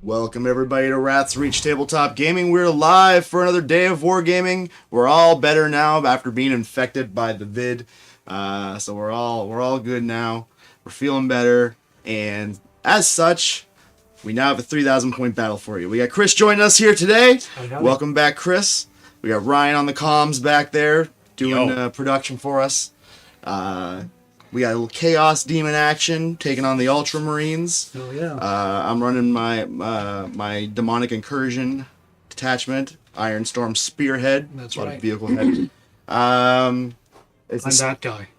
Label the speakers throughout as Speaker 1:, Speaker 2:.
Speaker 1: Welcome everybody to Wrath's Reach Tabletop Gaming. We're live for another day of wargaming. We're all better now after being infected by the vid. So we're all good now. We're feeling better, and as such, we now have a 3,000 point battle for you. We got Chris joining us here today. Welcome back, Chris. We got Ryan on the comms back there doing production for us. We got a little Chaos Demon action taking on the Ultramarines.
Speaker 2: Oh yeah.
Speaker 1: I'm running my demonic incursion detachment, Iron Storm Spearhead.
Speaker 2: That's
Speaker 1: a lot
Speaker 2: right.
Speaker 1: of vehicle head. I'm
Speaker 2: that guy.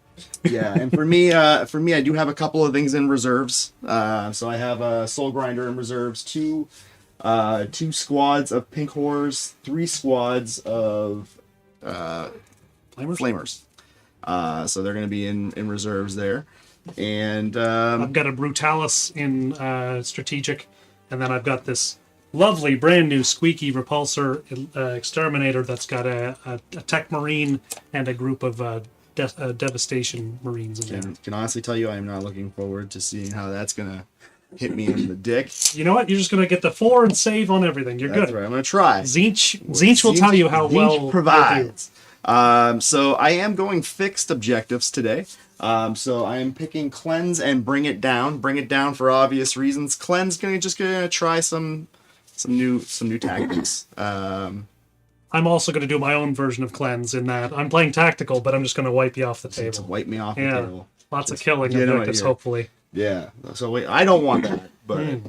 Speaker 1: Yeah, and for me, I do have a couple of things in reserves. So I have a Soul Grinder in reserves, two squads of Pink Horrors, 3 squads of Flamers. So they're going to be in reserves there. And
Speaker 2: I've got a Brutalis in strategic, and then I've got this lovely brand new squeaky repulsor exterminator that's got a tech marine and a group of devastation marines in there.
Speaker 1: Can honestly tell you, I am not looking forward to seeing how that's going to hit me in the dick.
Speaker 2: You know what? You're just going to get the 4 and save on everything. You're
Speaker 1: That's
Speaker 2: good.
Speaker 1: right. I'm going to try.
Speaker 2: Zinch will tell you how
Speaker 1: Zinch
Speaker 2: well
Speaker 1: provides. So I am going fixed objectives today. So I am picking Cleanse and Bring It Down. Bring It Down for obvious reasons. Cleanse gonna try some new tactics.
Speaker 2: I'm also going to do my own version of cleanse in that I'm playing tactical, but I'm just going to wipe you off the table.
Speaker 1: To wipe me off the table.
Speaker 2: Lots of killing objectives, hopefully.
Speaker 1: Yeah. So I don't want that, but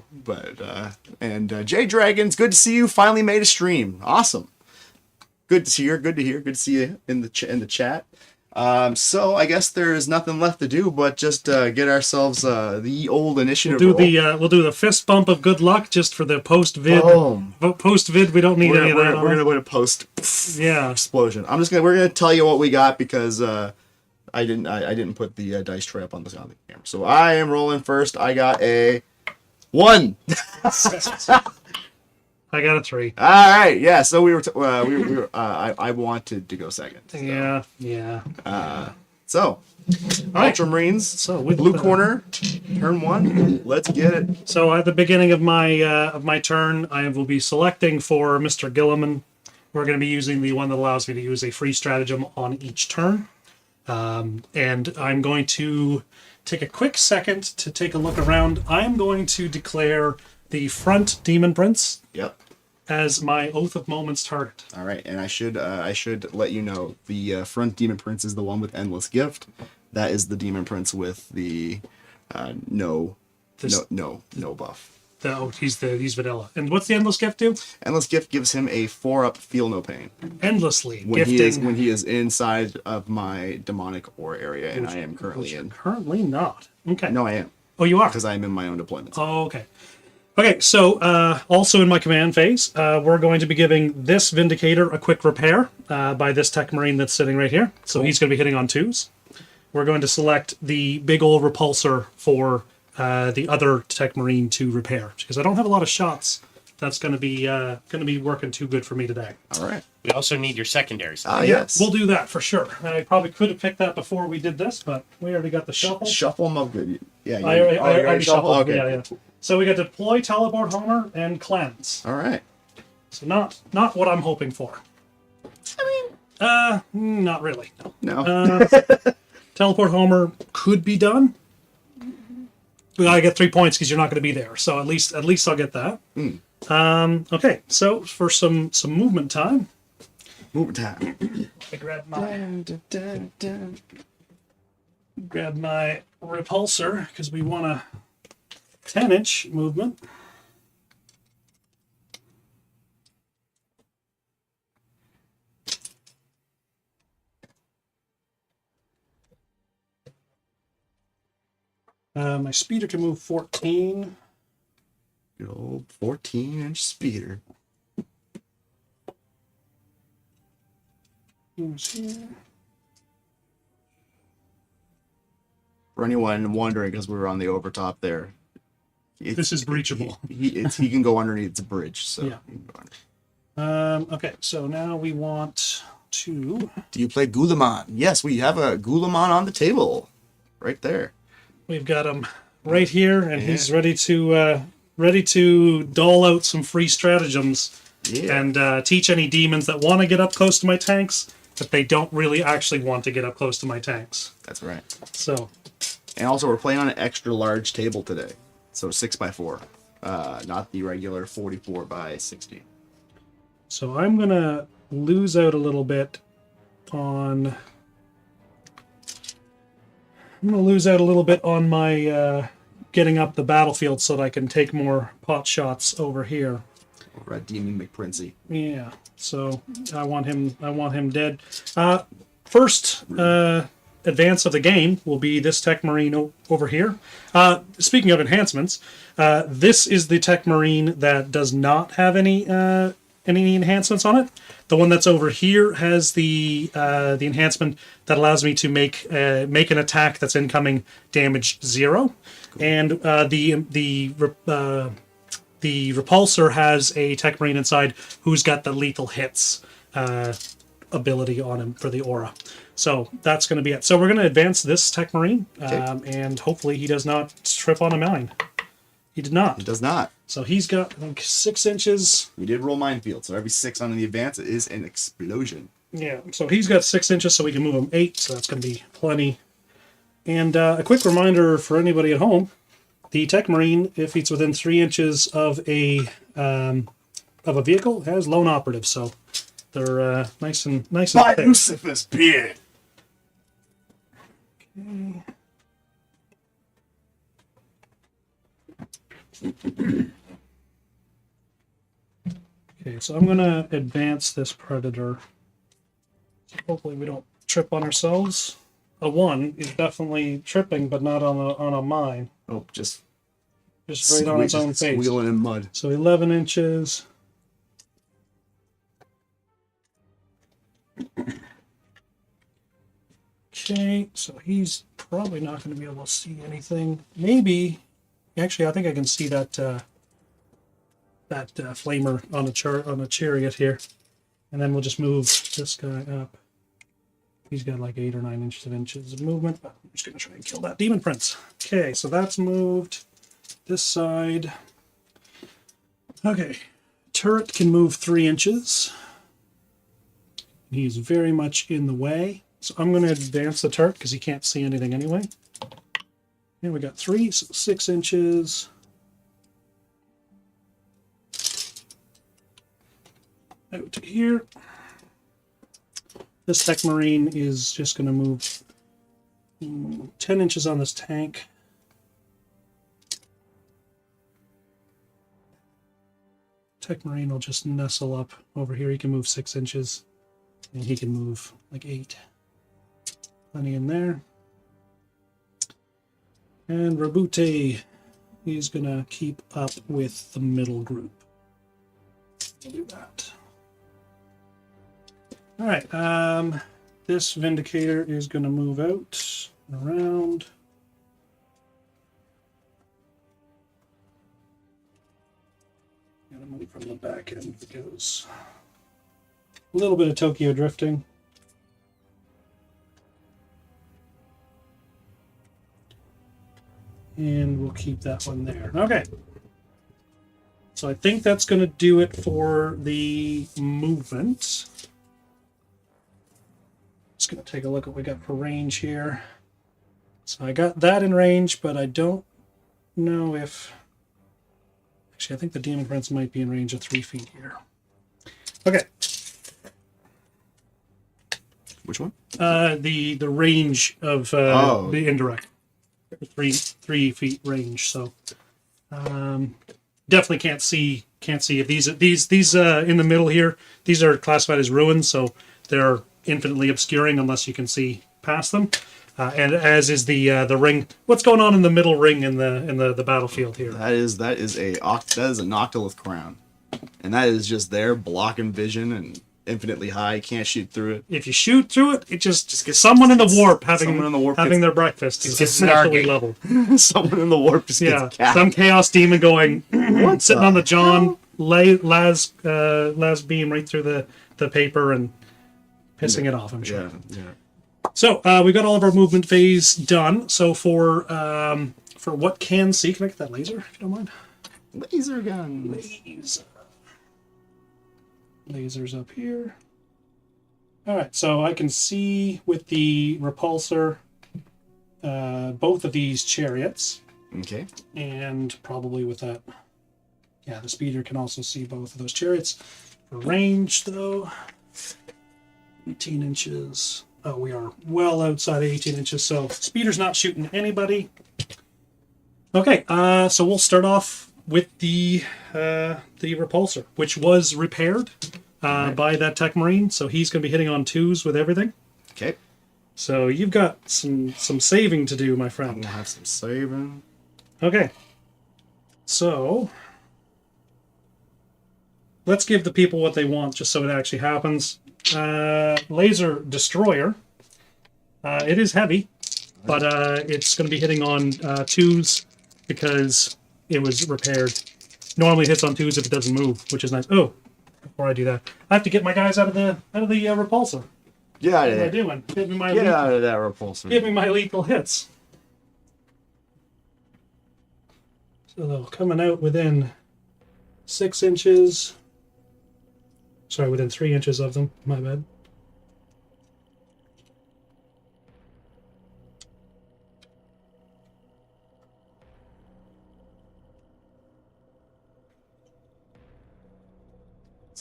Speaker 1: Jay Dragons, good to see you. Finally made a stream. Awesome. Good to hear. Good to see you in the chat. So I guess there is nothing left to do but just get ourselves the old initiative.
Speaker 2: We'll do the fist bump of good luck just for the post vid. Post vid, we don't need any of that.
Speaker 1: We're gonna put a post. Explosion. We're gonna tell you what we got because I didn't put the dice tray up on the camera. So I am rolling first. I got a 1.
Speaker 2: I got a 3.
Speaker 1: All right, yeah. So I wanted to go second. So.
Speaker 2: Yeah.
Speaker 1: So, Ultramarines. So blue corner, turn 1. Let's get it.
Speaker 2: So at the beginning of my turn, I will be selecting for Mr. Gilliman. We're going to be using the one that allows me to use a free stratagem on each turn, and I'm going to take a quick second to take a look around. I'm going to declare the front Demon Prince.
Speaker 1: Yep.
Speaker 2: As my Oath of Moments target.
Speaker 1: All right, and I should let you know the front Demon Prince is the one with Endless Gift. That is the Demon Prince with the no buff.
Speaker 2: He's vanilla. And what's the Endless Gift do?
Speaker 1: Endless Gift gives him a 4-up Feel No Pain.
Speaker 2: Endlessly
Speaker 1: when
Speaker 2: gifting.
Speaker 1: he is inside of my demonic ore area, and I am currently in.
Speaker 2: Currently not. Okay.
Speaker 1: No, I am.
Speaker 2: Oh, you are?
Speaker 1: Because I am in my own deployment.
Speaker 2: Oh, okay. Okay, so also in my command phase, we're going to be giving this Vindicator a quick repair by this Tech Marine that's sitting right here. So cool. He's going to be hitting on 2s. We're going to select the big old repulsor for the other Tech Marine to repair, because I don't have a lot of shots. That's going to be working too good for me today.
Speaker 1: All right.
Speaker 3: We also need your secondary.
Speaker 1: Yes.
Speaker 2: We'll do that for sure. I probably could have picked that before we did this, but we already got the shuffle.
Speaker 1: Shuffle them up good. Yeah.
Speaker 2: I already shuffled.
Speaker 1: Okay.
Speaker 2: Yeah. So we got Deploy, Teleport, Homer, and Cleanse.
Speaker 1: All right.
Speaker 2: So not what I'm hoping for. I mean, not really.
Speaker 1: No.
Speaker 2: Teleport Homer could be done. We gotta get 3 points because you're not going to be there. So at least I'll get that. Okay. So for some movement time.
Speaker 1: Movement time.
Speaker 2: I grab my repulsor because we want a 10-inch movement. My speeder can move 14.
Speaker 1: Good old 14-inch speeder. For anyone wondering, because we were on the overtop there,
Speaker 2: this is breachable.
Speaker 1: He can go underneath the bridge. So
Speaker 2: yeah. Okay, so now we want to.
Speaker 1: Do you play Guliman? Yes, we have a Guliman on the table, right there.
Speaker 2: We've got him right here, and he's ready to ready to dole out some free stratagems
Speaker 1: Yeah.
Speaker 2: and teach any demons that want to get up close to my tanks that they don't really actually want to get up close to my tanks.
Speaker 1: That's right.
Speaker 2: So,
Speaker 1: And also, we're playing on an extra large table today, so 6x4, not the regular 44 by 60.
Speaker 2: so I'm gonna lose out a little bit on. I'm gonna lose out a little bit on my getting up the battlefield so that I can take more pot shots over here.
Speaker 1: Over at Demon McPrincey.
Speaker 2: Yeah, so I want him dead. First advance of the game will be this Tech Marine over here. Speaking of enhancements, this is the Tech Marine that does not have any enhancements on it. The one that's over here has the enhancement that allows me to make an attack that's incoming damage 0, and the repulsor has a Tech Marine inside who's got the lethal hits ability on him for the aura. So that's going to be it. So we're going to advance this Tech Marine, and hopefully he does not trip on a mine. He did not.
Speaker 1: It does not.
Speaker 2: So he's got, I think, 6 inches.
Speaker 1: We did roll Minefield, so every 6 on the advance is an explosion.
Speaker 2: Yeah, so he's got 6 inches, so we can move him 8, so that's going to be plenty. And a quick reminder for anybody at home, the Tech Marine, if it's within 3 inches of a vehicle, has lone operative, so they're nice and
Speaker 1: By
Speaker 2: thick.
Speaker 1: Lucifer's beard!
Speaker 2: Okay, so I'm going to advance this Predator. So hopefully we don't trip on ourselves. A 1 is definitely tripping, but not on a mine.
Speaker 1: Oh, just
Speaker 2: Just right on its own face.
Speaker 1: Squealing in mud.
Speaker 2: So 11 inches. Okay, so he's probably not going to be able to see anything. Maybe, actually, I think I can see that flamer on a chariot here, and then we'll just move this guy up. He's got like 8 or 9 inches of movement, but I'm just going to try and kill that Demon Prince. Okay, so that's moved. This side. Okay, turret can move 3 inches. He's very much in the way. So I'm going to advance the turret because he can't see anything anyway. And we got 3, so 6 inches. Out to here. This Tech Marine is just going to move 10 inches on this tank. Tech Marine will just nestle up over here. He can move 6 inches. And he can move like 8. Plenty in there. And Rabute is going to keep up with the middle group. We'll do that. Alright, this Vindicator is going to move out and around. Gotta move from the back end because a little bit of Tokyo drifting. And we'll keep that one there. Okay. So I think that's going to do it for the movement. Just going to take a look at what we got for range here. So I got that in range, but I don't know if... Actually, I think the Demon Prince might be in range of 3 feet here. Okay.
Speaker 1: Which one?
Speaker 2: The range of the indirect. 3 feet range, so definitely can't see if these in the middle here, these are classified as ruins, so they're infinitely obscuring unless you can see past them. And as is the ring. What's going on in the middle ring in the battlefield here?
Speaker 1: That is a Noctilith crown, and that is just there blocking vision and infinitely high. Can't shoot through it.
Speaker 2: If you shoot through it, it just gets someone in the warp having their breakfast. It's naturally leveled.
Speaker 1: Someone in the warp just gets capped.
Speaker 2: Some chaos demon going sitting on the John las beam right through the paper and pissing it off. I'm sure.
Speaker 1: Yeah.
Speaker 2: So we got all of our movement phase done. So for what can see, can I get that laser if you don't mind?
Speaker 1: Laser guns.
Speaker 2: Lasers up here. All right, so I can see with the repulsor both of these chariots.
Speaker 1: Okay.
Speaker 2: And probably with that, yeah, the speeder can also see both of those chariots. For range, though, 18 inches. Oh, we are well outside of 18 inches, so speeder's not shooting anybody. Okay, so we'll start off with the repulsor, which was repaired by that Tech Marine, so he's going to be hitting on 2s with everything.
Speaker 1: Okay.
Speaker 2: So you've got some saving to do, my
Speaker 1: I'm
Speaker 2: friend.
Speaker 1: gonna have some saving.
Speaker 2: Okay. So let's give the people what they want, just so it actually happens. Laser Destroyer. It is heavy, but it's going to be hitting on 2s because it was repaired. Normally it hits on 2s if it doesn't move, which is nice. Oh, before I do that, I have to get my guys out of the repulsor.
Speaker 1: Get out
Speaker 2: What
Speaker 1: of
Speaker 2: am I
Speaker 1: there.
Speaker 2: doing?
Speaker 1: Get out of that repulsor.
Speaker 2: Give me my lethal hits. So they're coming out within 6 inches. Sorry, within 3 inches of them. My bad.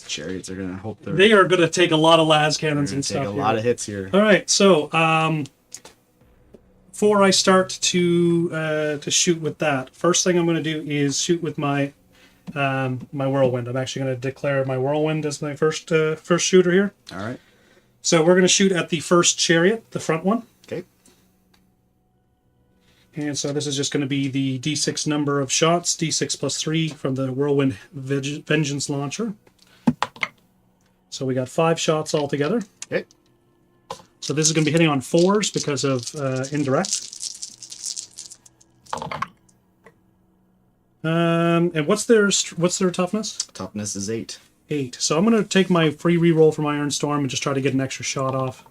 Speaker 1: Chariots are gonna hope
Speaker 2: They are going to take a lot of las
Speaker 1: they're
Speaker 2: cannons
Speaker 1: gonna
Speaker 2: and
Speaker 1: take
Speaker 2: stuff.
Speaker 1: a
Speaker 2: here.
Speaker 1: lot of hits here.
Speaker 2: All right, so before I start to shoot with that, first thing I'm going to do is shoot with my my whirlwind. I'm actually going to declare my whirlwind as my first shooter here.
Speaker 1: All right.
Speaker 2: So we're going to shoot at the first chariot, the front one.
Speaker 1: Okay.
Speaker 2: And so this is just going to be the D6 number of shots, D6 plus 3 from the Whirlwind Vengeance Launcher. So we got 5 shots altogether.
Speaker 1: Okay.
Speaker 2: So this is going to be hitting on 4s because of indirect. And what's their toughness?
Speaker 1: Toughness is 8.
Speaker 2: 8. So I'm going to take my free reroll from Iron Storm and just try to get an extra shot off.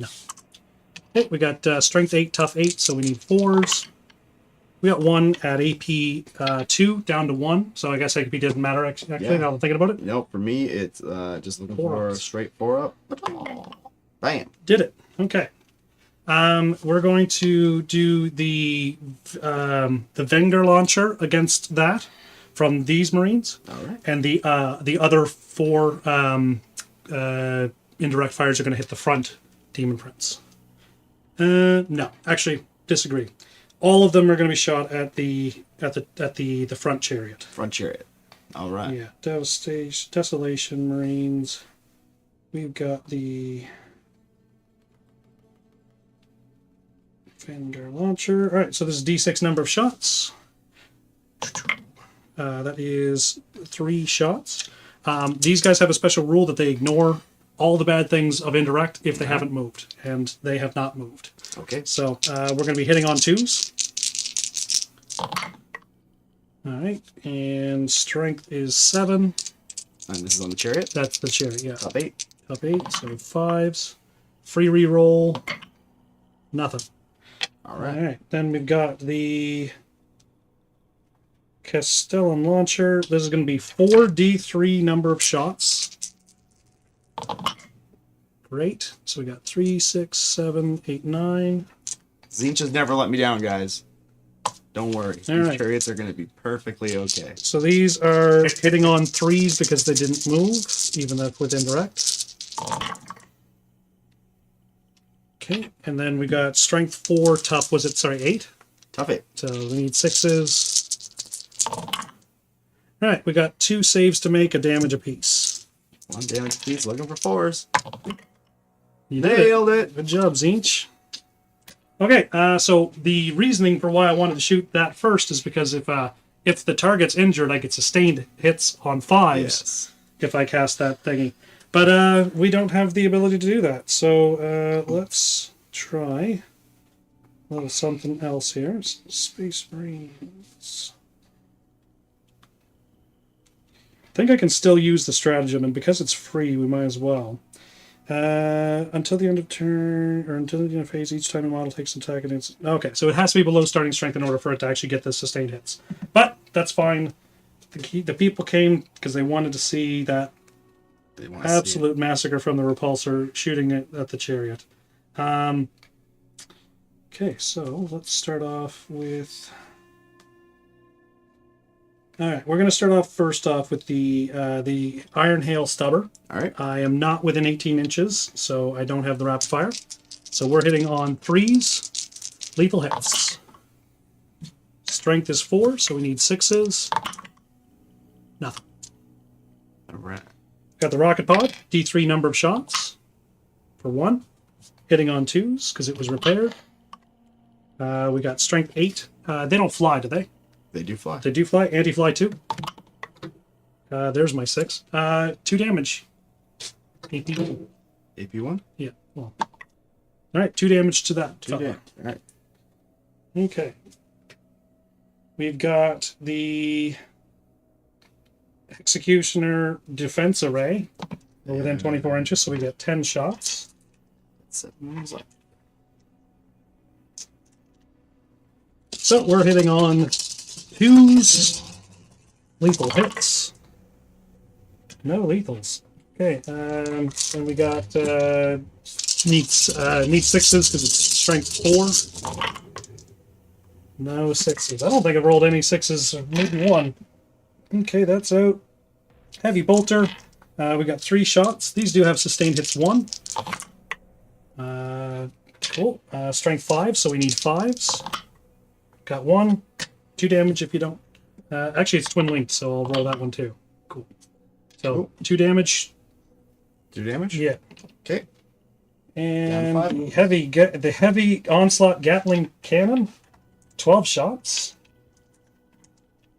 Speaker 2: No. Okay, we got strength 8, tough 8, so we need 4s. We got 1 at AP 2 down to 1, so I guess AP doesn't matter actually.
Speaker 1: Yeah.
Speaker 2: Now I'm thinking about it.
Speaker 1: Nope, for me it's just looking
Speaker 2: 4
Speaker 1: for a
Speaker 2: ups.
Speaker 1: straight 4 up. Bam.
Speaker 2: Did it. Okay. We're going to do the Wenger launcher against that from these Marines.
Speaker 1: All right.
Speaker 2: And the other 4 indirect fires are going to hit the front Demon Prince. No, actually, disagree. All of them are going to be shot at the front chariot.
Speaker 1: Front chariot. All right.
Speaker 2: Yeah, Desolation Marines. We've got the Wenger launcher. All right, so this is D6 number of shots. That is 3 shots. These guys have a special rule that they ignore all the bad things of indirect if they haven't moved, and they have not moved.
Speaker 1: Okay.
Speaker 2: So we're going to be hitting on 2s. All right, and strength is 7.
Speaker 1: And this is on the chariot.
Speaker 2: That's the chariot, yeah.
Speaker 1: Top 8.
Speaker 2: Top 8, so 5s. Free reroll, nothing.
Speaker 1: All right.
Speaker 2: All right, then we've got the Castellan launcher. This is going to be 4d3 number of shots. Great. So we got 3, 6, 7, 8, 9.
Speaker 1: Zinch has never let me down, guys. Don't worry. These
Speaker 2: right.
Speaker 1: chariots are going to be perfectly okay.
Speaker 2: So these are hitting on 3s because they didn't move, even though with indirect. Okay, and then we got strength 4, tough, 8?
Speaker 1: Tough 8.
Speaker 2: So we need 6s. All right, we got 2 saves to make, a damage apiece.
Speaker 1: 1 damage piece, looking for 4s.
Speaker 2: You did
Speaker 1: Nailed it.
Speaker 2: Good job, Zinch. Okay, so the reasoning for why I wanted to shoot that first is because if the target's injured, I get sustained hits on 5s
Speaker 1: Yes.
Speaker 2: if I cast that thingy. But we don't have the ability to do that, so let's try a little something else here. Space Marines. I think I can still use the stratagem, and because it's free, we might as well. Until the end of turn, or until the end of phase, each time a model takes an attack against... Okay, so it has to be below starting strength in order for it to actually get the sustained hits. But that's fine. the people came because they wanted to see that
Speaker 1: They want to
Speaker 2: absolute massacre from the repulsor shooting it at the chariot. Okay, so let's start off with. All right, we're going to start off first off with the Iron Hail Stubber.
Speaker 1: All right.
Speaker 2: I am not within 18 inches, so I don't have the rapid fire. So we're hitting on 3s, lethal hits. Strength is 4, so we need 6s. Nothing.
Speaker 1: All right.
Speaker 2: Got the rocket pod, D3 number of shots for 1. Hitting on 2s because it was repaired. We got strength 8. They don't fly, do they?
Speaker 1: They do fly.
Speaker 2: They do fly. Anti-fly 2. There's my 6. 2 damage. AP1.
Speaker 1: AP1?
Speaker 2: Yeah. Well. All right, 2 damage to that.
Speaker 1: 2 damage. All right.
Speaker 2: Okay. We've got the Executioner Defense Array. We're within 24 inches, so we get 10 shots.
Speaker 1: 7 moves left.
Speaker 2: So we're hitting on 2s, lethal hits. No lethals. Okay, and we got needs 6s because it's strength 4. No 6s. I don't think I've rolled any 6s, maybe 1. Okay, that's out. Heavy bolter. We got 3 shots. These do have sustained hits 1. Cool. Strength 5, so we need 5s. Got 1. 2 damage if you don't. Actually, it's twin linked, so I'll roll that one too. Cool. So
Speaker 1: Cool.
Speaker 2: 2 damage.
Speaker 1: 2 damage?
Speaker 2: Yeah.
Speaker 1: Okay.
Speaker 2: And
Speaker 1: Down
Speaker 2: the heavy onslaught Gatling cannon. 12 shots.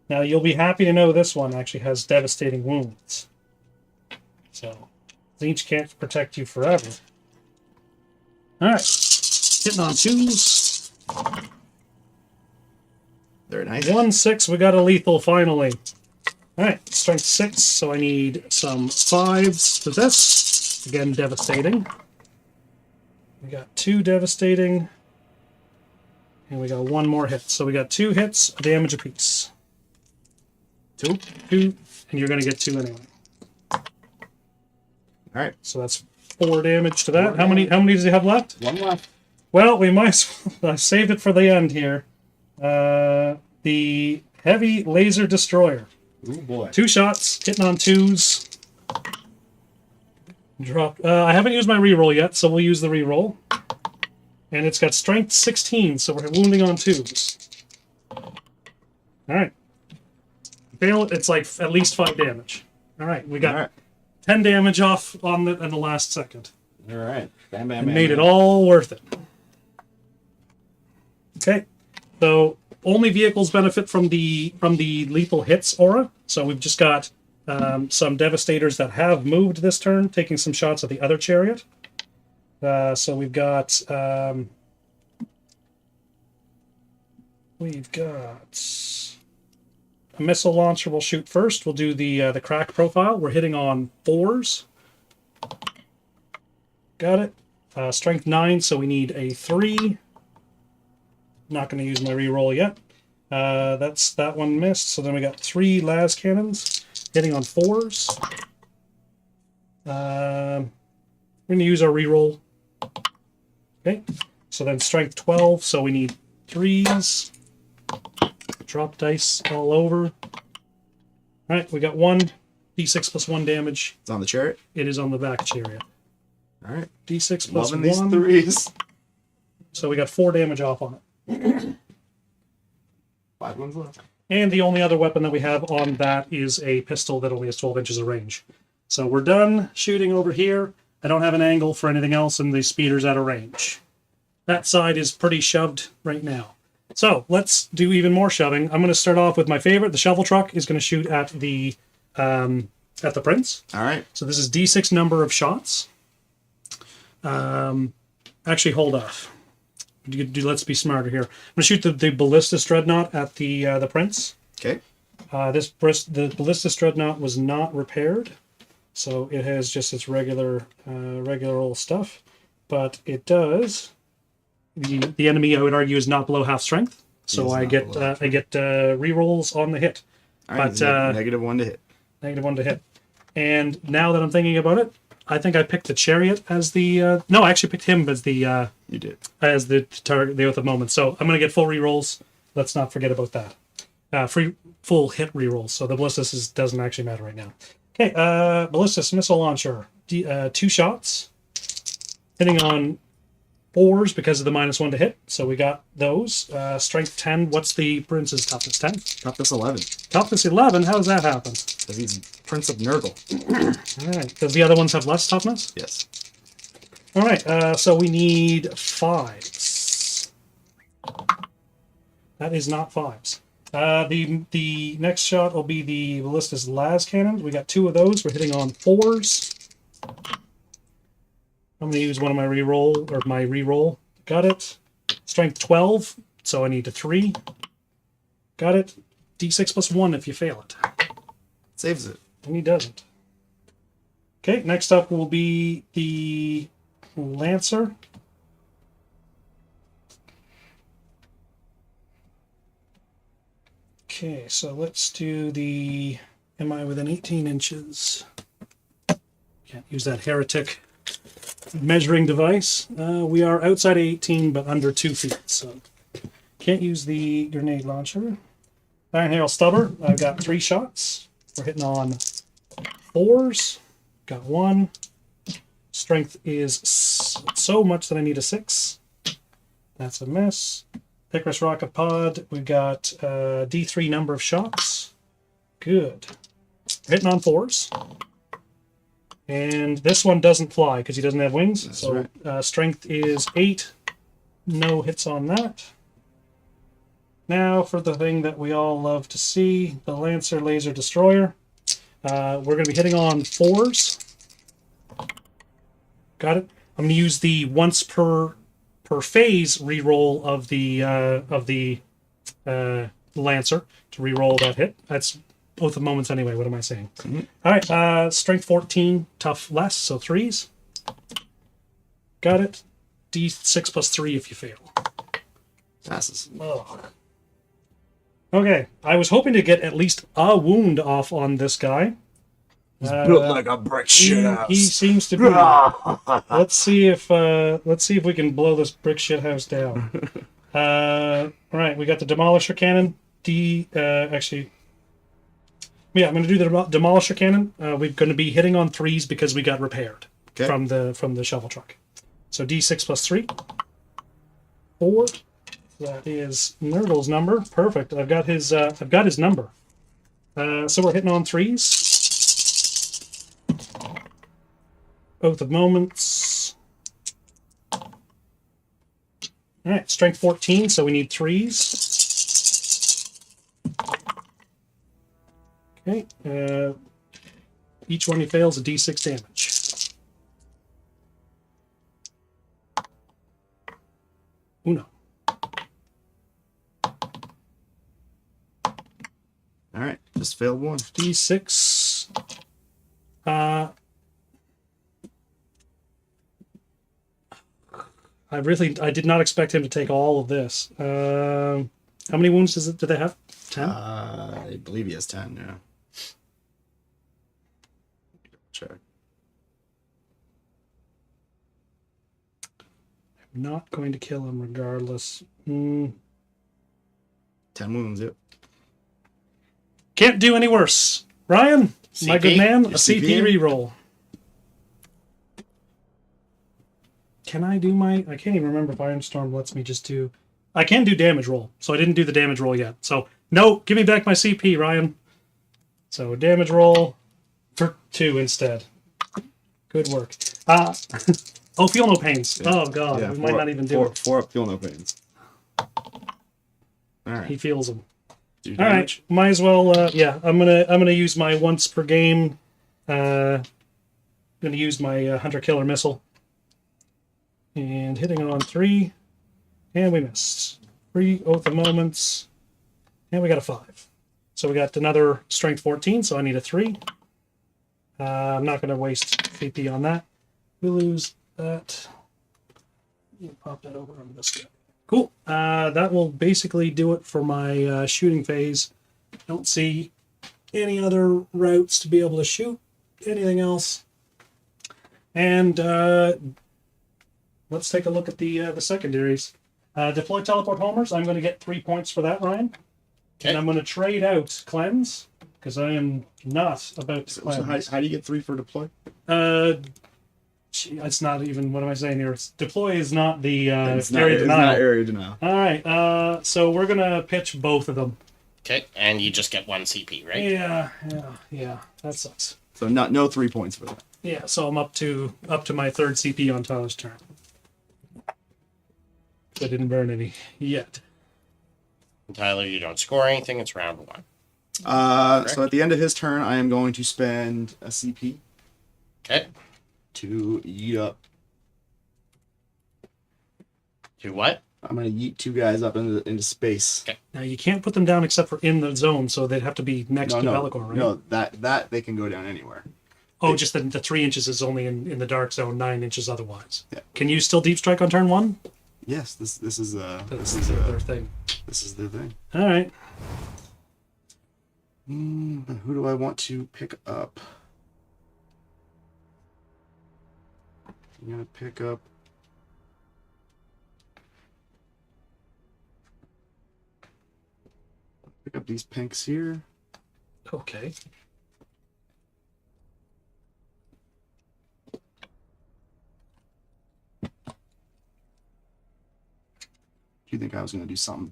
Speaker 2: Now you'll be happy to know this one actually has devastating wounds. So Leech can't protect you forever. Alright. Hitting on 2s.
Speaker 1: Very nice.
Speaker 2: 1-6, we got a lethal finally. Alright, strength 6, so I need some 5s for this. Again, devastating. We got 2 devastating. And we got 1 more hit. So we got 2 hits, damage apiece. 2, and you're going to get 2 anyway.
Speaker 1: Alright.
Speaker 2: So that's 4 damage to that. How many does he have left?
Speaker 1: 1 left.
Speaker 2: Well, we might as well. I saved it for the end here. The Heavy Laser Destroyer.
Speaker 1: Ooh, boy.
Speaker 2: 2 shots, hitting on 2s. Drop. I haven't used my reroll yet, so we'll use the reroll. And it's got strength 16, so we're wounding on 2s. Alright. Fail it, it's like at least 5 damage. Alright, we got 10 damage off on the in the last second.
Speaker 1: Alright. Bam, bam,
Speaker 2: And
Speaker 1: bam.
Speaker 2: made it all worth it. Okay. So only vehicles benefit from the lethal hits aura. So we've just got some devastators that have moved this turn, taking some shots at the other chariot. So we've got a missile launcher. We'll shoot first. We'll do the crack profile. We're hitting on 4s. Got it. Strength 9, so we need a 3. Not going to use my reroll yet. That's that one missed. So then we got 3 las cannons hitting on 4s. We're going to use our reroll. Okay. So then strength 12, so we need 3s. Drop dice all over. Alright, we got 1 d6 plus 1 damage.
Speaker 1: It's on the chariot.
Speaker 2: It is on the back chariot.
Speaker 1: Alright.
Speaker 2: d6 plus
Speaker 1: Loving
Speaker 2: 1.
Speaker 1: these 3s.
Speaker 2: So we got 4 damage off on it.
Speaker 1: 5 ones left.
Speaker 2: And the only other weapon that we have on that is a pistol that only has 12 inches of range. So we're done shooting over here. I don't have an angle for anything else, and the speeder's out of range. That side is pretty shoved right now. So let's do even more shoving. I'm going to start off with my favorite. The shovel truck is going to shoot at the prince.
Speaker 1: Alright.
Speaker 2: So this is d6 number of shots. Actually, hold off. Let's be smarter here. I'm going to shoot the Ballistus Dreadnought at the prince.
Speaker 1: Okay.
Speaker 2: The Ballistus Dreadnought was not repaired, so it has just its regular old stuff. But it does. The enemy, I would argue, is not below half strength, so I get rerolls on the hit.
Speaker 1: All right,
Speaker 2: But
Speaker 1: -1 to hit.
Speaker 2: -1 to hit. And now that I'm thinking about it, I think I picked the chariot as the no, I actually picked him as the
Speaker 1: You did.
Speaker 2: as the target, the oath of moment. So I'm gonna get full rerolls. Let's not forget about that. Full hit rerolls. So the ballistus doesn't actually matter right now. Okay, ballistus missile launcher. 2 shots, hitting on 4s because of the -1 to hit. So we got those. Strength 10. What's the prince's toughness? 10.
Speaker 1: Toughness 11.
Speaker 2: Toughness 11. How does that happen?
Speaker 1: Because he's Prince of Nurgle.
Speaker 2: All right. Does the other ones have less toughness?
Speaker 1: Yes.
Speaker 2: All right. So we need 5s. That is not 5s. The next shot will be the ballistus las cannons. We got 2 of those. We're hitting on 4s. I'm going to use one of my reroll. Got it. Strength 12, so I need a 3. Got it. D6 plus 1 if you fail it.
Speaker 1: Saves it.
Speaker 2: And he doesn't. Okay, next up will be the Lancer. Okay, so let's do the... Am I within 18 inches? Can't use that heretic measuring device. We are outside of 18, but under 2 feet, so can't use the grenade launcher. Iron Hail Stubber. I've got 3 shots. We're hitting on 4s. Got 1. Strength is so much that I need a 6. That's a miss. Icarus Rocket Pod. We've got D3 number of shots. Good. Hitting on 4s. And this one doesn't fly because he doesn't have wings.
Speaker 1: That's
Speaker 2: so
Speaker 1: right.
Speaker 2: Strength is 8. No hits on that. Now for the thing that we all love to see, the Lancer Laser Destroyer. We're going to be hitting on 4s. Got it. I'm going to use the once per phase reroll of the Lancer to reroll that hit. That's Oath of Moments anyway. What am I saying?
Speaker 1: Mm-hmm.
Speaker 2: All right. Strength 14, tough less, so 3s. Got it. D6 plus 3 if you fail.
Speaker 1: Passes.
Speaker 2: Ugh. Okay. I was hoping to get at least a wound off on this guy.
Speaker 1: He's built like a brick shit house.
Speaker 2: He seems to be. Let's see if we can blow this brick shit house down. All right, we got the Demolisher Cannon. Actually, yeah, I'm going to do the Demolisher Cannon. We're going to be hitting on 3s because we got repaired from the shovel truck. So D6 plus 3. 4. That is Nurgle's number. Perfect. I've got his number. So we're hitting on 3s. Oath of Moments. All right, Strength 14, so we need 3s. Okay, each one he fails a d6 damage. Uno.
Speaker 1: All right, just failed one.
Speaker 2: D6. I did not expect him to take all of this. How many wounds do they have? 10?
Speaker 1: I believe he has 10, yeah. Check.
Speaker 2: I'm not going to kill him regardless.
Speaker 1: 10 wounds, yep.
Speaker 2: Can't do any worse. Ryan, my good man, a CP reroll. Can I do I can't even remember if Ironstorm lets me just do... I can do damage roll, so I didn't do the damage roll yet. So, no, give me back my CP, Ryan. So, damage roll for 2 instead. Good work. Oh, feel no pains. Yeah. Oh, God, we might not even do it.
Speaker 1: 4 up, feel no pains. All right.
Speaker 2: He feels them. All right, might as well, yeah, I'm gonna use my once per game, gonna use my Hunter-Killer Missile. And hitting on 3, and we missed. 3 Oath of Moments, and we got a 5. So we got another Strength 14, so I need a 3. I'm not going to waste CP on that. We lose that. Pop that over on this guy. Cool. That will basically do it for my shooting phase. Don't see any other routes to be able to shoot anything else. And let's take a look at the secondaries. Deploy teleport homers. I'm going to get 3 points for that, Ryan.
Speaker 3: Okay.
Speaker 2: And I'm going to trade out cleanse because I am not about to
Speaker 1: So
Speaker 2: cleanse.
Speaker 1: how do you get 3 for deploy?
Speaker 2: It's not even. What am I saying here? Deploy is not the
Speaker 1: It's not,
Speaker 2: area
Speaker 1: it's
Speaker 2: denial.
Speaker 1: not area denial.
Speaker 2: All right. So we're gonna pitch both of them.
Speaker 3: Okay, and you just get 1 CP, right?
Speaker 2: Yeah. That sucks.
Speaker 1: So no 3 points for that.
Speaker 2: Yeah. So I'm up to my 3rd CP on Tyler's turn. I didn't burn any yet.
Speaker 3: And Tyler, you don't score anything. It's round 1.
Speaker 1: So at the end of his turn, I am going to spend a CP
Speaker 3: Okay.
Speaker 1: to yeet up.
Speaker 3: To what?
Speaker 1: I'm gonna yeet 2 guys up into space.
Speaker 3: Okay.
Speaker 2: Now you can't put them down except for in the zone, so they'd have to be next to Bellicor, right?
Speaker 1: No, that they can go down anywhere.
Speaker 2: Oh, just the 3 inches is only in the dark zone, 9 inches otherwise.
Speaker 1: Yeah.
Speaker 2: Can you still deep strike on turn 1?
Speaker 1: Yes, this is
Speaker 2: That's their thing.
Speaker 1: this is their thing.
Speaker 2: All right.
Speaker 1: Who do I want to pick up? I'm gonna pick up. Pick up these pinks here.
Speaker 2: Okay.
Speaker 1: Do you think I was gonna do something?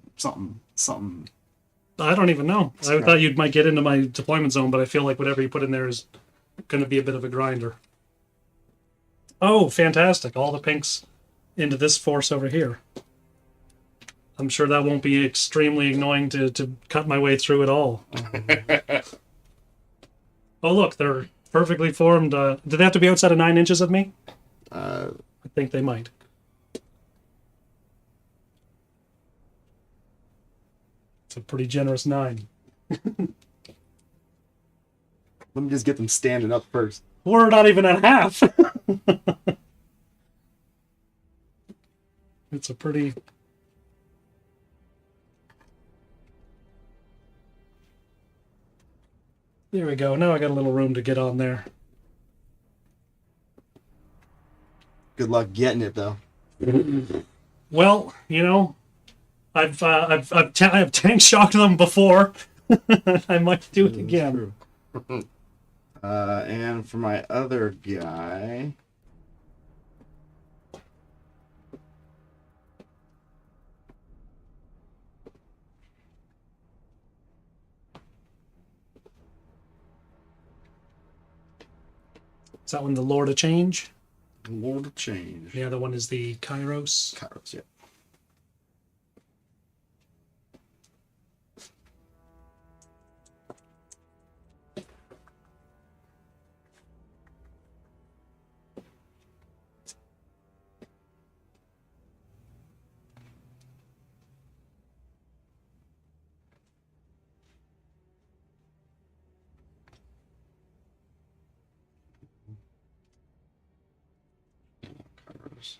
Speaker 2: I don't even know. I thought you might get into my deployment zone, but I feel like whatever you put in there is going to be a bit of a grinder. Oh, fantastic. All the pinks into this force over here. I'm sure that won't be extremely annoying to cut my way through at all. Oh, look, they're perfectly formed. Do they have to be outside of 9 inches of me? I think they might. It's a pretty generous 9.
Speaker 1: Let me just get them standing up first.
Speaker 2: We're not even at half. It's a pretty... There we go. Now I got a little room to get on there.
Speaker 1: Good luck getting it though.
Speaker 2: Well, you know, I've tank shocked them before. I might do it again.
Speaker 1: And for my other guy,
Speaker 2: Is that one the Lord of Change?
Speaker 1: Lord of Change.
Speaker 2: The other one is the Kairos.
Speaker 1: Kairos, yeah. Kairos.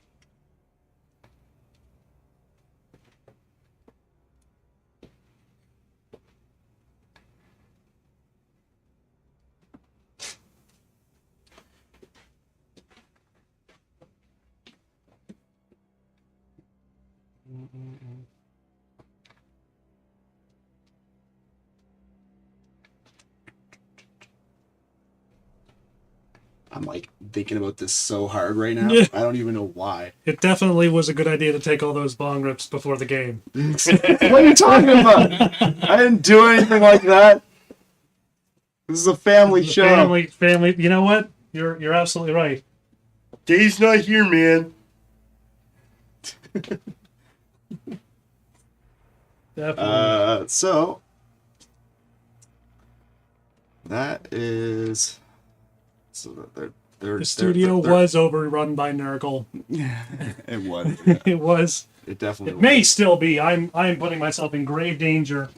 Speaker 1: I'm like thinking about this so hard right now.
Speaker 2: Yeah.
Speaker 1: I don't even know why.
Speaker 2: It definitely was a good idea to take all those bong rips before the game.
Speaker 1: What are you talking about? I didn't do anything like that. This is a family show.
Speaker 2: Family. You know what? You're absolutely right.
Speaker 1: Dave's not here, man.
Speaker 2: Definitely.
Speaker 1: So that is. So they're
Speaker 2: The studio
Speaker 1: they're-
Speaker 2: was overrun by Nurgle.
Speaker 1: It was. Yeah.
Speaker 2: It was.
Speaker 1: It definitely.
Speaker 2: It
Speaker 1: was.
Speaker 2: may still be. I'm putting myself in grave danger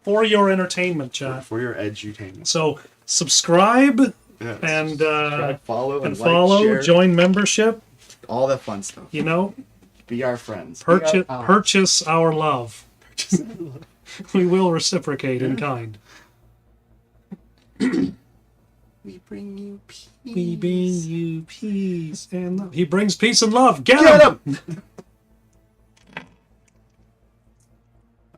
Speaker 2: for your entertainment, chat.
Speaker 1: For your edutainment.
Speaker 2: So subscribe
Speaker 1: Yes.
Speaker 2: and
Speaker 1: Subscribe, follow,
Speaker 2: and
Speaker 1: like,
Speaker 2: follow,
Speaker 1: share,
Speaker 2: join membership.
Speaker 1: all that fun stuff.
Speaker 2: You know,
Speaker 1: Be our friends. Be our
Speaker 2: purchase
Speaker 1: pals.
Speaker 2: purchase our love. We will reciprocate in kind.
Speaker 1: We bring you peace.
Speaker 2: We bring you peace and love. He brings peace and love. Get
Speaker 1: Get
Speaker 2: him!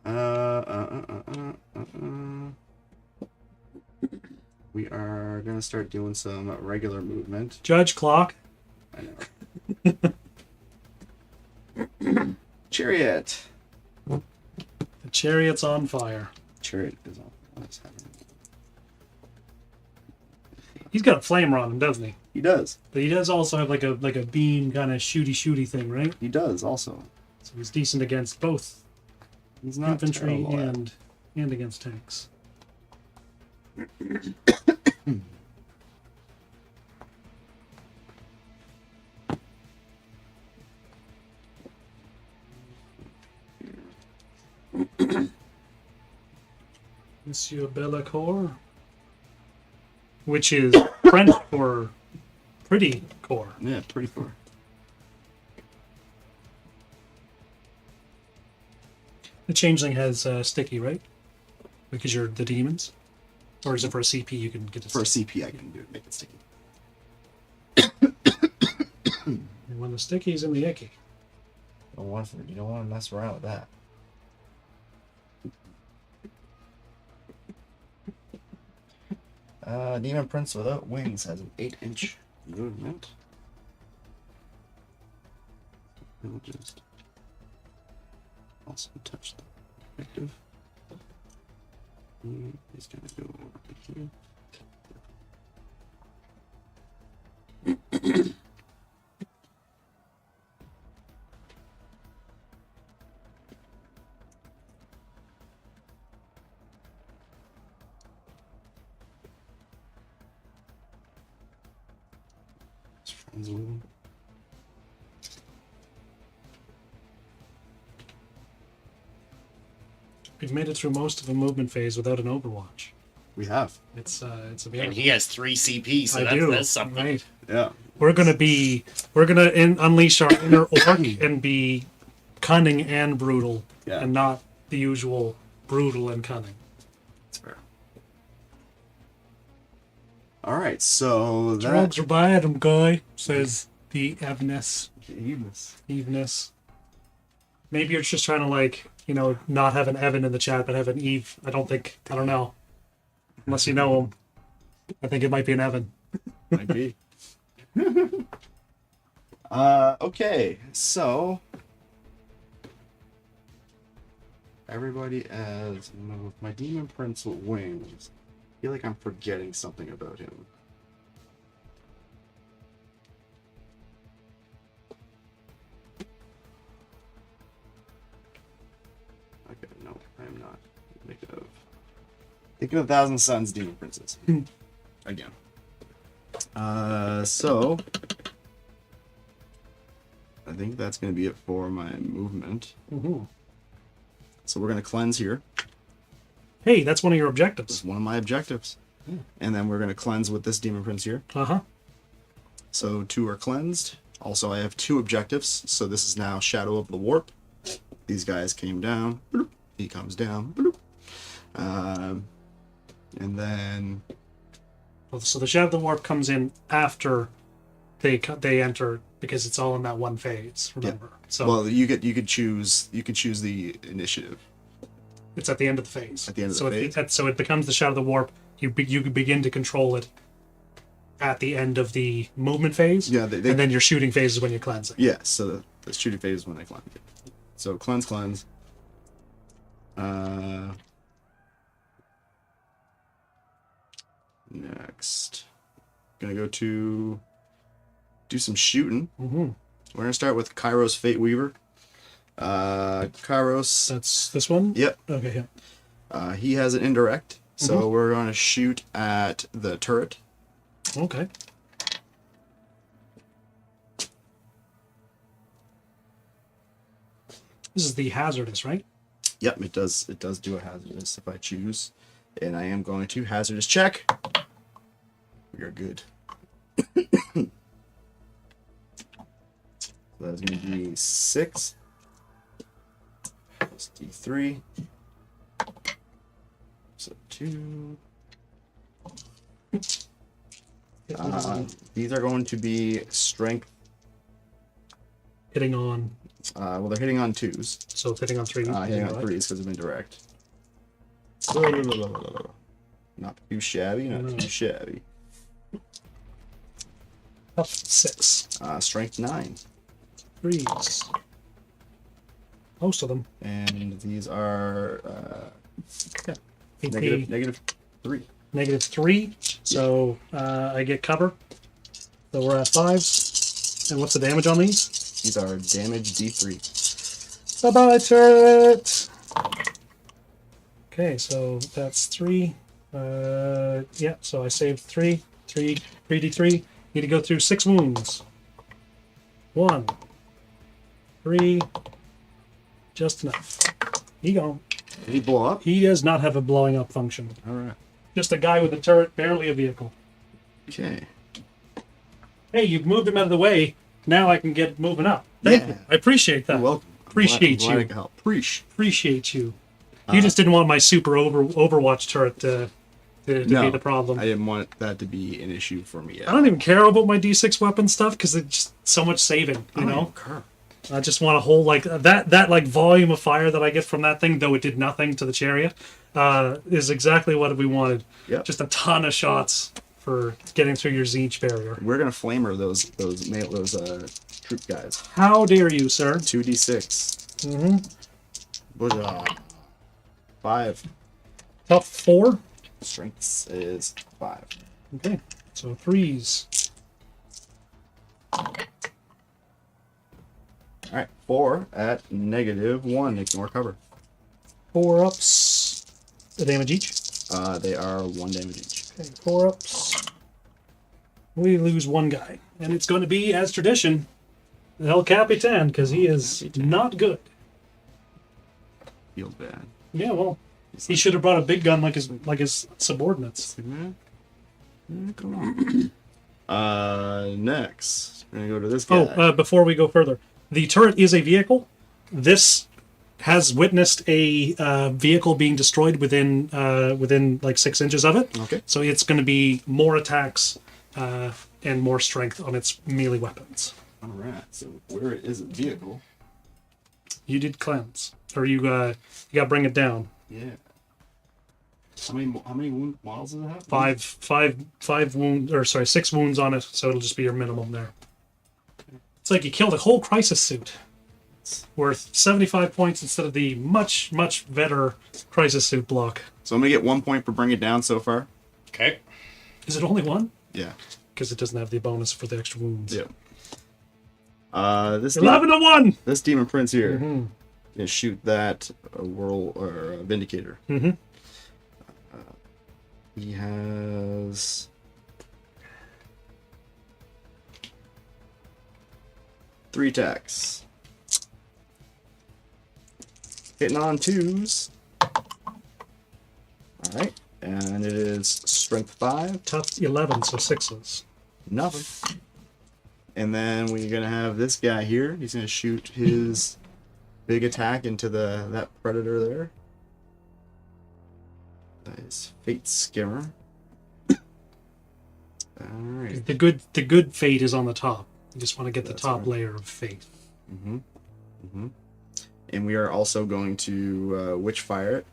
Speaker 1: him! We are gonna start doing some regular movement.
Speaker 2: Judge Clock.
Speaker 1: I know. Chariot.
Speaker 2: The chariot's on fire.
Speaker 1: Chariot is on. What's happening?
Speaker 2: He's got a flamer on him, doesn't he?
Speaker 1: He does.
Speaker 2: But he does also have like a beam kind of shooty thing, right?
Speaker 1: He does also.
Speaker 2: So he's decent against both
Speaker 1: He's not
Speaker 2: infantry
Speaker 1: terrible at it.
Speaker 2: and against tanks. Monsieur Bellecour, which is French for pretty core.
Speaker 1: Yeah, pretty far.
Speaker 2: The changeling has sticky, right? Because you're the demons, or is it for a CP you can get it?
Speaker 1: For a
Speaker 2: sticky?
Speaker 1: CP, I can do it, make it sticky.
Speaker 2: And when the sticky's in the icky.
Speaker 1: You don't want to mess around with that. Demon Prince without wings has an 8-inch movement. We'll just also touch the objective. He's gonna go over here. His friends with him.
Speaker 2: We've made it through most of a movement phase without an Overwatch.
Speaker 1: We have.
Speaker 2: It's a
Speaker 3: And
Speaker 2: miracle.
Speaker 3: he has 3 CP, so
Speaker 2: I do.
Speaker 3: that's something.
Speaker 2: Right.
Speaker 1: Yeah.
Speaker 2: We're gonna unleash our inner orc and be cunning and brutal,
Speaker 1: Yeah.
Speaker 2: and not the usual brutal and cunning.
Speaker 1: That's fair. Alright, so that.
Speaker 2: Drugs are bad, guy, says the Evenus.
Speaker 1: Eveness.
Speaker 2: Maybe you're just trying to not have an Evan in the chat, but have an Eve. I don't know. Unless you know him. I think it might be an Evan.
Speaker 1: Might be. Okay, so everybody has moved. My Demon Prince with wings. I feel like I'm forgetting something about him. Okay, no, I am not. Thinking of Thousand Suns Demon Princes. Again. So I think that's going to be it for my movement.
Speaker 2: Mm-hmm.
Speaker 1: So we're going to cleanse here.
Speaker 2: Hey, that's one of your
Speaker 1: This
Speaker 2: objectives.
Speaker 1: is one of my objectives. And then we're going to cleanse with this Demon Prince here.
Speaker 2: Uh-huh.
Speaker 1: So 2 are cleansed. Also, I have 2 objectives. So this is now Shadow of the Warp. These guys came down. Bloop. He comes down. Bloop. And then
Speaker 2: So the Shadow of the Warp comes in after they enter, because it's all in that one phase. Remember, so
Speaker 1: well, you could choose the initiative.
Speaker 2: it's at the end of the phase.
Speaker 1: At the end of
Speaker 2: so
Speaker 1: the phase.
Speaker 2: So it becomes the Shadow of the Warp. You begin to control it at the end of the movement phase.
Speaker 1: Yeah,
Speaker 2: and then your shooting phase is when you're cleansing.
Speaker 1: Yeah, so the shooting phase is when I cleanse. So cleanse. Next, gonna go to do some shooting.
Speaker 2: Mm-hmm.
Speaker 1: We're gonna start with Kairos Fate Weaver. Kairos.
Speaker 2: That's this one.
Speaker 1: Yep.
Speaker 2: Okay. Yeah.
Speaker 1: He has an indirect, so we're gonna shoot at the turret.
Speaker 2: Okay. This is the hazardous, right?
Speaker 1: Yep, it does do a hazardous if I choose, and I am going to hazardous check. We are good. So that's going to be 6 plus D3. So 2, These are going to be strength.
Speaker 2: Hitting on.
Speaker 1: Well, they're hitting on 2s.
Speaker 2: So it's hitting on 3.
Speaker 1: Hitting on 3s because of indirect. Not too shabby, not too shabby.
Speaker 2: Tough 6.
Speaker 1: Strength 9.
Speaker 2: 3s. Most of them.
Speaker 1: And these are
Speaker 2: Yeah. AP.
Speaker 1: negative 3.
Speaker 2: -3. So I get cover. So we're at 5s. And what's the damage on these?
Speaker 1: These are damage D3.
Speaker 2: Bye-bye, turret! Okay, so that's 3. Yeah, so I saved 3. 3d3. Need to go through 6 wounds. 1. 3. Just enough. He gone.
Speaker 1: Did he blow up?
Speaker 2: He does not have a blowing up function.
Speaker 1: Alright.
Speaker 2: Just a guy with a turret, barely a vehicle.
Speaker 1: Okay.
Speaker 2: Hey, you've moved him out of the way. Now I can get moving up. Thank you. I appreciate that.
Speaker 1: You're welcome.
Speaker 2: Appreciate
Speaker 1: I'm glad I
Speaker 2: you.
Speaker 1: could help.
Speaker 2: Appreciate you. You just didn't want my super Overwatch turret to be
Speaker 1: No,
Speaker 2: the problem.
Speaker 1: I didn't want that to be an issue for me yet.
Speaker 2: I don't even care about my D6 weapon stuff because it's just so much saving, you know? I just want a whole, like, that like volume of fire that I get from that thing, though it did nothing to the chariot, is exactly what we wanted.
Speaker 1: Yep.
Speaker 2: Just a ton of shots for getting through your Zinch barrier.
Speaker 1: We're gonna flamer those troop guys.
Speaker 2: How dare you, sir?
Speaker 1: 2d6.
Speaker 2: Mm-hmm.
Speaker 1: 5.
Speaker 2: Tough 4.
Speaker 1: Strength is 5.
Speaker 2: Okay, so 3s.
Speaker 1: Alright, 4 at -1. Ignore cover.
Speaker 2: 4 ups. The damage each.
Speaker 1: They are 1 damage each.
Speaker 2: Okay, 4 ups. We lose 1 guy. And it's going to be, as tradition, El Capitan, because he is not good.
Speaker 1: Feels bad.
Speaker 2: Yeah, well, he should have brought a big gun like his subordinates.
Speaker 1: Come on. Next, we're gonna go to this guy.
Speaker 2: Before we go further, the turret is a vehicle. This has witnessed a vehicle being destroyed within like 6 inches of it.
Speaker 1: Okay.
Speaker 2: So it's going to be more attacks and more strength on its melee weapons.
Speaker 1: All right. So where is a vehicle?
Speaker 2: You did cleanse, or you got to bring it down.
Speaker 1: Yeah. How many wound models does it have?
Speaker 2: Five wounds, or sorry, 6 wounds on it. So it'll just be your minimum there. It's like you killed a whole crisis suit, worth 75 points instead of the much better crisis suit block.
Speaker 1: So I'm gonna get 1 point for bring it down so far.
Speaker 3: Okay.
Speaker 2: Is it only 1?
Speaker 1: Yeah.
Speaker 2: Because it doesn't have the bonus for the extra wounds.
Speaker 1: Yeah. This
Speaker 2: 11-1.
Speaker 1: This demon prince here is shoot that whirl or vindicator.
Speaker 2: Mm-hmm.
Speaker 1: He has 3 attacks. Hitting on 2s. Alright. And it is strength 5.
Speaker 2: Tough 11, so 6s.
Speaker 1: Nothing. And then we're gonna have this guy here. He's gonna shoot his big attack into that predator there. That is Fate Skimmer. Alright.
Speaker 2: The good fate is on the top. You just want to get the top layer of fate.
Speaker 1: And we are also going to witch fire it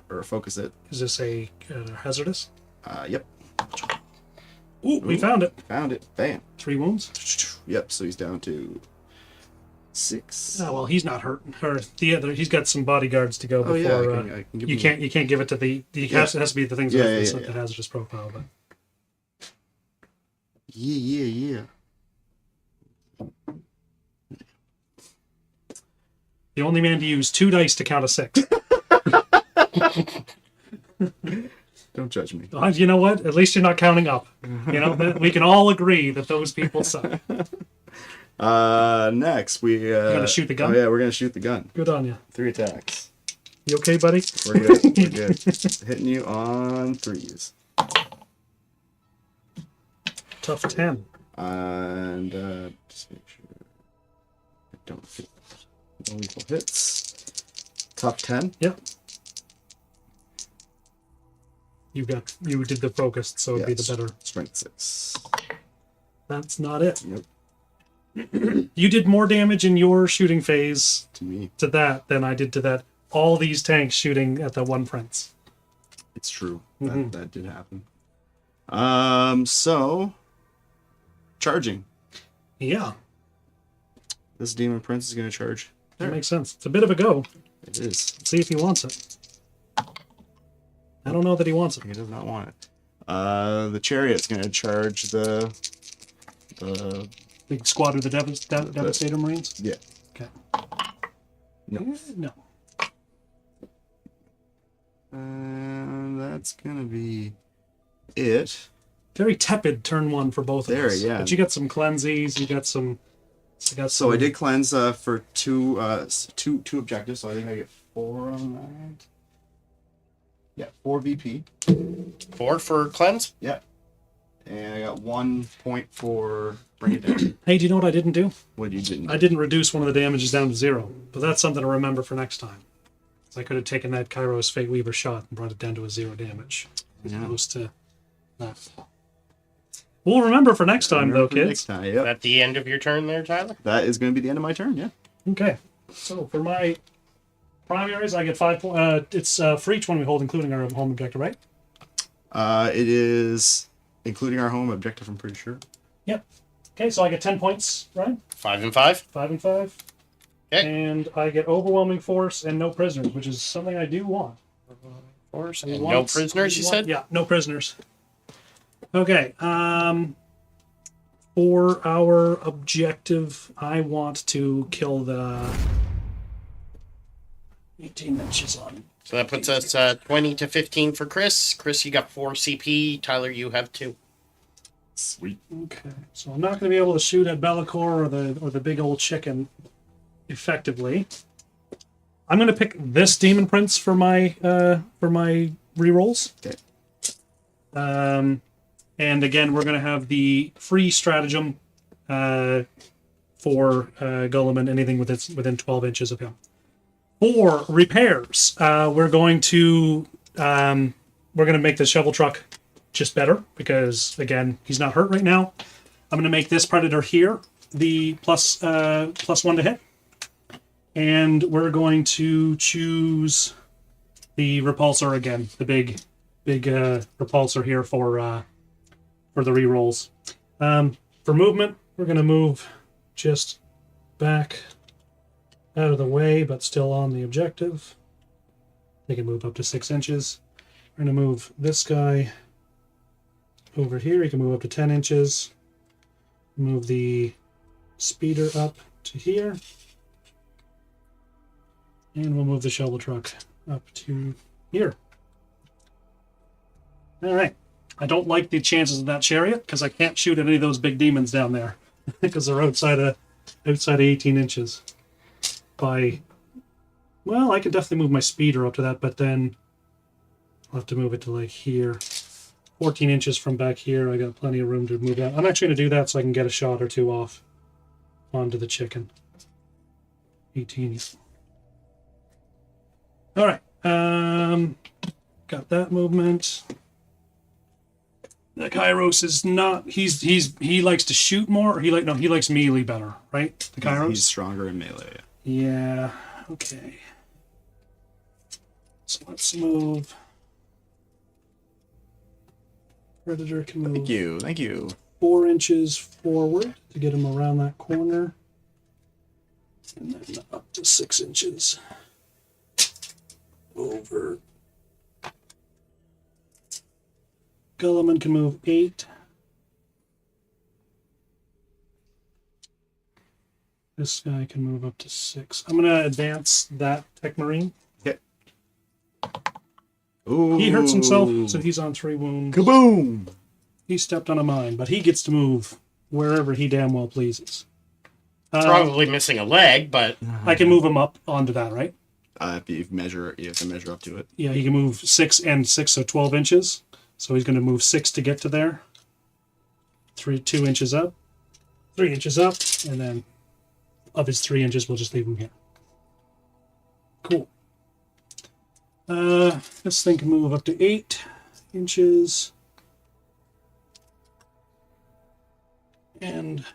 Speaker 1: or focus it.
Speaker 2: Is this a hazardous?
Speaker 1: Yep.
Speaker 2: Ooh, we found it.
Speaker 1: Found it. Bam.
Speaker 2: 3 wounds.
Speaker 1: Yep. So he's down to 6.
Speaker 2: Oh well, he's not hurt. Or the other, he's got some bodyguards to go before.
Speaker 1: I can give
Speaker 2: you can't give it to the. It has to be the things with the hazardous profile. But
Speaker 1: Yeah.
Speaker 2: the only man to use 2 dice to count a 6.
Speaker 1: Don't judge me.
Speaker 2: You know what? At least you're not counting up. You know, we can all agree that those people suck.
Speaker 1: Next we
Speaker 2: You're gonna shoot the gun?
Speaker 1: Oh yeah, we're gonna shoot the gun.
Speaker 2: Good on you.
Speaker 1: 3 attacks.
Speaker 2: You okay, buddy?
Speaker 1: We're good. We're good. Hitting you on 3s.
Speaker 2: Tough 10.
Speaker 1: And just make sure I don't hit no lethal hits. Tough 10.
Speaker 2: Yep. you did the focused, so it'd be the better.
Speaker 1: Strength 6.
Speaker 2: That's not it.
Speaker 1: Nope.
Speaker 2: You did more damage in your shooting phase
Speaker 1: To me.
Speaker 2: to that than I did to that. All these tanks shooting at the one prince.
Speaker 1: It's true.
Speaker 2: Mm-hmm.
Speaker 1: That did happen. So charging.
Speaker 2: Yeah,
Speaker 1: This demon prince is gonna charge.
Speaker 2: that makes sense. It's a bit of a go.
Speaker 1: It is.
Speaker 2: Let's see if he wants it. I don't know that he wants it.
Speaker 1: He does not want it. The chariot's gonna charge the
Speaker 2: Big squad of the Devastator Marines?
Speaker 1: yeah.
Speaker 2: Okay.
Speaker 1: No.
Speaker 2: No.
Speaker 1: And that's gonna be it.
Speaker 2: Very tepid turn one for both of
Speaker 1: There,
Speaker 2: us.
Speaker 1: yeah.
Speaker 2: But you got some cleansies, you got some...
Speaker 1: So I did cleanse for two objectives, so I think I get 4 on that. Yeah, 4 VP.
Speaker 3: 4 for cleanse.
Speaker 1: Yeah. And I got 1 point for bring it down.
Speaker 2: Hey, do you know what I didn't do?
Speaker 1: What you didn't do?
Speaker 2: I didn't reduce one of the damages down to 0. But that's something to remember for next time. I could have taken that Kairos Fate Weaver shot and brought it down to a 0 damage. As
Speaker 1: Yeah.
Speaker 2: opposed to that. We'll remember for next time, though,
Speaker 1: For
Speaker 2: kids.
Speaker 1: Next time, yep.
Speaker 3: At the end of your turn there, Tyler?
Speaker 1: That is going to be the end of my turn, yeah.
Speaker 2: Okay. So for my primaries, I get 5 points. It's for each one we hold, including our home objective, right?
Speaker 1: It is including our home objective, I'm pretty sure.
Speaker 2: Yep. Okay, so I get 10 points, right?
Speaker 3: 5 and 5.
Speaker 2: 5 and 5.
Speaker 3: Okay.
Speaker 2: And I get overwhelming force and no prisoners, which is something I do want.
Speaker 3: Force
Speaker 2: We
Speaker 3: and
Speaker 2: want-
Speaker 3: no prisoners,
Speaker 2: we
Speaker 3: you
Speaker 2: want-
Speaker 3: said?
Speaker 2: Yeah, no prisoners. Okay. For our objective, I want to kill the 18 inches on.
Speaker 3: So that puts us 20 to 15 for Chris. Chris, you got 4 CP. Tyler, you have 2.
Speaker 1: Sweet.
Speaker 2: Okay, so I'm not going to be able to shoot at Bellicor or the big old chicken effectively. I'm going to pick this Demon Prince for my rerolls.
Speaker 1: Okay.
Speaker 2: And again, we're going to have the free stratagem for Guilliman, anything within 12 inches of him. For repairs, we're going to make the shovel truck just better because again, he's not hurt right now. I'm going to make this predator here the plus 1 to hit, and we're going to choose the repulsor again, the big repulsor here for the rerolls. For movement, we're going to move just back out of the way, but still on the objective. They can move up to 6 inches. We're going to move this guy over here. He can move up to 10 inches. Move the speeder up to here. And we'll move the shovel truck up to here. All right. I don't like the chances of that chariot because I can't shoot at any of those big demons down there because they're outside of 18 inches. Well, I can definitely move my speeder up to that, but then I'll have to move it to like here. 14 inches from back here. I got plenty of room to move that. I'm actually going to do that so I can get a shot or two off onto the chicken. 18. All right. Got that movement. The Kairos is not. He likes to shoot more. Or he likes melee better, right? The Kairos.
Speaker 1: He's stronger in melee.
Speaker 2: Yeah. Okay. So let's move. Predator can move.
Speaker 1: Thank you.
Speaker 2: 4 inches forward to get him around that corner, and then up to 6 inches over. Guilliman can move 8. This guy can move up to 6. I'm gonna advance that Tech Marine.
Speaker 1: Okay. Ooh.
Speaker 2: He hurts himself, so he's on 3 wounds.
Speaker 1: Kaboom!
Speaker 2: He stepped on a mine, but he gets to move wherever he damn well pleases.
Speaker 3: Probably missing a leg, but
Speaker 2: I can move him up onto that, right?
Speaker 1: If you have to measure up to it.
Speaker 2: Yeah, he can move 6 and 6, so 12 inches. So he's going to move 6 to get to there. 2 inches up. 3 inches up. And then of his 3 inches, we'll just leave him here. Cool. This thing can move up to 8. inches. And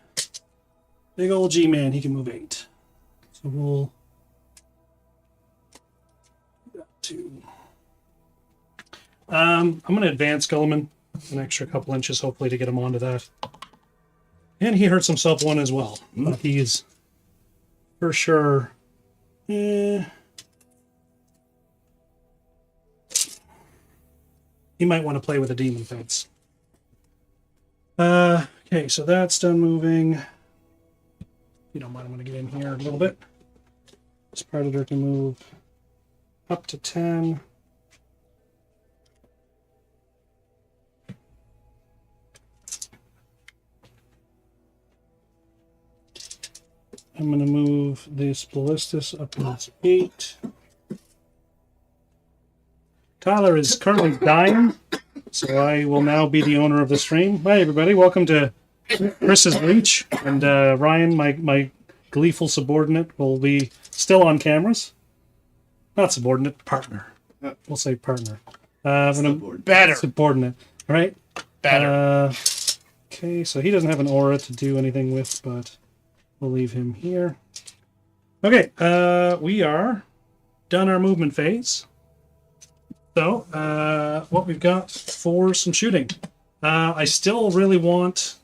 Speaker 2: big old G-Man, he can move 8. So we'll do that too. I'm going to advance Gulliman an extra couple inches, hopefully, to get him onto that. And he hurts himself 1 as well. But he's for sure. He might want to play with a demon fence. Okay, so that's done moving. If you don't mind, I'm going to get in here a little bit. This Predator can move up to 10. I'm going to move this Ballistus up to 8. Tyler is currently dying, so I will now be the owner of the stream. Hi, everybody. Welcome to Chris's Reach. And Ryan, my gleeful subordinate, will be still on cameras. Not subordinate, partner. We'll say partner.
Speaker 3: Better.
Speaker 2: Subordinate, right?
Speaker 3: Better.
Speaker 2: Okay, so he doesn't have an aura to do anything with, but we'll leave him here. Okay, we are done our movement phase. So, what we've got for some shooting. I still really want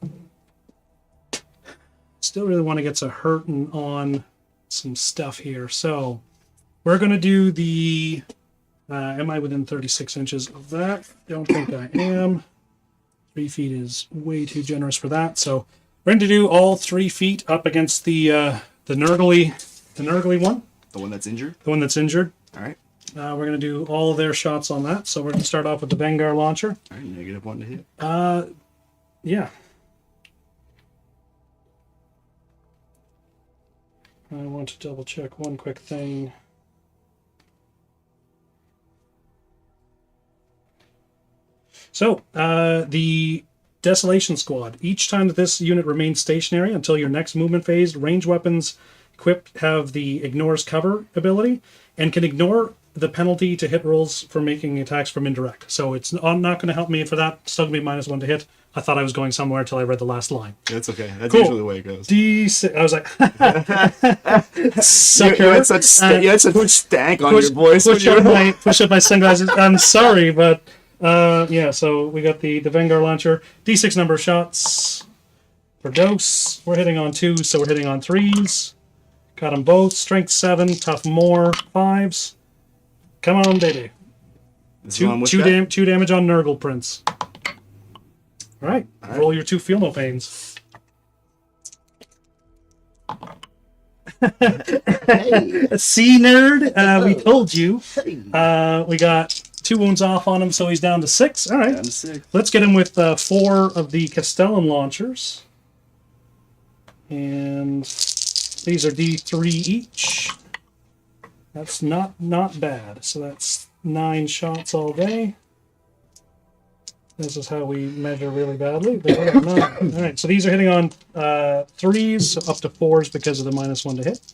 Speaker 2: to get some hurting on some stuff here. So, we're going to do the... am I within 36 inches of that? Don't think I am. 3 feet is way too generous for that. So, we're going to do all 3 feet up against the Nurgle one.
Speaker 1: The one that's injured?
Speaker 2: The one that's injured.
Speaker 1: All right.
Speaker 2: We're going to do all of their shots on that. So we're going to start off with the Vanguard launcher.
Speaker 1: All right, -1 to hit.
Speaker 2: Yeah. I want to double check one quick thing. So, the Desolation Squad. Each time that this unit remains stationary until your next movement phase, ranged weapons equipped have the Ignores Cover ability and can ignore the penalty to hit rolls for making attacks from indirect. So it's not going to help me for that. Still going to be -1 to hit. I thought I was going somewhere until I read the last line.
Speaker 1: That's okay. That's
Speaker 2: Cool.
Speaker 1: usually the way it goes.
Speaker 2: D6. I was like, sucker.
Speaker 1: You had such stank on your voice.
Speaker 2: Push up my sunglasses. I'm sorry, but yeah. So we got the Vanguard launcher. D6 number of shots per dose. We're hitting on 2s, so we're hitting on 3s. Got them both. Strength 7, tough more 5s. Come on, baby. Two damage on Nurgle Prince. All right. Roll your 2 feel no pains. See, nerd? We told you. We got 2 wounds off on him, so he's down to 6. All right.
Speaker 1: Down to 6.
Speaker 2: Let's get him with 4 of the Castellan launchers. And these are D3 each. That's not bad. So that's 9 shots all day. This is how we measure really badly. All right, so these are hitting on 3s, so up to 4s because of the -1 to hit.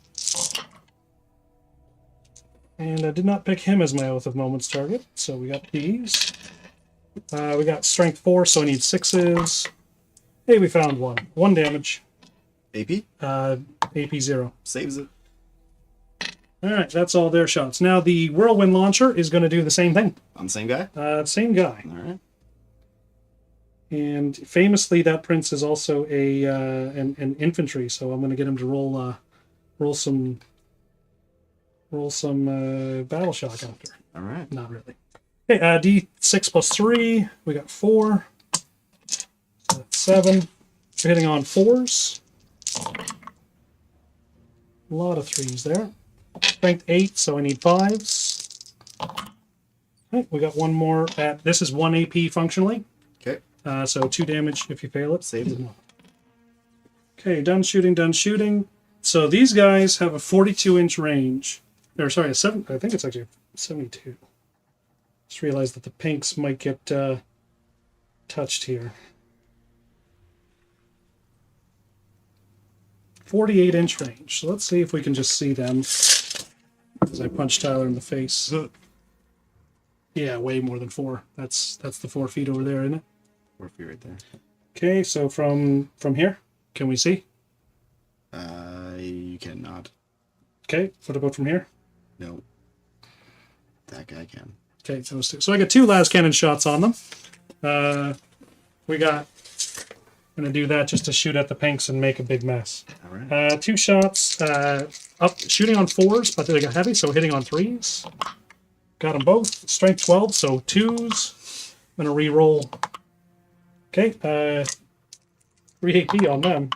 Speaker 2: And I did not pick him as my Oath of Moments target, so we got these. We got Strength 4, so I need 6s. Hey, we found 1. 1 damage.
Speaker 1: AP?
Speaker 2: AP 0.
Speaker 1: Saves it.
Speaker 2: All right, that's all their shots. Now the Whirlwind Launcher is going to do the same thing.
Speaker 1: On the same guy?
Speaker 2: Same guy.
Speaker 1: All right.
Speaker 2: And famously, that prince is also an infantry, so I'm going to get him to roll some battle shock after.
Speaker 1: All right.
Speaker 2: Not really. Okay, D6 plus 3. We got 4. So that's 7. We're hitting on 4s. A lot of 3s there. Strength 8, so I need 5s. Okay, we got 1 more. This is 1 AP functionally.
Speaker 1: Okay.
Speaker 2: So 2 damage if you fail it.
Speaker 1: Saved it.
Speaker 2: Okay, done shooting, done shooting. So these guys have a 42-inch range. Or sorry, I think it's actually 72. Just realized that the pinks might get touched here. 48-inch range. So let's see if we can just see them. As I punch Tyler in the face. Yeah, way more than 4. That's the 4 feet over there, isn't it?
Speaker 1: 4 feet right there.
Speaker 2: Okay, so from here, can we see?
Speaker 1: You cannot.
Speaker 2: Okay, what about from here?
Speaker 1: No. That guy can.
Speaker 2: Okay, so I got 2 las cannon shots on them. We got. I'm gonna do that just to shoot at the pinks and make a big mess.
Speaker 1: All right.
Speaker 2: 2 shots up, shooting on 4s, but they got heavy, so hitting on 3s. Got them both. Strength 12, so 2s. I'm gonna re-roll. Okay, 3 AP on them.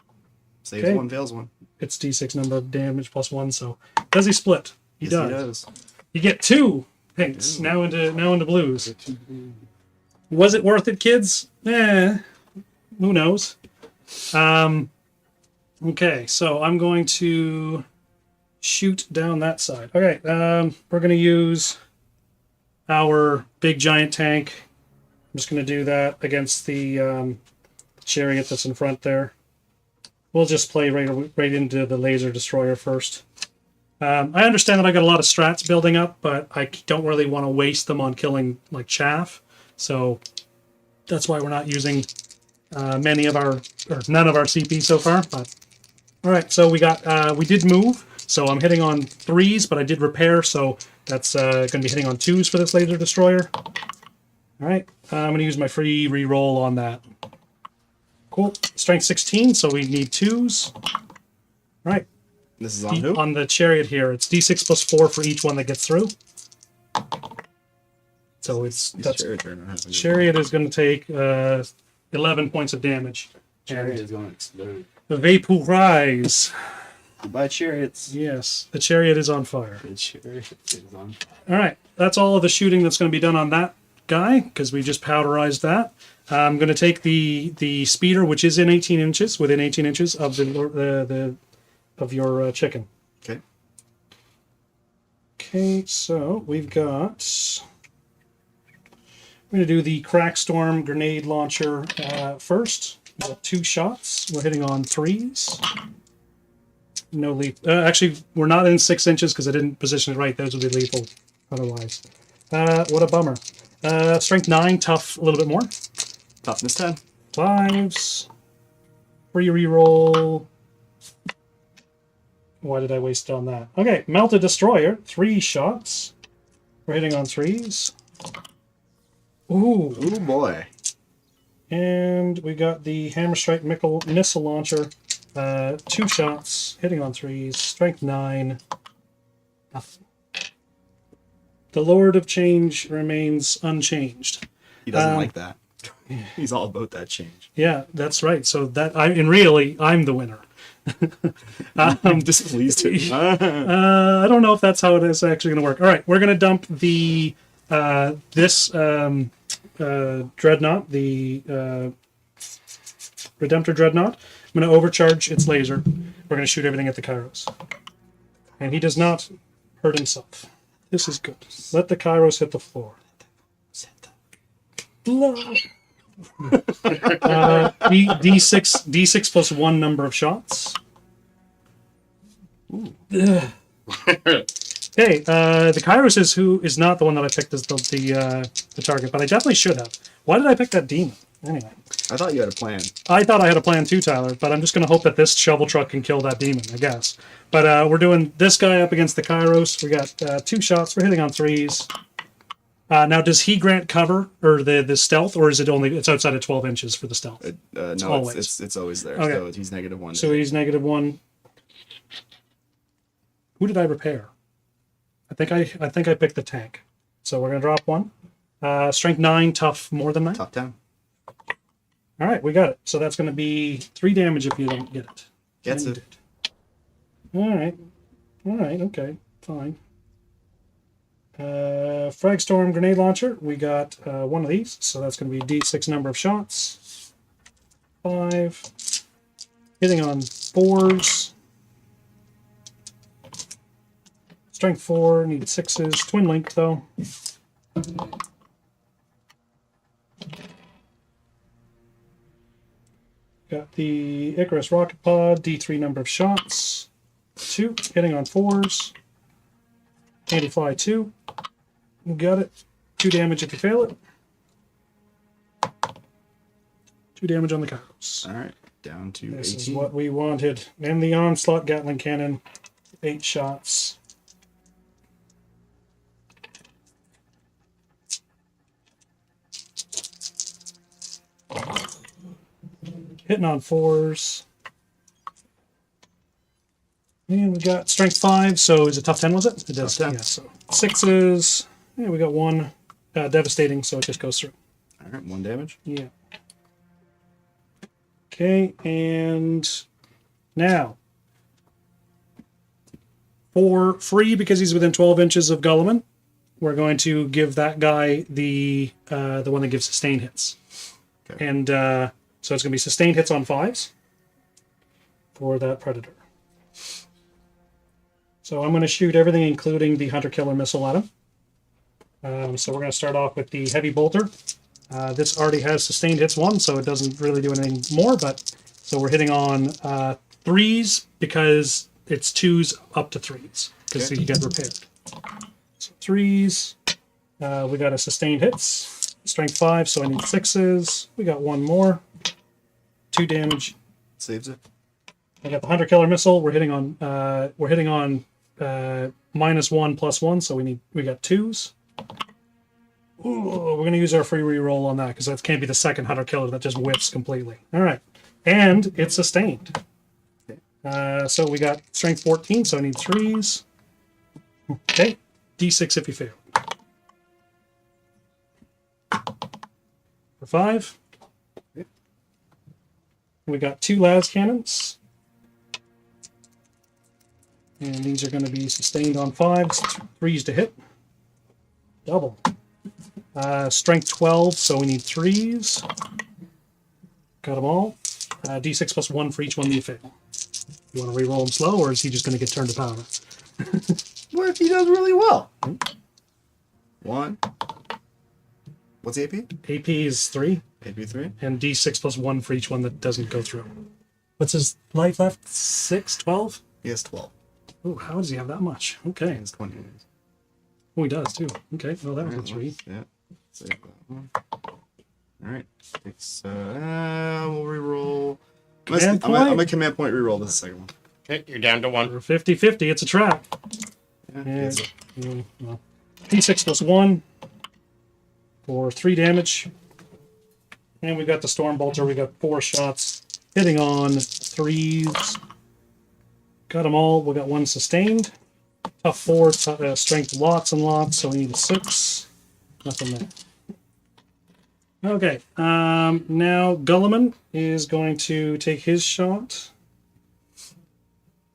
Speaker 1: Saves
Speaker 2: Okay.
Speaker 1: one, fails one.
Speaker 2: It's D6 number of damage plus 1, so does he split? He
Speaker 1: Yes,
Speaker 2: does.
Speaker 1: he does.
Speaker 2: You get 2 pinks now into blues. Was it worth it, kids? Who knows? Okay, so I'm going to shoot down that side. Okay, we're going to use our big giant tank. I'm just going to do that against the chariot that's in front there. We'll just play right into the laser destroyer first. I understand that I got a lot of strats building up, but I don't really want to waste them on killing like chaff. So that's why we're not using none of our CP so far. But all right, so we did move. So I'm hitting on 3s, but I did repair, so that's going to be hitting on 2s for this laser destroyer. All right, I'm going to use my free reroll on that. Cool. Strength 16, so we need 2s. All right.
Speaker 1: This is on who?
Speaker 2: On the chariot here, it's D6 plus 4 for each one that gets through. So chariot is going to take 11 points of damage.
Speaker 4: Chariot is going to explode.
Speaker 2: Vaporize.
Speaker 1: Goodbye, chariots.
Speaker 2: Yes, the chariot is on fire.
Speaker 4: The chariot is on.
Speaker 2: All right, that's all of the shooting that's going to be done on that guy because we just powderized that. I'm going to take the speeder, which is in 18 inches, within 18 inches of of your chicken.
Speaker 1: Okay.
Speaker 2: Okay, so we've got. We're going to do the Crackstorm grenade launcher first. We got 2 shots. We're hitting on 3s. No lethal. Actually, we're not in 6 inches because I didn't position it right. Those would be lethal otherwise. What a bummer. Strength 9, tough a little bit more.
Speaker 1: Toughness 10.
Speaker 2: 5s. Free reroll. Why did I waste it on that? Okay, Melted Destroyer. 3 shots. We're hitting on 3s. Ooh.
Speaker 1: Ooh, boy.
Speaker 2: And we got the Hammer Strike missile launcher. 2 shots, hitting on 3s. Strength 9. Nothing. The Lord of Change remains unchanged.
Speaker 1: He doesn't like that. He's all about that change.
Speaker 2: Yeah, that's right. So that I'm the winner.
Speaker 1: I'm displeased too.
Speaker 2: I don't know if that's how it is actually going to work. All right, we're going to dump the this dreadnought, the Redemptor dreadnought. I'm going to overcharge its laser. We're going to shoot everything at the Kairos, and he does not hurt himself. This is good. Let the Kairos hit the floor. Blood. D6 plus 1 number of shots. Hey, the Kairos is not the one that I picked as the target, but I definitely should have. Why did I pick that demon? Anyway.
Speaker 1: I thought you had a plan.
Speaker 2: I thought I had a plan too, Tyler, but I'm just going to hope that this shovel truck can kill that demon, I guess. But we're doing this guy up against the Kairos. We got 2 shots. We're hitting on 3s. Now, does he grant cover or the stealth, or is it's outside of 12 inches for the stealth?
Speaker 1: No,
Speaker 2: always.
Speaker 1: it's always there.
Speaker 2: Okay.
Speaker 1: So he's -1.
Speaker 2: So he's -1. Who did I repair? I think I picked the tank. So we're gonna drop 1. Strength 9, tough more than 9.
Speaker 1: Top 10.
Speaker 2: All right, we got it. So that's gonna be 3 damage if you don't get it.
Speaker 1: Gets
Speaker 2: And
Speaker 1: it.
Speaker 2: you did. All right. Okay. Fine. Fragstorm grenade launcher. We got 1 of these, so that's going to be D6 number of shots. 5. Hitting on 4s. Strength 4. Need 6s. Twin link though. Got the Icarus rocket pod. D3 number of shots. 2. Hitting on 4s. Anti-fly 2. Got it. 2 damage if you fail it. 2 damage on the cows.
Speaker 1: All right, down to
Speaker 2: This
Speaker 1: 18.
Speaker 2: is what we wanted. And the onslaught Gatling cannon, 8 shots. Hitting on 4s. And we got strength 5, so is it tough 10, was it? It does.
Speaker 1: Tough 10.
Speaker 2: Yeah, so 6s. Yeah, we got 1 devastating, so it just goes through.
Speaker 1: All right, 1 damage.
Speaker 2: Yeah. Okay, and now for free, because he's within 12 inches of Gulliman, we're going to give that guy the one that gives sustained hits.
Speaker 1: Okay.
Speaker 2: And so it's going to be sustained hits on 5s for that predator. So I'm going to shoot everything, including the hunter-killer missile at him. So we're going to start off with the heavy bolter. This already has sustained hits 1, so it doesn't really do anything more. But so we're hitting on 3s because it's 2s up to 3s because
Speaker 1: Okay.
Speaker 2: you get repaired. So 3s. We got a sustained hits, strength 5, so I need 6s. We got 1 more, 2 damage.
Speaker 1: Saves it.
Speaker 2: I got the hunter killer missile. We're hitting on -1 +1, so we got 2s. Ooh, we're going to use our free reroll on that because that can't be the second hunter killer that just whips completely. All right, and it's sustained. So we got strength 14, so I need 3s. Okay, d6 if you fail. For 5. We got 2 las cannons. And these are going to be sustained on 5s, 3s to hit. Double. Strength 12, so we need 3s. Got them all. D6 +1 for each one you fail. You want to re-roll him slow, or is he just going to get turned to powder?
Speaker 1: What if he does really well? 1. What's the AP?
Speaker 2: AP is 3,
Speaker 1: AP 3.
Speaker 2: and D6 +1 for each one that doesn't go through. What's his life left? 6, 12?
Speaker 1: He has 12.
Speaker 2: Ooh, how does he have that much? Okay.
Speaker 1: He has 20.
Speaker 2: Oh, he does too. Okay, well, that was a
Speaker 1: Alright,
Speaker 2: 3.
Speaker 1: Yeah. Save that one. Alright. We'll reroll. I'm gonna command point reroll this second one.
Speaker 3: Okay, you're down to 1.
Speaker 2: For 50-50, it's a trap.
Speaker 1: Yeah.
Speaker 2: And,
Speaker 1: it's-
Speaker 2: well, D6 +1 for 3 damage. And we got the Storm Bolter. We got 4 shots hitting on 3s. Got them all. We got 1 sustained. Tough 4, strength lots and lots, so we need a 6. Nothing there. Okay, now Gulliman is going to take his shot.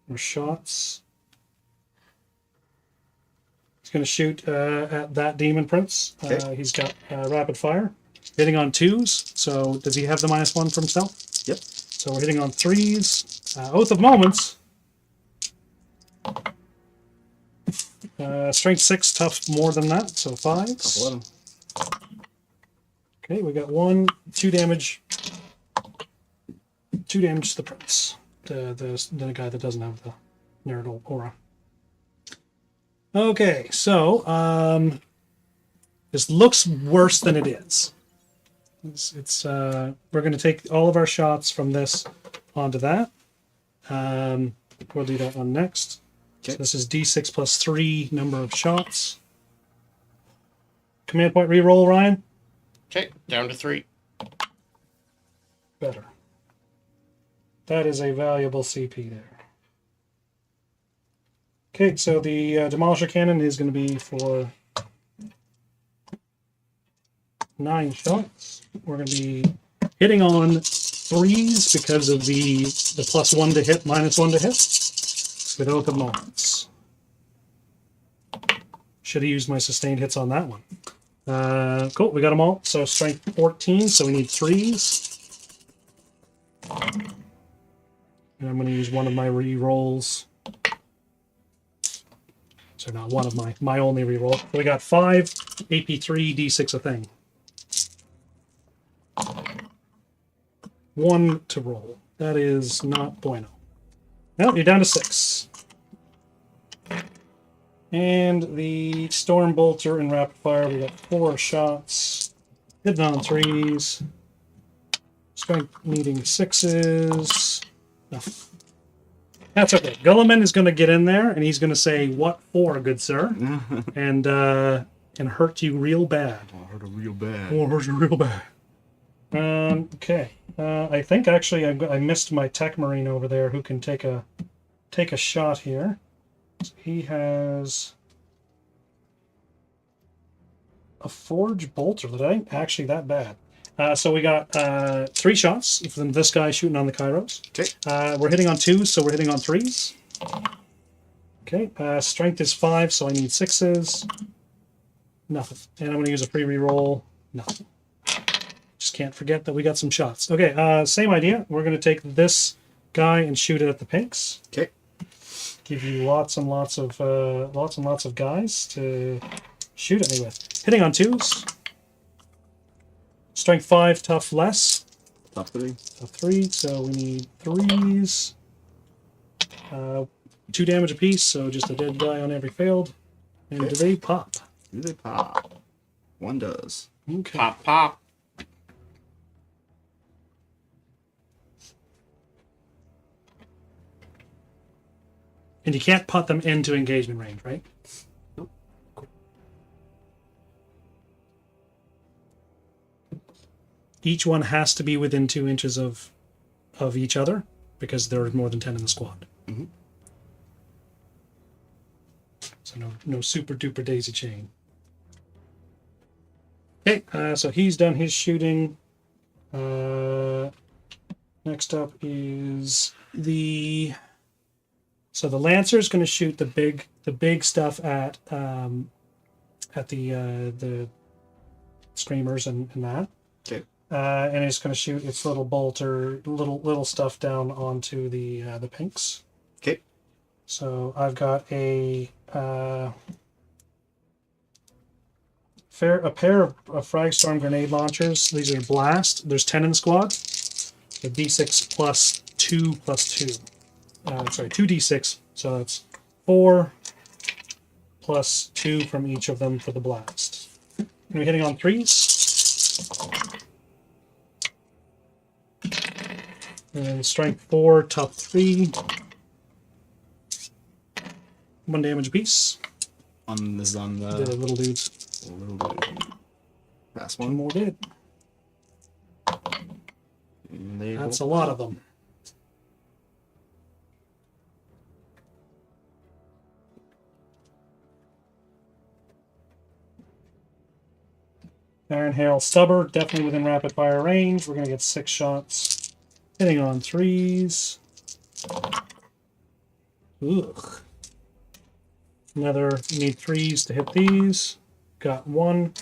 Speaker 2: Or shots. He's going to shoot at that Demon Prince.
Speaker 1: Okay.
Speaker 2: He's got rapid fire. Hitting on 2s, so does he have the -1 from stealth?
Speaker 1: Yep.
Speaker 2: So we're hitting on 3s. Oath of Moments. Strength 6, tough more than that, so 5s.
Speaker 1: 11.
Speaker 2: Okay, we got 1, 2 damage. 2 damage to the prince. The guy that doesn't have the Nurgle aura. Okay, so this looks worse than it is. We're going to take all of our shots from this onto that. We'll do that one next.
Speaker 1: Okay.
Speaker 2: So this is D6 +3 number of shots. Command point reroll, Ryan.
Speaker 3: Okay, down to 3.
Speaker 2: Better. That is a valuable CP there. Okay, so the Demolisher Cannon is going to be for 9 shots. We're going to be hitting on 3s because of the +1 to hit, -1 to hit. With Oath of Moments. Should have used my sustained hits on that one. Cool, we got them all. So strength 14, so we need 3s. And I'm going to use one of my re-rolls. So not one of my only re-roll. So we got 5, AP3, D6 a thing. 1 to roll. That is not bueno. No, you're down to 6. And the Storm Bolter and Rapid Fire, we got 4 shots. Hitting on 3s. Strength needing 6s. No. That's okay. Gulliman is going to get in there, and he's going to say, "What for, good sir?" and hurt you real bad.
Speaker 1: Oh, hurt him real bad.
Speaker 2: Oh, hurt you real bad. Okay. I think actually I missed my Tech Marine over there who can take a shot here. So he has a Forge Bolter that ain't actually that bad. So we got 3 shots from this guy shooting on the Kairos.
Speaker 1: Okay.
Speaker 2: We're hitting on 2s, so we're hitting on 3s. Okay. Strength is 5, so I need 6s. Nothing. And I'm going to use a free reroll. Nothing. Just can't forget that we got some shots. Okay. Same idea. We're going to take this guy and shoot it at the pinks.
Speaker 1: Okay.
Speaker 2: Give you lots and lots of guys to shoot at me with. Hitting on 2s. Strength 5, tough less.
Speaker 1: Tough 3.
Speaker 2: Tough 3, so we need 3s. 2 damage apiece, so just a dead die on every failed. And do they pop?
Speaker 1: Do they pop? 1 does.
Speaker 2: Okay.
Speaker 3: Pop, pop.
Speaker 2: And you can't put them into engagement range, right?
Speaker 1: Nope.
Speaker 2: Cool. Each one has to be within 2 inches of each other because there are more than 10 in the squad.
Speaker 1: Mm-hmm.
Speaker 2: So no super duper daisy chain. Okay, so he's done his shooting. Next up is the Lancer's going to shoot the big stuff at the Screamers and that.
Speaker 1: Okay.
Speaker 2: And it's going to shoot its little bolter, little stuff down onto the pinks.
Speaker 1: Okay.
Speaker 2: So I've got a pair of Fragstorm grenade launchers. These are blast. There's 10 in the squad. The D6 plus 2 plus 2. 2d6. So that's 4 plus 2 from each of them for the blast. And we're hitting on 3s. And strength 4, tough 3. 1 damage apiece.
Speaker 1: This is on the
Speaker 2: The little dudes.
Speaker 1: little dude. Pass
Speaker 2: 1
Speaker 1: 1.
Speaker 2: more did.
Speaker 1: And they
Speaker 2: That's a
Speaker 1: will-
Speaker 2: lot of them. Iron Hail Stubber, definitely within rapid fire range. We're going to get 6 shots. Hitting on 3s. Ugh. Another, need 3s to hit these. Got 1.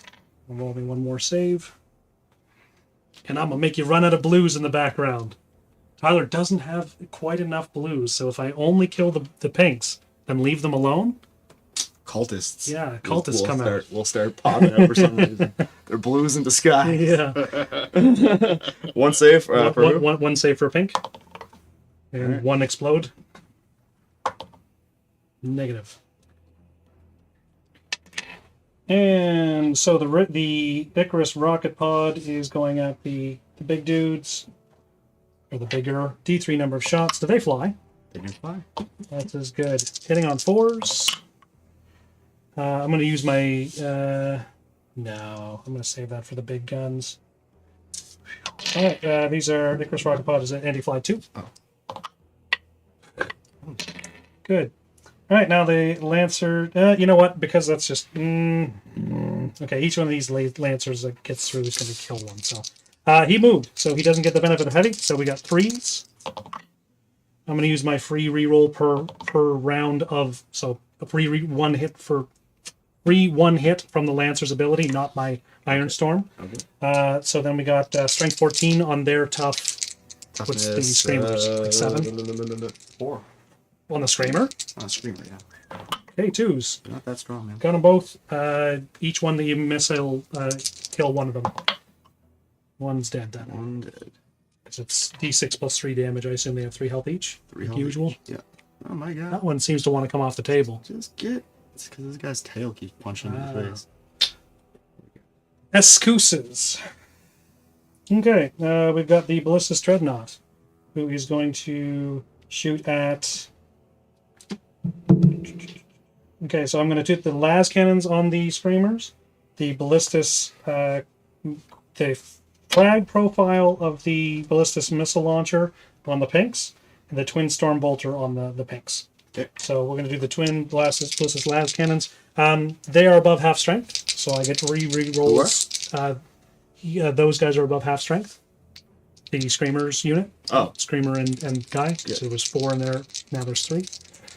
Speaker 2: Involving 1 more save. And I'm going to make you run out of blues in the background. Tyler doesn't have quite enough blues, so if I only kill the pinks and leave them alone...
Speaker 1: Cultists.
Speaker 2: Yeah, cultists come out.
Speaker 1: We'll start popping up for some reason. They're blues in disguise.
Speaker 2: Yeah.
Speaker 1: 1 save for who?
Speaker 2: One save for a pink. And
Speaker 1: Alright.
Speaker 2: 1 explode. Negative. And so the Icarus rocket pod is going at the big dudes. Or the bigger D3 number of shots. Do they fly?
Speaker 1: They do fly.
Speaker 2: That's as good. Hitting on 4s. I'm going to use my... no, I'm going to save that for the big guns. Alright, these are Icarus Rocket Pod. Is it anti-fly 2?
Speaker 1: Oh.
Speaker 2: Good. Alright, now the Lancer... you know what? Because that's just... Okay, each one of these Lancers that gets through is going to kill one. So he moved, so he doesn't get the benefit of heavy. So we got 3s. I'm going to use my free reroll per round of... So a free 1 hit for... Free 1 hit from the Lancer's ability, not my Iron Storm.
Speaker 1: Okay.
Speaker 2: So then we got strength 14 on their tough. What's the Screamers? Like 7?
Speaker 1: 4.
Speaker 2: On the Screamer.
Speaker 1: Oh, Screamer, yeah.
Speaker 2: Okay, 2s.
Speaker 1: Not that strong, man.
Speaker 2: Got them both. Each one that you miss, I'll kill one of them. 1's dead then.
Speaker 1: 1 dead.
Speaker 2: Because it's D6 plus 3 damage. I assume they have 3 health each.
Speaker 1: 3
Speaker 2: like
Speaker 1: health
Speaker 2: usual.
Speaker 1: each. Yeah. Oh my god.
Speaker 2: That one seems to want to come off the table.
Speaker 1: Just get It's because this guy's tail keeps punching him in the face.
Speaker 2: Excuses. Okay, we've got the Ballistus Dreadnought, who is going to shoot at... Okay, so I'm going to shoot the las cannons on the Screamers, the Ballistus, the flag profile of the Ballistus missile launcher on the Pinks, and the Twin Storm Bolter on the Pinks.
Speaker 1: Okay.
Speaker 2: So we're going to do the Twin Ballistus las cannons. They are above half strength, so I get re-rolls. Those guys are above half strength. The Screamers unit.
Speaker 1: Oh.
Speaker 2: Screamer and Guy.
Speaker 1: Yeah.
Speaker 2: So there was 4 in there, now there's 3.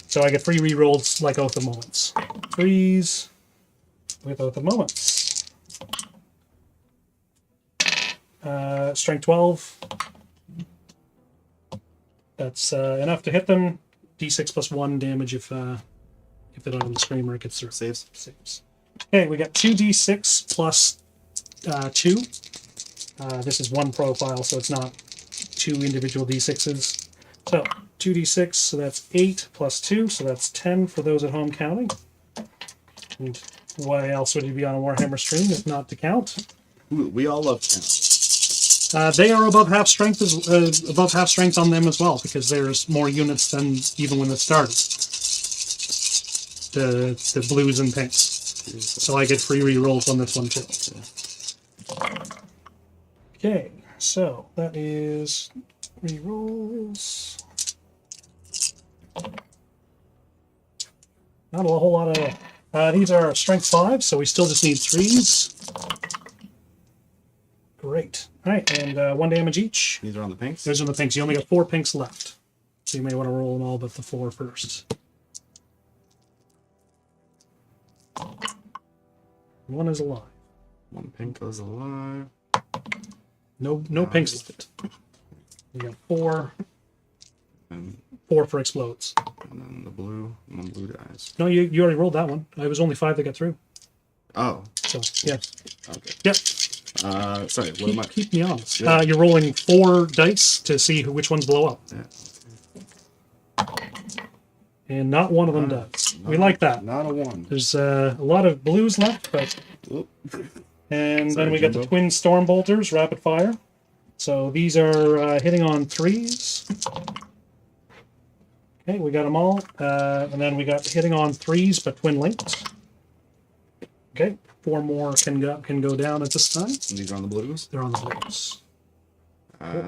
Speaker 2: So I get 3 re-rolls like Oath of Moments. 3s with Oath of Moments. Strength 12. That's enough to hit them. D6 plus 1 damage if they're on the Screamer, it gets through. Saves. Okay, we got 2d6 plus 2. This is one profile, so it's not 2 individual d6s. So 2d6, so that's 8 plus 2, so that's 10 for those at home counting. And why else would you be on a Warhammer stream if not to count?
Speaker 1: Ooh, we all love count.
Speaker 2: They are above half strength on them as well, because there's more units than even when it started. The blues and pinks. So I get free re-rolls on this one too. Okay, so that is re-rolls. Not a whole lot of... these are strength 5, so we still just need 3s. Great. Alright, and 1 damage each.
Speaker 1: These are on the pinks?
Speaker 2: Those are the pinks. You only got 4 pinks left. So you may want to roll them all but the 4 first. 1 is alive.
Speaker 1: 1 pink is alive.
Speaker 2: No pinks left. We got 4.
Speaker 1: And
Speaker 2: 4 for explodes.
Speaker 1: then the blue. And the blue dies.
Speaker 2: No, you already rolled that one. It was only 5 that got through.
Speaker 1: Oh.
Speaker 2: So, yeah.
Speaker 1: Okay.
Speaker 2: Yep.
Speaker 1: Sorry, what am I?
Speaker 2: Keep me honest.
Speaker 1: Yeah.
Speaker 2: You're rolling 4 dice to see which ones blow up.
Speaker 1: Yeah.
Speaker 2: And not one of them does. We like that.
Speaker 1: Not a 1.
Speaker 2: There's a lot of blues left, but...
Speaker 1: Oop.
Speaker 2: And
Speaker 1: Sorry,
Speaker 2: then we got the
Speaker 1: Jimbo.
Speaker 2: Twin Storm Bolters, rapid fire. So these are hitting on 3s. Okay, we got them all. And then we got hitting on 3s, but twin linked. Okay, 4 more can go down at this time.
Speaker 1: And these are on the blues.
Speaker 2: They're on the blues.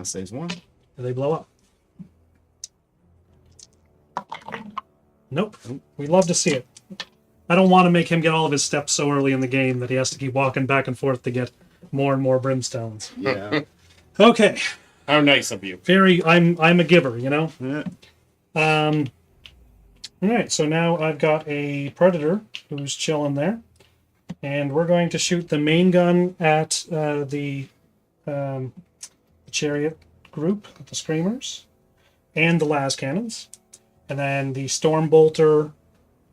Speaker 1: Saves 1.
Speaker 2: And they blow up. Nope. We love to see it. I don't want to make him get all of his steps so early in the game that he has to keep walking back and forth to get more and more brimstones.
Speaker 1: Yeah.
Speaker 2: Okay.
Speaker 3: How nice of you.
Speaker 2: I'm a giver, you know?
Speaker 1: Yeah.
Speaker 2: Alright, so now I've got a Predator who's chilling there. And we're going to shoot the main gun at the chariot group, the Screamers, and the las cannons. And then the Storm Bolter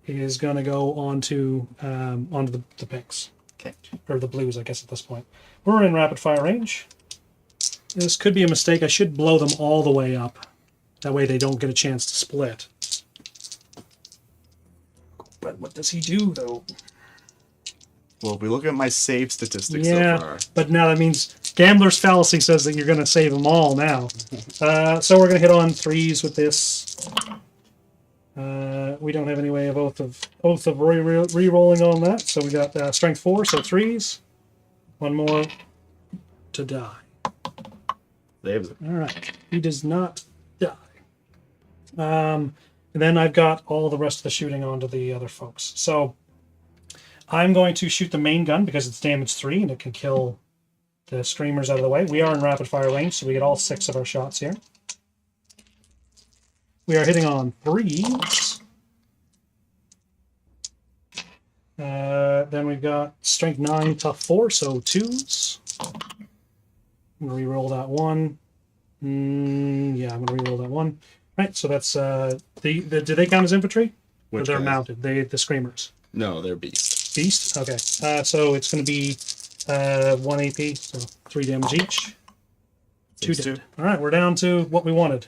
Speaker 2: is going to go onto the pinks.
Speaker 1: Okay.
Speaker 2: Or the blues, I guess, at this point. We're in rapid fire range. This could be a mistake. I should blow them all the way up. That way they don't get a chance to split. But what does he do, though?
Speaker 1: Well, if we look at my save statistics
Speaker 2: Yeah,
Speaker 1: so far.
Speaker 2: but now that means Gambler's Fallacy says that you're going to save them all now. So we're going to hit on 3s with this. We don't have any way of Oath of re-rolling on that, so we got Strength 4, so 3s. 1 more to die.
Speaker 1: Saves it.
Speaker 2: All right, he does not die. And then I've got all the rest of the shooting onto the other folks. So I'm going to shoot the main gun because it's damage 3 and it can kill the Screamers out of the way. We are in rapid fire range, so we get all 6 of our shots here. We are hitting on 3s. Then we've got Strength 9, Tough 4, so 2s. I'm going to re-roll that 1. Yeah, I'm going to re-roll that 1. Right, so that's... do they count as infantry? Or
Speaker 1: Which
Speaker 2: they're
Speaker 1: guys?
Speaker 2: mounted? The Screamers.
Speaker 1: No, they're beast.
Speaker 2: Beast? Okay. So it's going to be 1 AP, so 3 damage each. 2
Speaker 1: Saves
Speaker 2: dead.
Speaker 1: 2.
Speaker 2: All right, we're down to what we wanted.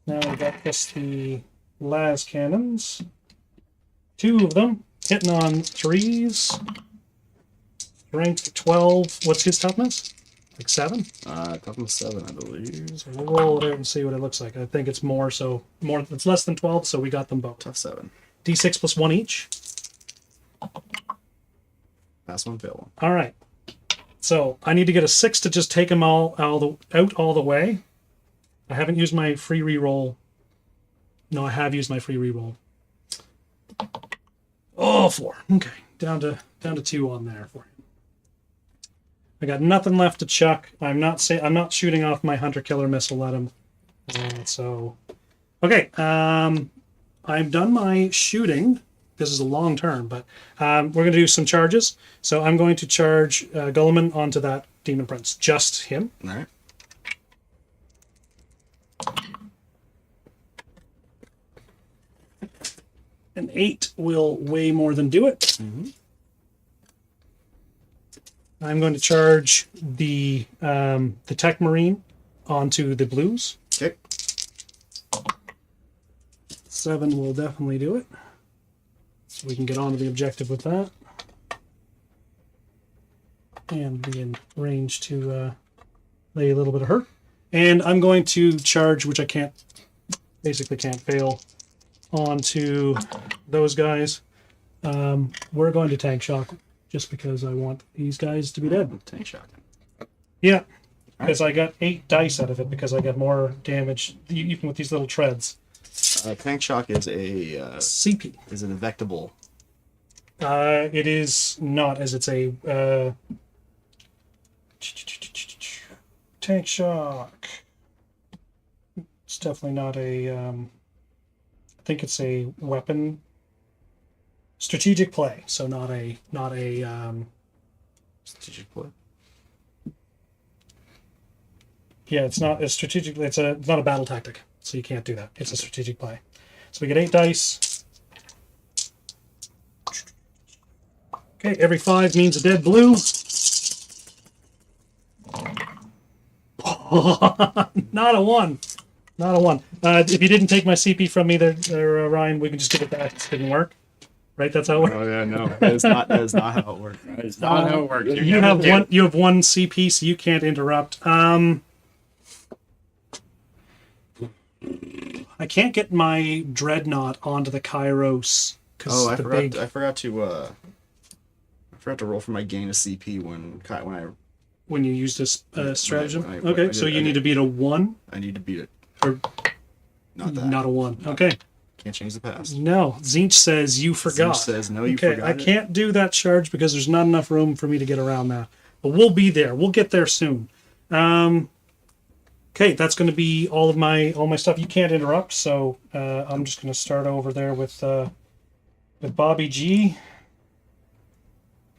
Speaker 2: Now we've got just the las cannons. 2 of them. Hitting on 3s. Strength 12. What's his toughness? Like 7?
Speaker 1: Toughness 7, I believe.
Speaker 2: So we'll roll it out and see what it looks like. I think it's more, so more. It's less than 12, so we got them both.
Speaker 1: Tough 7.
Speaker 2: D6 plus 1 each.
Speaker 1: Pass 1, fail 1.
Speaker 2: All right. So I need to get a 6 to just take them out all the way. I haven't used my free reroll. No, I have used my free reroll. Oh, 4. Okay, down to 2 on there for him. I got nothing left to chuck. I'm not shooting off my hunter killer missile at him. So, okay. I've done my shooting. This is a long turn, but we're going to do some charges. So I'm going to charge Gulliman onto that Demon Prince. Just him.
Speaker 1: All right.
Speaker 2: An 8 will way more than do it.
Speaker 1: Mm-hmm.
Speaker 2: I'm going to charge the Tech Marine onto the blues.
Speaker 1: Okay.
Speaker 2: 7 will definitely do it. So we can get on to the objective with that. And be in range to lay a little bit of hurt. And I'm going to charge, which I basically can't fail, onto those guys. We're going to tank shock just because I want these guys to be dead.
Speaker 1: Tank shock.
Speaker 2: Yeah, because I got 8 dice out of it because I got more damage even with these little treads.
Speaker 1: Tank shock is a
Speaker 2: CP.
Speaker 1: is an evectable.
Speaker 2: It is not, as it's a tank shock. It's definitely not a. I think it's a weapon. Strategic play, so not a
Speaker 1: Strategic play.
Speaker 2: Yeah, it's not a strategic. It's not a battle tactic, so you can't do that. It's a strategic play. So we get 8 dice. Okay, every 5 means a dead blue. Not a 1. Not a 1. If you didn't take my CP from me there, Ryan, we can just give it back. It didn't work. Right? That's how it works.
Speaker 1: Oh yeah, no, that is not how it works.
Speaker 3: That is not how it works.
Speaker 2: You have one. You have 1 CP, so you can't interrupt. I can't get my dreadnought onto the Kairos because
Speaker 1: Oh, I forgot to roll for my gain of CP
Speaker 2: when you use this stratagem.
Speaker 1: when I
Speaker 2: Okay,
Speaker 1: did-
Speaker 2: so
Speaker 1: I
Speaker 2: you need
Speaker 1: did.
Speaker 2: to beat a 1
Speaker 1: I need to beat it.
Speaker 2: or
Speaker 1: Not that.
Speaker 2: not a 1. Okay.
Speaker 1: Can't change the past.
Speaker 2: No, Zinch says you forgot.
Speaker 1: Zinch says, no, you
Speaker 2: okay,
Speaker 1: forgot
Speaker 2: I
Speaker 1: it.
Speaker 2: can't do that charge because there's not enough room for me to get around that. But we'll be there. We'll get there soon. Okay, that's going to be all my stuff. You can't interrupt, so I'm just going to start over there with Bobby G.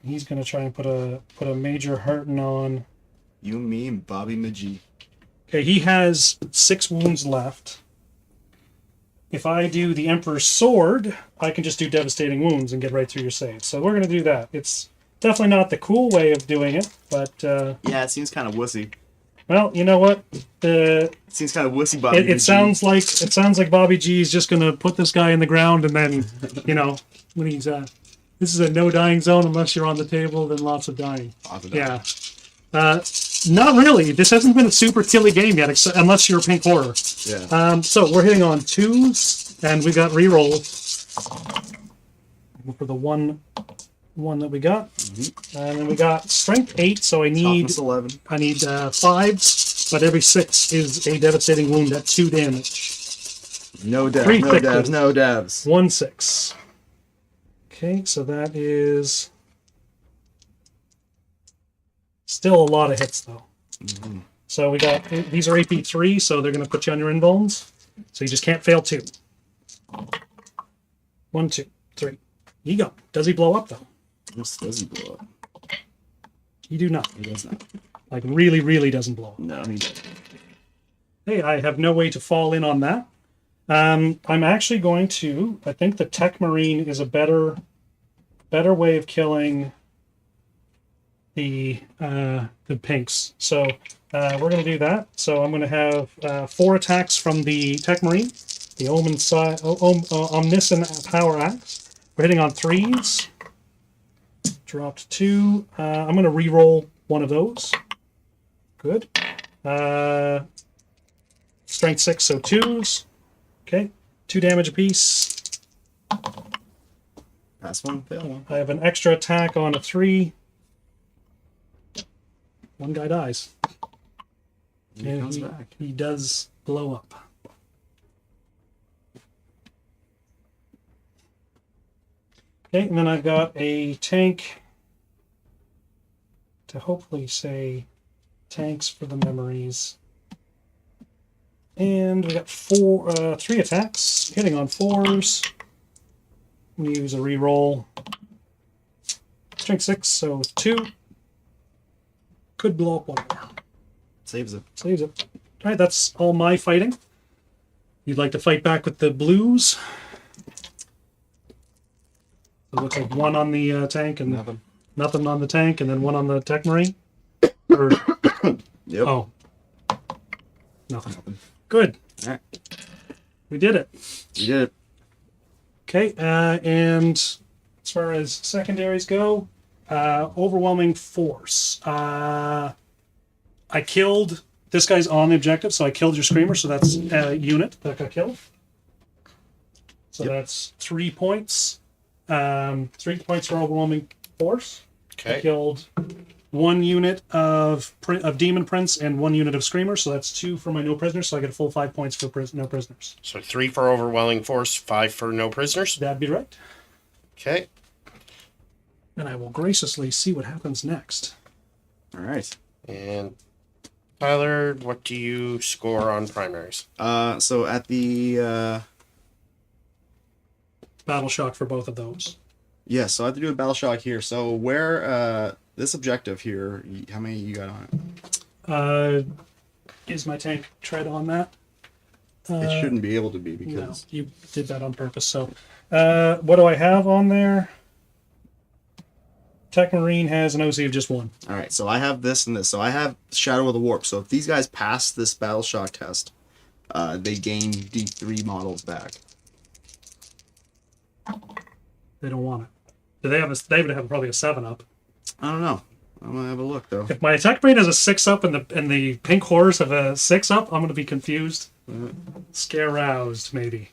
Speaker 2: He's going to try and put a major hurting on.
Speaker 1: You, me, and Bobby Majee.
Speaker 2: Okay, he has 6 wounds left. If I do the Emperor's Sword, I can just do devastating wounds and get right through your save. So we're going to do that. It's definitely not the cool way of doing it, but
Speaker 1: Yeah, it seems kind of wussy.
Speaker 2: well, you know what?
Speaker 1: It seems kind of wussy, Bobby.
Speaker 2: It sounds like Bobby G is just going to put this guy in the ground, and then when he's this is a no dying zone unless you're on the table. Then lots of dying. Yeah. Not really. This hasn't been a super killy game yet, unless you're a pink horror.
Speaker 1: Yeah.
Speaker 2: So we're hitting on 2s, and we got rerolls for the one that we got, and then we got strength 8. So I need
Speaker 1: Toughness 11.
Speaker 2: 5s, but every 6 is a devastating wound at 2 damage.
Speaker 1: No devs.
Speaker 2: 3
Speaker 1: No
Speaker 2: sixes.
Speaker 1: devs. No devs.
Speaker 2: 1 6. Okay, so that is still a lot of hits, though. So we got, these are AP 3, so they're going to put you on your inbones. So you just can't fail 2. 1, 2, 3. You go. Does he blow up, though?
Speaker 1: Does he blow up?
Speaker 2: You do not.
Speaker 1: He does not.
Speaker 2: Like, really, really doesn't blow up.
Speaker 1: No, he doesn't.
Speaker 2: Hey, I have no way to fall in on that. I'm actually going to, I think the Tech Marine is a better way of killing the pinks. So we're going to do that. So I'm going to have 4 attacks from the Tech Marine, the Omniscient Power Axe. We're hitting on 3s. Dropped 2. I'm going to re-roll one of those. Good. Strength 6, so 2s. Okay. 2 damage apiece.
Speaker 1: Pass one, fail one.
Speaker 2: I have an extra attack on a 3. One guy dies.
Speaker 1: He
Speaker 2: And
Speaker 1: comes back.
Speaker 2: he does blow up. Okay, and then I've got a tank to hopefully say tanks for the memories. And we got 3 attacks, hitting on 4s. I'm going to use a reroll. Strength 6, so 2. Could blow up 1 more.
Speaker 1: Saves it.
Speaker 2: Saves it. All right, that's all my fighting. You'd like to fight back with the blues? It looks like 1 on the tank and nothing on the tank, and then 1 on the tech marine. Or,
Speaker 1: Yep.
Speaker 2: oh, nothing. Good.
Speaker 1: All right.
Speaker 2: We did it.
Speaker 1: You did it.
Speaker 2: Okay, and as far as secondaries go, overwhelming force. I killed this guy's on the objective, so I killed your screamer, so that's a unit that got killed. So that's 3 points. 3 points for overwhelming force. I
Speaker 3: Okay.
Speaker 2: killed 1 unit of demon prince and 1 unit of screamer, so that's 2 for my no prisoners. So I get a full 5 points for no prisoners.
Speaker 3: So 3 for overwhelming force, 5 for no prisoners.
Speaker 2: That'd be right.
Speaker 3: Okay.
Speaker 2: And I will graciously see what happens next.
Speaker 1: All right.
Speaker 3: And Tyler, what do you score on primaries?
Speaker 1: So at the
Speaker 2: Battle shock for both of those.
Speaker 1: yeah, so I have to do a battle shock here. So where this objective here, how many you got on it?
Speaker 2: Is my tank tread on that?
Speaker 1: It shouldn't be able to be
Speaker 2: No,
Speaker 1: because
Speaker 2: you did that on purpose. So, what do I have on there? Tech Marine has an OC of just 1.
Speaker 1: all right. So I have this and this. So I have Shadow of the Warp. So if these guys pass this battle shock test, they gain D3 models back.
Speaker 2: They don't want it. Do they have a? They would have probably a 7 up.
Speaker 1: I don't know. I'm gonna have a look though.
Speaker 2: If my Tech Marine has a 6 up and the pink horrors have a 6 up, I'm gonna be confused. Scare roused, maybe.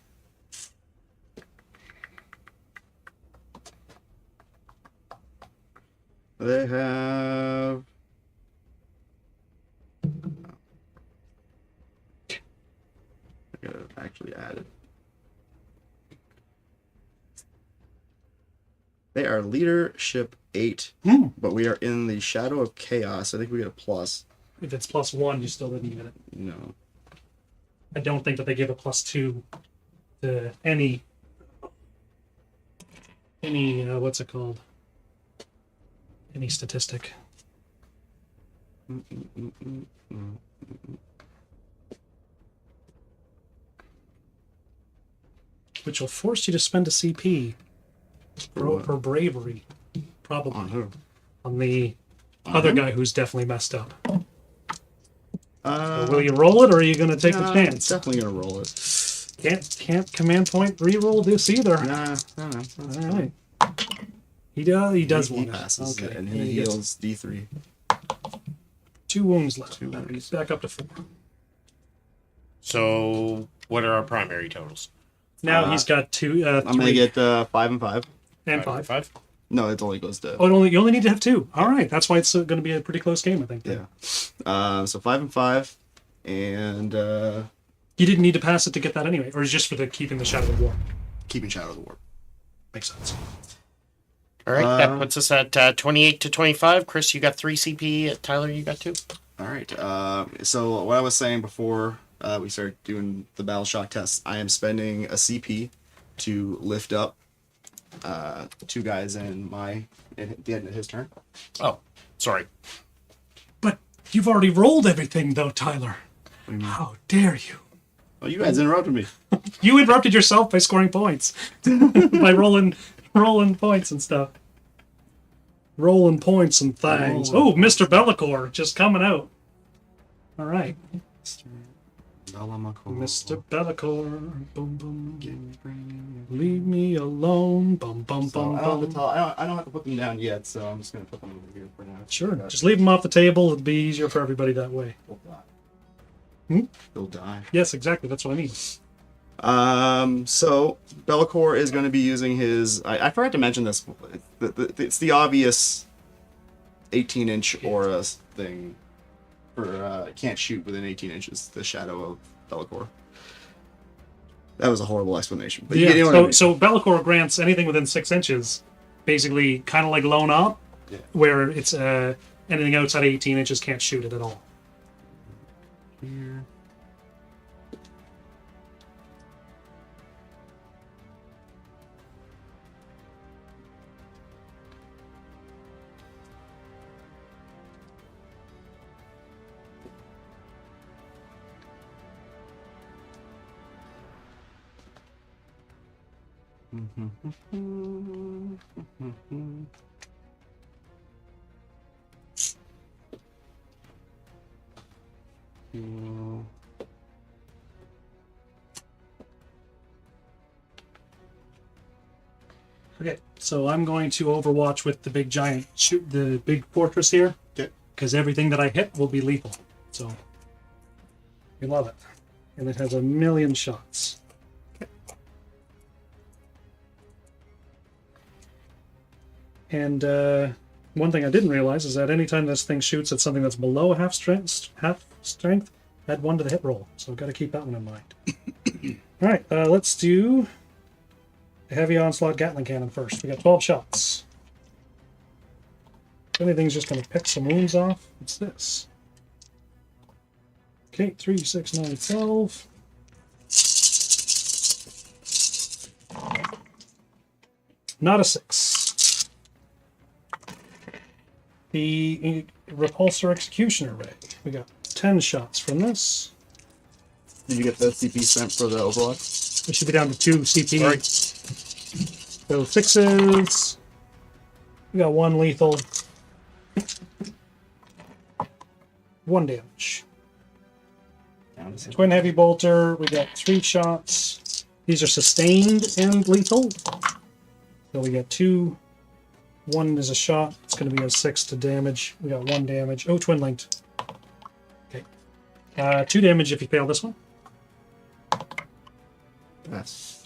Speaker 1: They have. I gotta actually add it. They are leadership 8, but we are in the shadow of chaos. I think we get a plus.
Speaker 2: If it's +1, you still didn't get it.
Speaker 1: No.
Speaker 2: I don't think that they give a +2 to any what's it called? Any statistic. Which will force you to spend a CP for bravery. Probably.
Speaker 1: On who?
Speaker 2: On the other guy who's definitely messed up.
Speaker 1: Uh,
Speaker 2: Will you roll it, or are you going to take the
Speaker 1: nah,
Speaker 2: chance?
Speaker 1: Definitely gonna roll it.
Speaker 2: Can't command point re-roll this either.
Speaker 1: Nah, no.
Speaker 2: All right. He does
Speaker 1: He
Speaker 2: want it.
Speaker 1: passes
Speaker 2: Okay.
Speaker 1: it, and
Speaker 2: And
Speaker 1: he
Speaker 2: he gets
Speaker 1: heals D3.
Speaker 2: 2 wounds left.
Speaker 1: 2 wounds.
Speaker 2: Back up to 4.
Speaker 3: So what are our primary totals?
Speaker 2: Now he's got 2.
Speaker 1: I'm gonna
Speaker 2: 3
Speaker 1: get 5 and 5.
Speaker 2: and
Speaker 3: 5
Speaker 2: 5.
Speaker 3: and 5.
Speaker 1: No, it only goes to
Speaker 2: Oh, you only need to have 2. All right, that's why it's going to be a pretty close game, I think. then.
Speaker 1: yeah. So 5 and 5, and
Speaker 2: You didn't need to pass it to get that anyway, or is it just for the keeping the Shadow of the War?
Speaker 1: keeping Shadow of the Warp.
Speaker 2: Makes sense.
Speaker 3: All right, that puts us at 28 to 25. Chris, you got 3 CP. Tyler, you got 2.
Speaker 1: All right. So what I was saying before we started doing the battle shock test, I am spending a CP to lift up 2 guys in the end of his turn.
Speaker 3: Oh, sorry.
Speaker 2: But you've already rolled everything, though, Tyler.
Speaker 1: What do you mean?
Speaker 2: How dare you?
Speaker 1: Oh, you guys interrupted me.
Speaker 2: You interrupted yourself by scoring points. By rolling points and stuff. Rolling points and things. Oh, Mr. Bellicor just coming out. All right. Mr. Bellacore. Boom, boom. Leave me alone. Bum, bum, bum,
Speaker 1: I don't,
Speaker 2: bum.
Speaker 1: I don't have to put them down yet, so I'm just going to put them over here for now.
Speaker 2: Sure. Just leave them off the table. It'd be easier for everybody that way.
Speaker 1: They'll die.
Speaker 2: Hmm?
Speaker 1: They'll die.
Speaker 2: Yes, exactly. That's what I mean.
Speaker 1: So Bellacore is going to be using his. I forgot to mention this. It's the obvious 18-inch aura thing for can't shoot within 18 inches. The shadow of Bellacore. That was a horrible explanation. But
Speaker 2: Yeah.
Speaker 1: you know what I mean.
Speaker 2: So Bellacore grants anything within 6 inches, basically kind of like Lone Op,
Speaker 1: Yeah.
Speaker 2: where it's anything outside 18 inches can't shoot it at all.
Speaker 1: Here.
Speaker 2: Okay, so I'm going to Overwatch with the big giant the big fortress here.
Speaker 1: Okay.
Speaker 2: Because everything that I hit will be lethal. So you love it. And it has 1,000,000 shots. Okay. And one thing I didn't realize is that anytime this thing shoots at something that's below half strength, add 1 to the hit roll. So I've got to keep that one in mind. Alright, let's do the heavy onslaught Gatling cannon first. We got 12 shots. If anything's just going to pick some wounds off, it's this. Okay, 3, 6, 9, 12. Not a 6. The repulsor executioner ray. We got 10 shots from this.
Speaker 1: Did you get the CP spent for the Overwatch?
Speaker 2: We should be down to 2 CP.
Speaker 1: Right.
Speaker 2: So 6s. We got 1 lethal. 1 damage. Twin heavy bolter. We got 3 shots. These are sustained and lethal. So we got 2. 1 is a shot. It's going to be a 6 to damage. We got 1 damage. Oh, twin linked. Okay. 2 damage if you fail this one.
Speaker 1: Yes.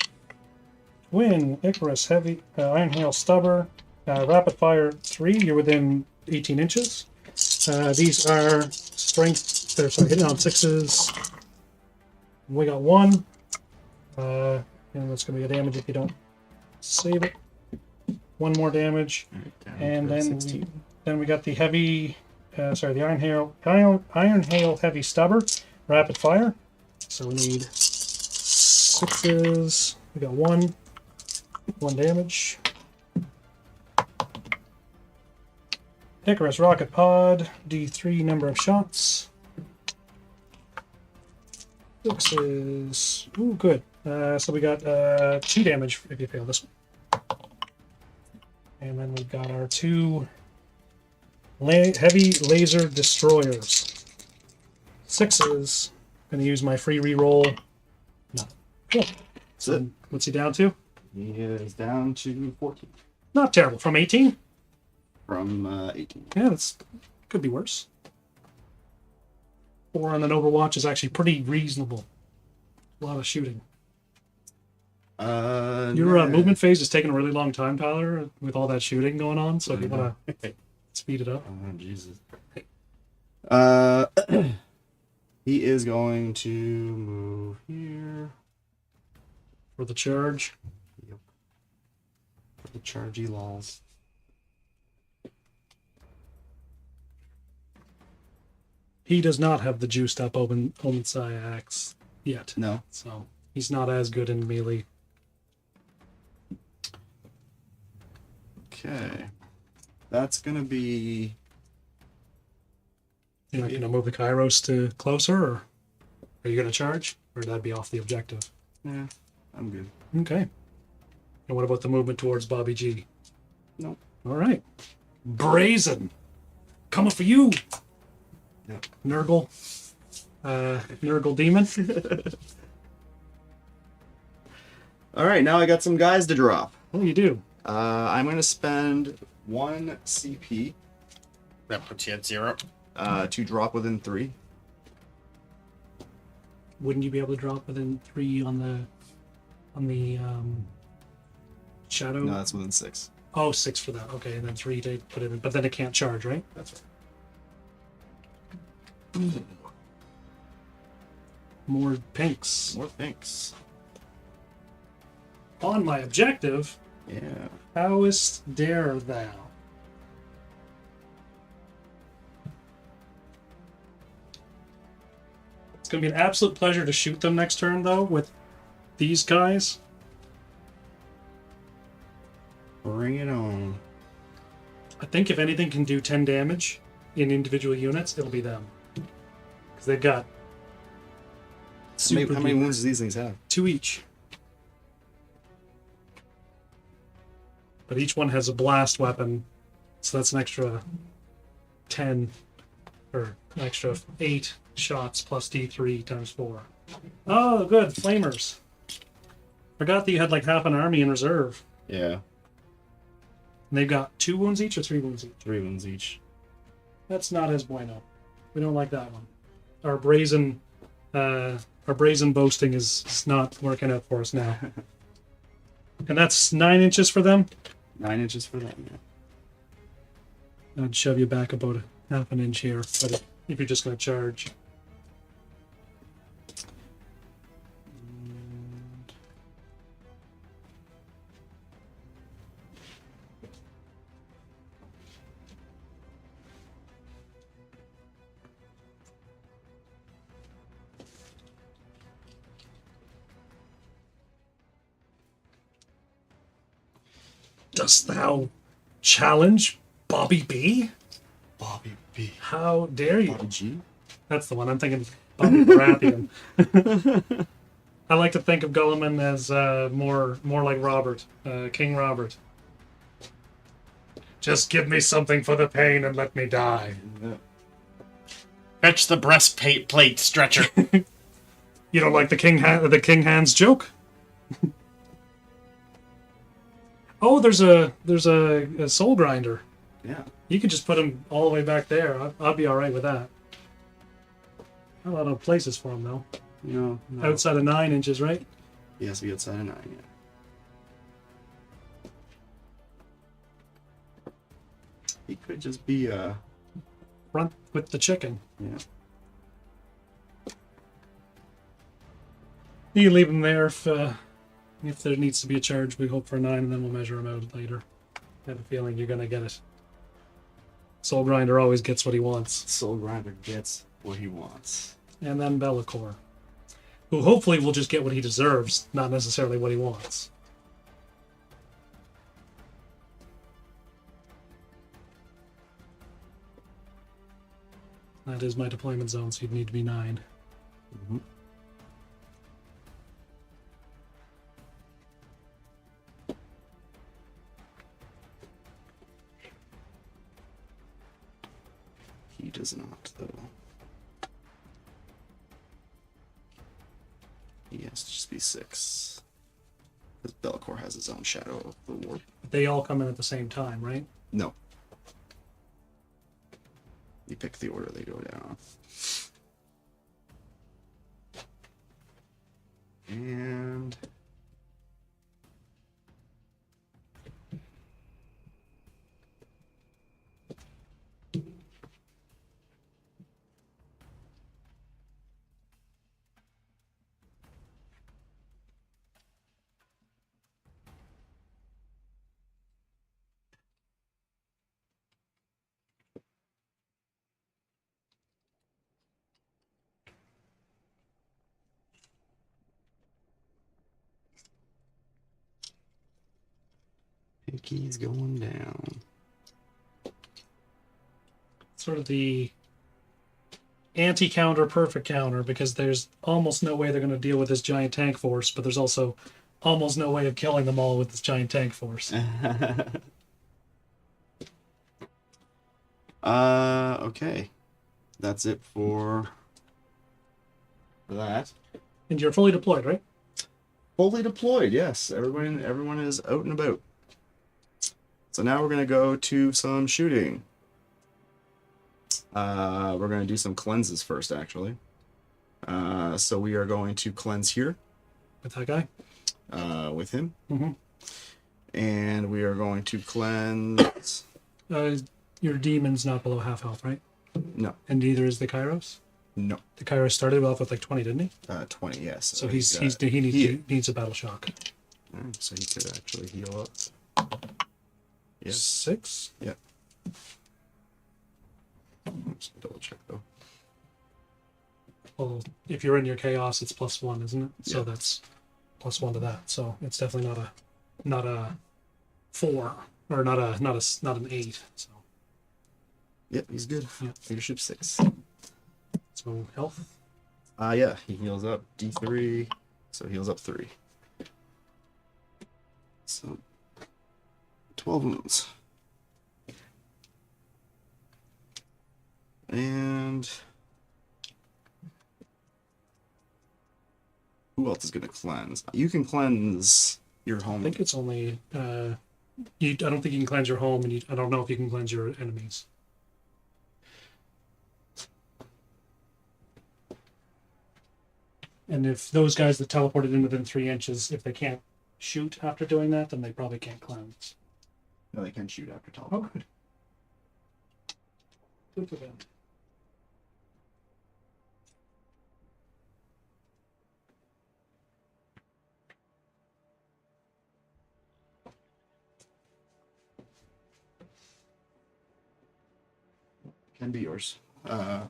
Speaker 2: Twin Icarus heavy Iron Hail stubber. Rapid fire 3. You're within 18 inches. These are strength. They're sorry, hitting on 6s. We got 1. And that's going to be a damage if you don't save it. 1 more damage.
Speaker 1: Right,
Speaker 2: And
Speaker 1: to
Speaker 2: then
Speaker 1: 16.
Speaker 2: we got the heavy, the Iron Hail heavy stubber, rapid fire. So we need 6s. We got 1 damage. Icarus rocket pod, D3 number of shots. 6s. Ooh, good. So we got 2 damage if you fail this one. And then we've got our 2 heavy laser destroyers. 6s. Going to use my free reroll. No. Cool. So what's he down to?
Speaker 1: He is down to 14
Speaker 2: Not terrible. From 18?
Speaker 1: from 18.
Speaker 2: Yeah, that's could be worse. 4 on an Overwatch is actually pretty reasonable. A lot of shooting. Your movement phase is taking a really long time, Tyler, with all that shooting going on. So if you want to speed it up.
Speaker 1: Oh, Jesus. He is going to move here.
Speaker 2: For the charge.
Speaker 1: Yep. For the chargy lols.
Speaker 2: He does not have the juiced up Omensai axe yet.
Speaker 1: No.
Speaker 2: So he's not as good in melee.
Speaker 1: Okay. That's going to be...
Speaker 2: You're not going to move the Kairos to closer, or are you going to charge? Or would that be off the objective?
Speaker 1: Yeah, I'm good.
Speaker 2: Okay. And what about the movement towards Bobby G?
Speaker 1: Nope.
Speaker 2: All right. Brazen. Coming for you.
Speaker 1: Yep.
Speaker 2: Nurgle. Nurgle Demon.
Speaker 1: All right, now I got some guys to drop.
Speaker 2: What do you do?
Speaker 1: I'm going to spend 1 CP
Speaker 3: That puts you at 0.
Speaker 1: to drop within 3.
Speaker 2: Wouldn't you be able to drop within 3 on the shadow?
Speaker 1: No, that's within 6.
Speaker 2: Oh, 6 for that. Okay, and then 3 to put it in. But then it can't charge, right?
Speaker 1: That's
Speaker 2: More pinks.
Speaker 1: right. More pinks.
Speaker 2: On my objective,
Speaker 1: Yeah.
Speaker 2: howest dare thou? It's going to be an absolute pleasure to shoot them next turn, though, with these guys.
Speaker 1: Bring it on.
Speaker 2: I think if anything can do 10 damage in individual units, it'll be them. Because they've got
Speaker 1: How many wounds do these things have?
Speaker 2: 2 each. But each one has a blast weapon, so that's an extra 10, or an extra 8 shots plus D3 times 4. Oh, good, flamers. Forgot that you had like half an army in reserve.
Speaker 1: Yeah.
Speaker 2: And they've got 2 wounds each or 3 wounds each?
Speaker 1: 3 wounds each.
Speaker 2: That's not as bueno. We don't like that one. Our brazen boasting is not working out for us now. And that's 9 inches for them.
Speaker 1: 9 inches for that, yeah.
Speaker 2: I'd shove you back about a half an inch here, but if you're just going to charge. Dost thou challenge Bobby B?
Speaker 1: Bobby B.
Speaker 2: How dare you?
Speaker 1: Bobby G?
Speaker 2: That's the one. I'm thinking Bobby Baratheon. I like to think of Gulliman as more like Robert, King Robert. Just give me something for the pain and let me die.
Speaker 3: Fetch the breastplate stretcher.
Speaker 2: You don't like the King Hands joke? Oh, there's a soul grinder.
Speaker 1: Yeah.
Speaker 2: You could just put him all the way back there. I'll be all right with that. A lot of places for him though.
Speaker 1: No.
Speaker 2: Outside of 9 inches, right?
Speaker 1: He has to be outside of 9, yeah. He could just be,
Speaker 2: Front with the chicken.
Speaker 1: yeah.
Speaker 2: You can leave him there if there needs to be a charge. We hope for 9, and then we'll measure him out later. I have a feeling you're gonna get it. Soul Grinder always gets what he wants.
Speaker 1: Soul Grinder gets what he wants.
Speaker 2: And then Be'lakor, who hopefully will just get what he deserves, not necessarily what he wants. That is my deployment zone, so you'd need to be 9.
Speaker 1: Mm-hmm. He does not, though. He has to just be 6. Because Be'lakor has his own Shadow of the Warp.
Speaker 2: They all come in at the same time, right?
Speaker 1: No. You pick the order they go down. And... Pinky's going down.
Speaker 2: Sort of the anti-counter, perfect counter, because there's almost no way they're going to deal with this giant tank force, but there's also almost no way of killing them all with this giant tank force.
Speaker 1: Okay. That's it for for that.
Speaker 2: And you're fully deployed, right?
Speaker 1: Fully deployed, yes. Everyone is out and about. So now we're gonna go to some shooting. We're gonna do some cleanses first, actually. So we are going to cleanse here.
Speaker 2: With that guy?
Speaker 1: With him.
Speaker 2: Mm-hmm.
Speaker 1: And we are going to cleanse...
Speaker 2: Your demon's not below half health, right?
Speaker 1: No.
Speaker 2: And neither is the Kairos?
Speaker 1: No.
Speaker 2: The Kairos started off with like 20, didn't he?
Speaker 1: 20, yes.
Speaker 2: So he needs a battle shock.
Speaker 1: Alright, so he could actually heal up. Yes.
Speaker 2: 6?
Speaker 1: Yeah. Just double check though.
Speaker 2: Well, if you're in your chaos, it's +1, isn't it? So
Speaker 1: Yeah.
Speaker 2: that's +1 to that. So it's definitely not a 4 or not an 8. So
Speaker 1: Yep, he's good.
Speaker 2: Yeah.
Speaker 1: Leadership 6.
Speaker 2: so health.
Speaker 1: Yeah, he heals up D3, so heals up 3. So 12 wounds. And who else is gonna cleanse? You can cleanse your
Speaker 2: I
Speaker 1: home.
Speaker 2: think it's only I don't think you can cleanse your home, and I don't know if you can cleanse your enemies. And if those guys that teleported in within 3 inches, if they can't shoot after doing that, then they probably can't cleanse.
Speaker 1: No, they can shoot after teleport.
Speaker 2: Oh, good. Good for them.
Speaker 1: Can be yours.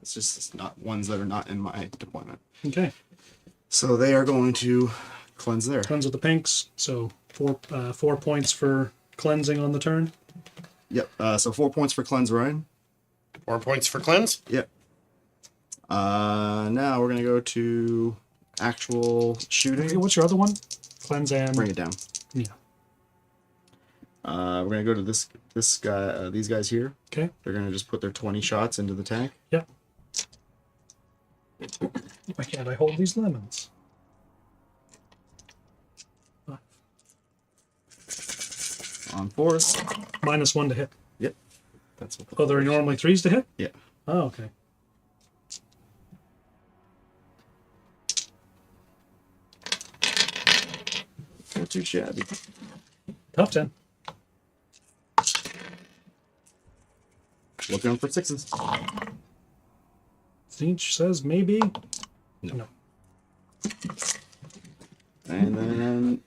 Speaker 1: It's not ones that are not in my deployment.
Speaker 2: Okay.
Speaker 1: So they are going to cleanse there.
Speaker 2: Cleanse with the pinks. So 4 points for cleansing on the turn.
Speaker 1: Yep. So 4 points for cleanse, Ryan.
Speaker 3: 4 points for cleanse.
Speaker 1: Yep. Now we're gonna go to actual shooting.
Speaker 2: What's your other one? Cleanse and
Speaker 1: Bring it down.
Speaker 2: yeah.
Speaker 1: We're gonna go to this guy. These guys here.
Speaker 2: Okay.
Speaker 1: They're gonna just put their 20 shots into the tank.
Speaker 2: Yep. Why can't I hold these lemons?
Speaker 1: On 4th.
Speaker 2: -1 to hit.
Speaker 1: Yep. That's what.
Speaker 2: Oh, there are normally 3s to hit?
Speaker 1: Yeah.
Speaker 2: Oh, okay.
Speaker 1: Not too shabby.
Speaker 2: Tough 10.
Speaker 1: Looking for 6s.
Speaker 2: Siege says maybe.
Speaker 1: No. And then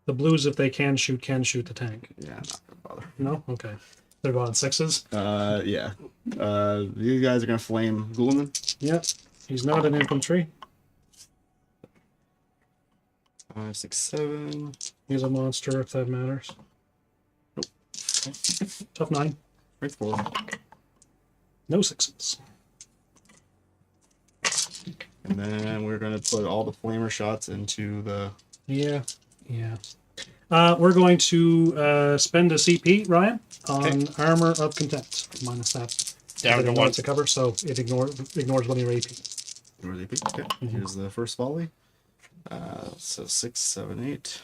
Speaker 2: The blues, if they can shoot the tank.
Speaker 1: yeah, I'm not gonna bother.
Speaker 2: No? Okay. They're going 6s?
Speaker 1: Yeah. These guys are gonna flame Ghoulman.
Speaker 2: Yep. He's not an infantry.
Speaker 1: 5, 6, 7.
Speaker 2: He's a monster, if that matters.
Speaker 1: Nope.
Speaker 2: Tough 9.
Speaker 1: Right 4.
Speaker 2: No 6s.
Speaker 1: And then we're gonna put all the flamer shots into the.
Speaker 2: Yeah. Yeah. We're going to spend a CP, Ryan, on Armor of Contempt. Minus that.
Speaker 3: Down to 1.
Speaker 2: To cover, so it ignores one of your AP.
Speaker 1: Where they be? Okay. Here's the first volley. So 6, 7, 8.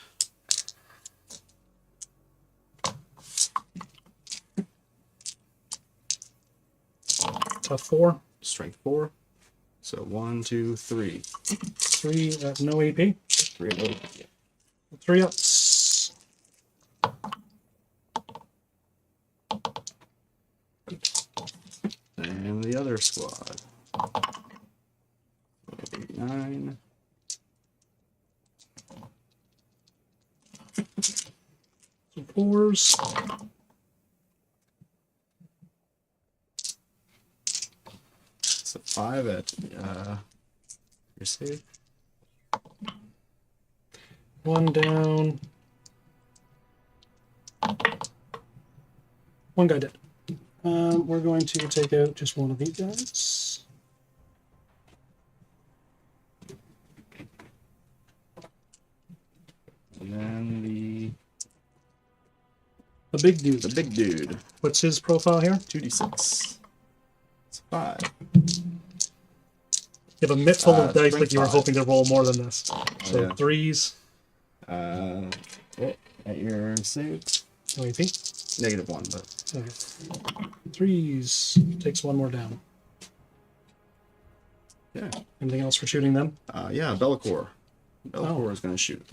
Speaker 2: Tough 4.
Speaker 1: Strength 4. So 1, 2, 3.
Speaker 2: 3, no AP.
Speaker 1: 3 loaded.
Speaker 2: 3 ups.
Speaker 1: And the other squad. 8, 9.
Speaker 2: Some 4s.
Speaker 1: So 5 at your save.
Speaker 2: 1 down. 1 guy dead. We're going to take out just one of these guys.
Speaker 1: And then
Speaker 2: The big dude.
Speaker 1: the big dude.
Speaker 2: What's his profile here?
Speaker 1: 2d6. It's 5.
Speaker 2: You have a mitt full of dice,
Speaker 1: strength
Speaker 2: like you were
Speaker 1: 5.
Speaker 2: hoping to roll more than this. So
Speaker 1: yeah.
Speaker 2: 3s.
Speaker 1: At your save.
Speaker 2: No AP.
Speaker 1: -1, but
Speaker 2: Okay. 3s. Takes one more down.
Speaker 1: yeah.
Speaker 2: Anything else for shooting them?
Speaker 1: Yeah, Bellacore. Bellacore is going to shoot.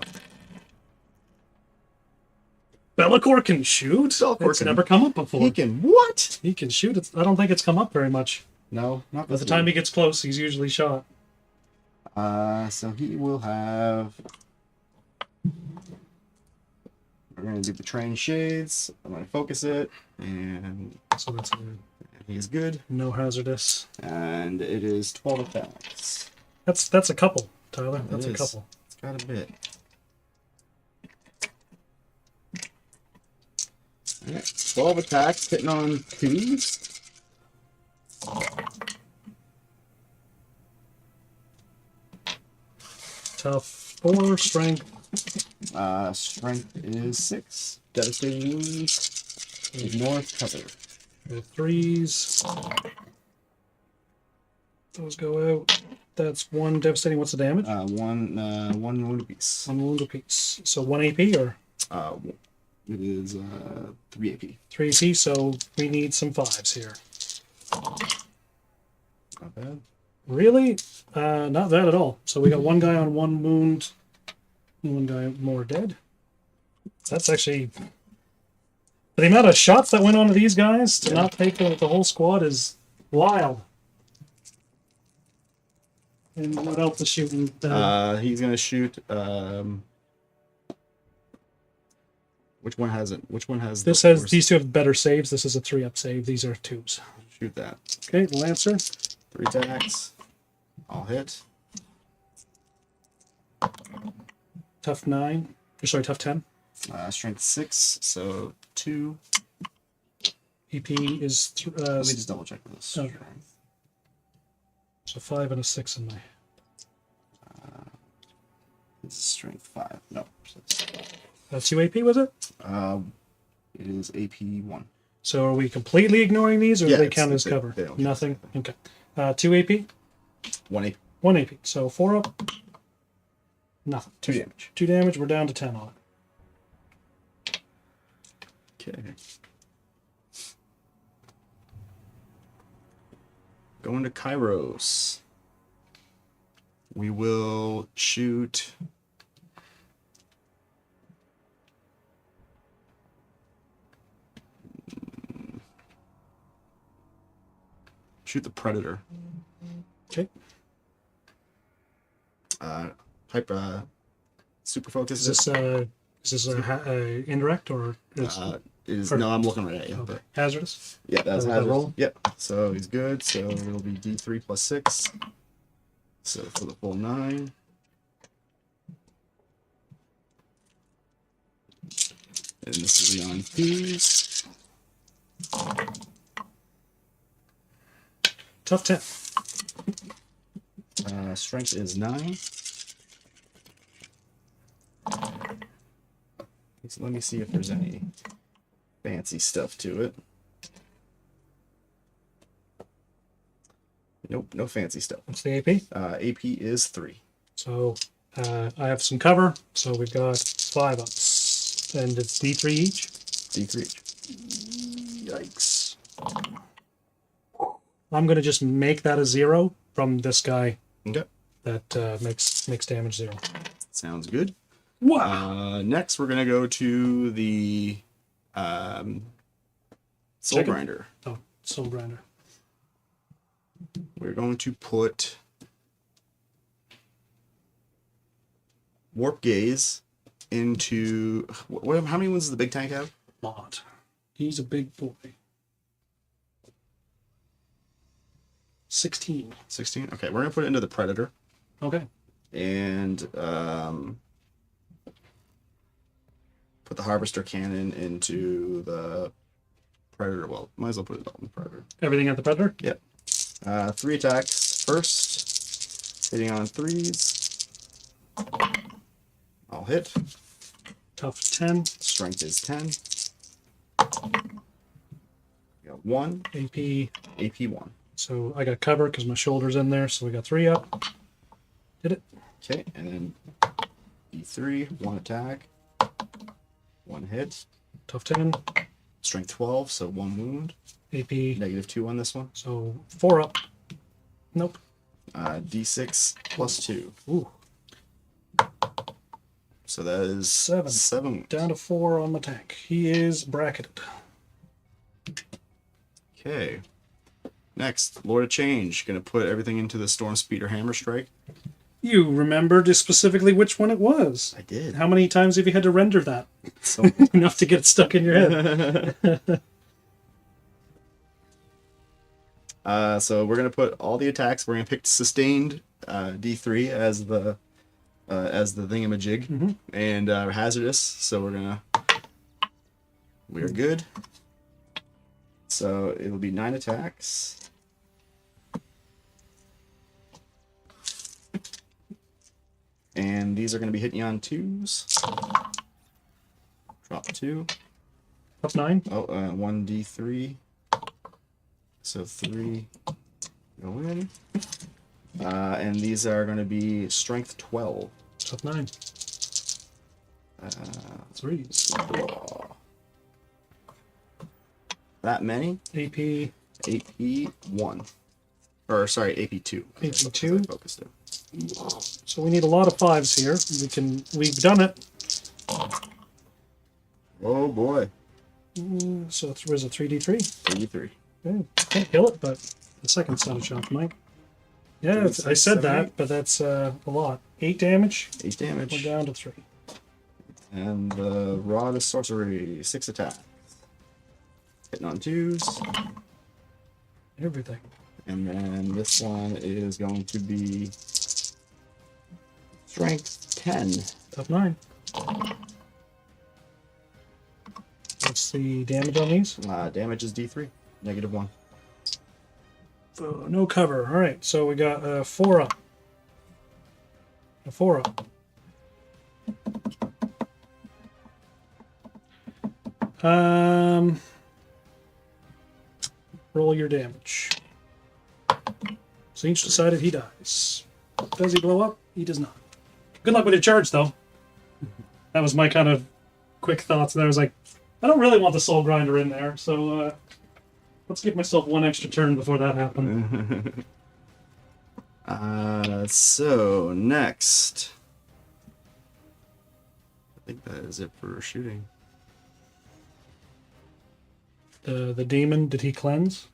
Speaker 2: Bellacore can shoot?
Speaker 1: Bellacore
Speaker 2: It's
Speaker 1: can-
Speaker 2: never come up before.
Speaker 1: He can what?
Speaker 2: He can shoot. I don't think it's come up very much.
Speaker 1: No, not
Speaker 2: By the time he gets close, he's usually shot.
Speaker 1: So he will have. We're going to do the train shades. I'm going to focus it, and
Speaker 2: So that's
Speaker 1: he's good.
Speaker 2: no hazardous.
Speaker 1: And it is 12 attacks.
Speaker 2: That's a couple, Tyler. That's a
Speaker 1: is.
Speaker 2: couple.
Speaker 1: It's got a bit. Alright, 12 attacks, hitting on 2s.
Speaker 2: Tough 4, strength.
Speaker 1: Strength is 6. Devastating wounds. Ignore cover.
Speaker 2: 3s. Those go out. That's 1 devastating. What's the damage?
Speaker 1: One wound apiece.
Speaker 2: 1 wound apiece. So 1 AP or
Speaker 1: It is 3 AP.
Speaker 2: 3 AP. So we need some 5s here.
Speaker 1: Not bad.
Speaker 2: Really? Not bad at all. So we got 1 guy on 1 wound. 1 guy more dead. That's actually... The amount of shots that went onto these guys to not take the whole squad is wild. And what else is shooting?
Speaker 1: He's gonna shoot. Which one has it? Which one has?
Speaker 2: This
Speaker 1: the
Speaker 2: has
Speaker 1: worst?
Speaker 2: these two have better saves. This is a 3-up save. These are 2s.
Speaker 1: Shoot that.
Speaker 2: Okay, Lancer.
Speaker 1: 3 attacks. I'll hit.
Speaker 2: Tough 9. Or sorry, tough 10.
Speaker 1: Strength 6, so 2.
Speaker 2: EP is
Speaker 1: Let me just double check this.
Speaker 2: okay. So 5 and a 6 in my.
Speaker 1: This is strength 5. No.
Speaker 2: That's 2 AP, was it?
Speaker 1: It is AP 1.
Speaker 2: So are we completely ignoring these, or
Speaker 1: Yeah,
Speaker 2: do they
Speaker 1: it's-
Speaker 2: count as
Speaker 1: they-
Speaker 2: cover?
Speaker 1: they don't count as
Speaker 2: Nothing. Okay. 2 AP,
Speaker 1: 1 AP.
Speaker 2: 1 AP. So 4 up. Nothing.
Speaker 1: 2 damage.
Speaker 2: 2 damage. We're down to 10 on it.
Speaker 1: Okay. Going to Kairos. We will shoot. Shoot the Predator.
Speaker 2: Okay.
Speaker 1: Super focus.
Speaker 2: Is this a indirect or is
Speaker 1: No, I'm looking right at you.
Speaker 2: okay.
Speaker 1: But
Speaker 2: hazardous?
Speaker 1: yeah, that's
Speaker 2: That
Speaker 1: hazardous.
Speaker 2: roll?
Speaker 1: Yep. So he's good. So it'll be D3 plus 6. So for the full 9. And this is on 2s.
Speaker 2: Tough 10.
Speaker 1: Strength is 9. So let me see if there's any fancy stuff to it. Nope, no fancy stuff.
Speaker 2: What's the AP?
Speaker 1: AP is 3.
Speaker 2: So I have some cover. So we've got 5 ups, and it's D3 each.
Speaker 1: D3 each. Yikes.
Speaker 2: I'm gonna just make that a 0 from this guy.
Speaker 1: Okay.
Speaker 2: That makes damage 0.
Speaker 1: Sounds good.
Speaker 2: Wow.
Speaker 1: Next, we're gonna go to the Soul
Speaker 2: Chicken?
Speaker 1: Grinder.
Speaker 2: Oh, Soul Grinder.
Speaker 1: We're going to put Warp Gaze into how many wounds does the big tank have?
Speaker 2: Lot. He's a big boy. 16.
Speaker 1: 16. Okay, we're gonna put it into the Predator
Speaker 2: Okay.
Speaker 1: and put the Harvester Cannon into the Predator. Well, might as well put it all in the Predator.
Speaker 2: Everything at the Predator?
Speaker 1: Yep. 3 attacks first, hitting on 3s. I'll hit.
Speaker 2: Tough 10.
Speaker 1: Strength is 10. We got 1.
Speaker 2: AP
Speaker 1: AP 1.
Speaker 2: So I got cover because my shoulder's in there, so we got 3 up. Did it?
Speaker 1: Okay, and then D3, 1 attack, 1 hit,
Speaker 2: Tough 10.
Speaker 1: strength 12, so 1 wound,
Speaker 2: AP.
Speaker 1: -2 on this one.
Speaker 2: So 4 up. Nope.
Speaker 1: D6 plus 2.
Speaker 2: Ooh.
Speaker 1: So that is
Speaker 2: 7.
Speaker 1: 7.
Speaker 2: Down to 4 on the tank. He is bracketed.
Speaker 1: Okay. Next, Lord of Change. Gonna put everything into the Storm Speeder Hammer Strike.
Speaker 2: You remembered specifically which one it was.
Speaker 1: I did.
Speaker 2: How many times have you had to render that?
Speaker 1: So
Speaker 2: Enough to get it stuck in your head.
Speaker 1: so we're gonna put all the attacks. We're gonna pick sustained D3 as the thingamajig, and hazardous. So we're good. So it'll be 9 attacks. And these are going to be hitting you on 2s. Drop 2.
Speaker 2: Up 9.
Speaker 1: Oh, 1d3. So 3 go in. And these are going to be strength 12.
Speaker 2: Up 9. 3.
Speaker 1: That many?
Speaker 2: AP.
Speaker 1: AP 1. Or sorry, AP 2.
Speaker 2: AP 2.
Speaker 1: Focused it.
Speaker 2: So we need a lot of 5s here. We've done it.
Speaker 1: Oh boy.
Speaker 2: So was it 3d3?
Speaker 1: 33.
Speaker 2: Okay. Can't kill it, but the second set of shots might. Yeah, I said that, but that's a lot. 8 damage.
Speaker 1: 8 damage.
Speaker 2: We're down to 3.
Speaker 1: And the Rod of Sorcery, 6 attacks. Hitting on 2s.
Speaker 2: Everything.
Speaker 1: And then this one is going to be strength 10.
Speaker 2: Up 9. What's the damage on these?
Speaker 1: Damage is D3, -1.
Speaker 2: Oh, no cover. All right, so we got 4 up. A 4 up. Roll your damage. Zinch decided he dies. Does he blow up? He does not. Good luck with your charge, though. That was my kind of quick thoughts. And I was like, I don't really want the Soul Grinder in there, so let's give myself 1 extra turn before that happened.
Speaker 1: So next, I think that is it for shooting.
Speaker 2: The demon, did he cleanse?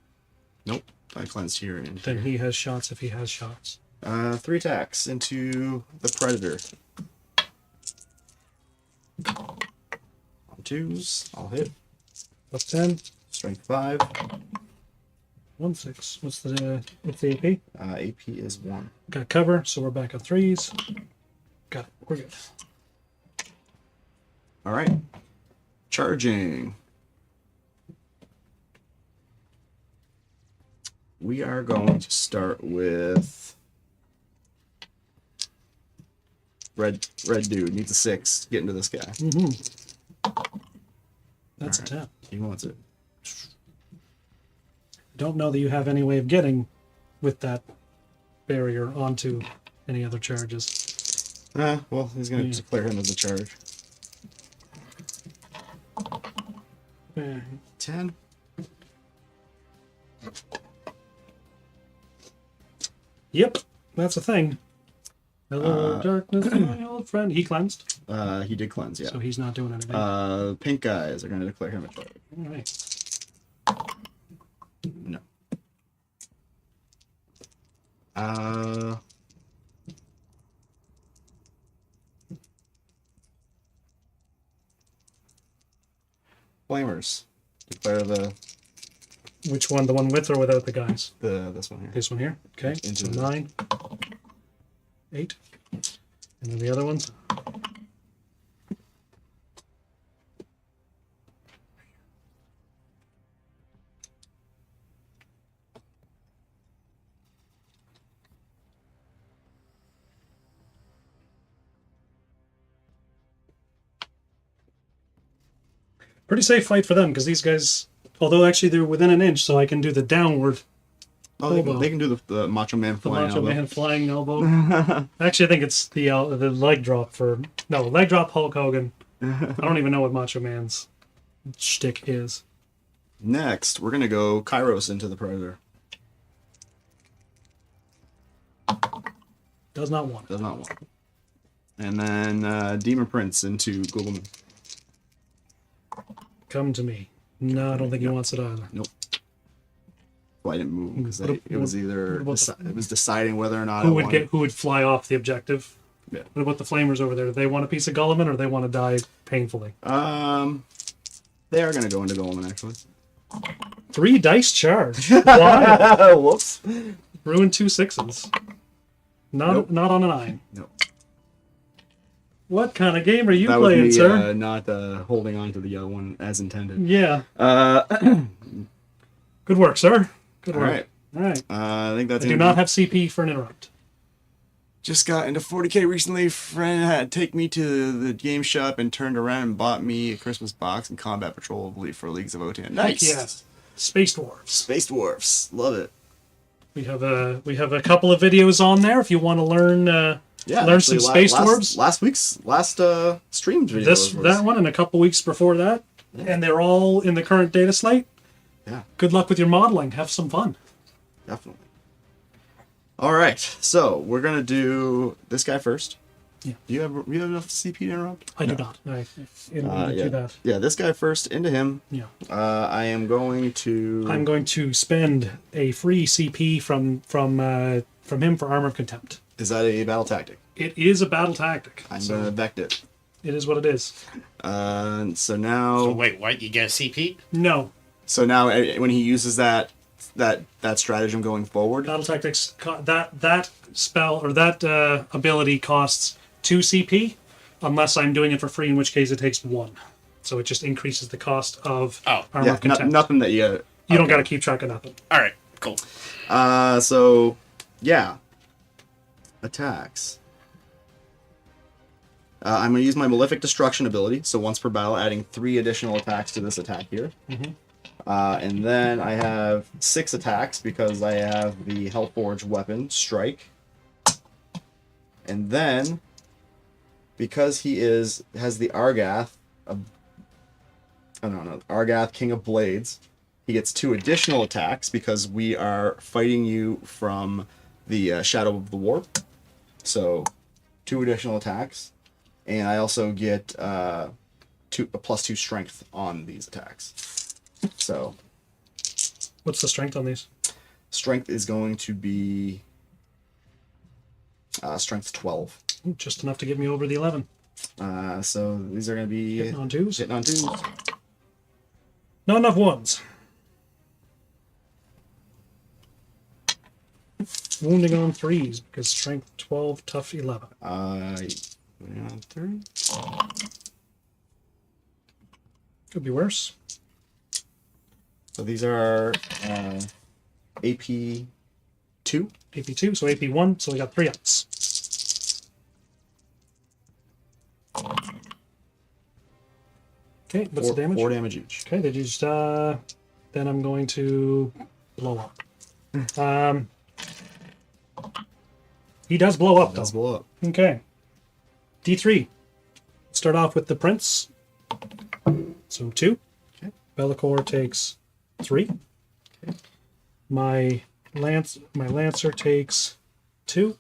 Speaker 1: Nope, I cleansed here and
Speaker 2: Then
Speaker 1: here.
Speaker 2: he has shots if he has shots.
Speaker 1: 3 attacks into the Predator. On 2s, I'll hit.
Speaker 2: Plus 10.
Speaker 1: Strength 5.
Speaker 2: 1 6. What's the AP?
Speaker 1: AP is 1.
Speaker 2: Got cover, so we're back on 3s. Got it. We're good.
Speaker 1: All right, charging. We are going to start with red dude needs a 6 to get into this guy.
Speaker 2: That's
Speaker 1: Alright.
Speaker 2: a 10.
Speaker 1: He wants it.
Speaker 2: Don't know that you have any way of getting with that barrier onto any other charges.
Speaker 1: Well, he's going to
Speaker 2: Yeah.
Speaker 1: declare him as a charge.
Speaker 2: Eh,
Speaker 1: 10.
Speaker 2: Yep, that's a thing. Hello, darkness, my old friend. He cleansed,
Speaker 1: He did cleanse, yeah.
Speaker 2: so he's not doing anything.
Speaker 1: Pink guys are going to declare him a charge.
Speaker 2: All right.
Speaker 1: No. Flamers. Declare
Speaker 2: Which one? The one with or without the guys?
Speaker 1: this one here.
Speaker 2: This one here. Okay.
Speaker 1: Into
Speaker 2: So
Speaker 1: the-
Speaker 2: 9, 8, and then the other ones. Pretty safe fight for them because these guys, although actually they're within an inch, so I can do the downward
Speaker 1: Oh, they
Speaker 2: Elbow.
Speaker 1: can do the Macho Man
Speaker 2: The
Speaker 1: flying
Speaker 2: Macho
Speaker 1: elbow.
Speaker 2: Man flying elbow. Actually, I think it's the leg drop for leg drop Hulk Hogan. I don't even know what Macho Man's shtick is.
Speaker 1: Next, we're gonna go Kairos into the Predator.
Speaker 2: Does not want it.
Speaker 1: Does not want. And then Demon Prince into Gulliman.
Speaker 2: Come to me. No, I don't think he wants it either.
Speaker 1: Nope. Well, I didn't move because
Speaker 2: What-
Speaker 1: it was either
Speaker 2: what about
Speaker 1: it was deciding whether or not
Speaker 2: Who would fly off the objective?
Speaker 1: Yeah.
Speaker 2: What about the flamers over there? Do they want a piece of Gulliman or they want to die painfully?
Speaker 1: They are gonna go into Gulliman actually.
Speaker 2: 3 dice charge. Why?
Speaker 1: Whoops.
Speaker 2: Ruin 2 6s.
Speaker 1: Nope.
Speaker 2: Not on a 9.
Speaker 1: Nope.
Speaker 2: What kind of game are you
Speaker 1: That was
Speaker 2: playing,
Speaker 1: me
Speaker 2: sir?
Speaker 1: not holding on to the yellow one as intended.
Speaker 2: Yeah.
Speaker 1: All
Speaker 2: Good work, sir. Good work.
Speaker 1: right.
Speaker 2: All right.
Speaker 1: I think that's
Speaker 2: I do not have CP for an interrupt.
Speaker 1: Just got into 40K recently. Friend had to take me to the game shop and turned around and bought me a Christmas box and Combat Patrol for Leagues of Otan. Nice.
Speaker 2: Yes. Space Dwarfs.
Speaker 1: Space Dwarfs. Love it.
Speaker 2: We have a couple of videos on there if you want to learn learn some Space Dwarfs.
Speaker 1: Last week's streamed video.
Speaker 2: That one and a couple weeks before that, and they're all in the current data slate.
Speaker 1: Yeah,
Speaker 2: Good luck with your modeling. Have some fun.
Speaker 1: definitely. All right, so we're gonna do this guy first.
Speaker 2: Yeah.
Speaker 1: Do you have enough CP to interrupt?
Speaker 2: I do not. I interrupted you that.
Speaker 1: Yeah, this guy first into him.
Speaker 2: Yeah.
Speaker 1: I am going to.
Speaker 2: I'm going to spend a free CP from him for Armor of Contempt.
Speaker 1: Is that a battle tactic?
Speaker 2: It is a battle tactic.
Speaker 1: I'm
Speaker 2: so
Speaker 1: gonna vect it.
Speaker 2: it is what it is.
Speaker 1: So now.
Speaker 3: So wait, what? You get a CP?
Speaker 2: No.
Speaker 1: So now, when he uses that stratagem going forward,
Speaker 2: Battle tactics. That spell or that ability costs 2 CP, unless I'm doing it for free, in which case it takes 1. So it just increases the cost of Armor of Contempt.
Speaker 1: nothing that you.
Speaker 2: You don't got to keep track of nothing.
Speaker 3: All right, cool.
Speaker 1: So yeah, attacks. I'm going to use my Malefic Destruction ability, so once per battle, adding 3 additional attacks to this attack here. And then I have 6 attacks because I have the Hellforged weapon, Strike. And then, because he has the Argath, Argath, King of Blades, he gets 2 additional attacks because we are fighting you from the Shadow of the Warp. So, 2 additional attacks. And I also get a +2 strength on these attacks. So,
Speaker 2: What's the strength on these?
Speaker 1: strength is going to be strength 12.
Speaker 2: Ooh, just enough to get me over the 11.
Speaker 1: So these are going to be
Speaker 2: Hitting on 2s.
Speaker 1: hitting on 2s.
Speaker 2: Not enough 1s. Wounding on 3s because strength 12, tough 11.
Speaker 1: Hitting on 3.
Speaker 2: Could be worse.
Speaker 1: So these are AP 2.
Speaker 2: AP 2, so AP 1, so we got 3 ups. Okay, what's the damage?
Speaker 1: 4 damage each.
Speaker 2: Okay, they just then I'm going to blow up. He does blow up,
Speaker 1: Does
Speaker 2: though.
Speaker 1: blow up.
Speaker 2: Okay. D3. Start off with the Prince. So 2.
Speaker 1: Okay.
Speaker 2: Bellicor takes 3.
Speaker 1: Okay.
Speaker 2: My Lancer takes 2.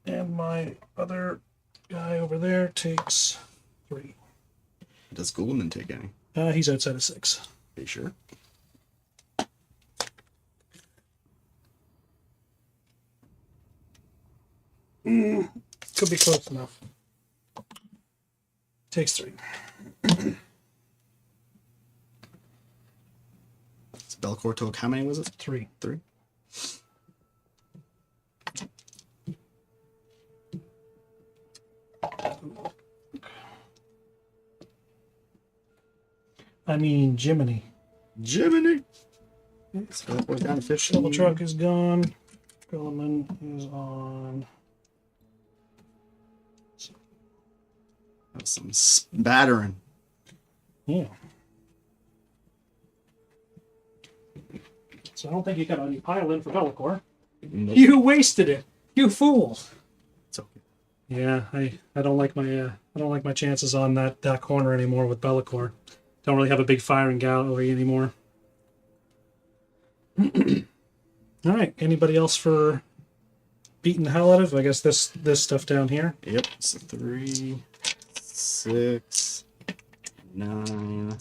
Speaker 2: And my other guy over there takes 3.
Speaker 1: Does Gulliman take any?
Speaker 2: He's outside of 6.
Speaker 1: Are you sure?
Speaker 2: Could be close enough. Takes 3.
Speaker 1: So Belcor took how many was it?
Speaker 2: 3.
Speaker 1: 3.
Speaker 2: I mean, Jiminy.
Speaker 1: Jiminy! So that was down to 15.
Speaker 2: Shovel truck is gone. Gulliman is on.
Speaker 1: That was some spattering.
Speaker 2: Yeah. So I don't think you got any pile in for Bellicor.
Speaker 1: Nope.
Speaker 2: You wasted it. You fool.
Speaker 1: It's okay.
Speaker 2: Yeah, I don't like my chances on that corner anymore with Bellicor. Don't really have a big firing gallery anymore. All right. Anybody else for beating the hell out of? I guess this stuff down here.
Speaker 1: Yep. So 3, 6, 9, 12.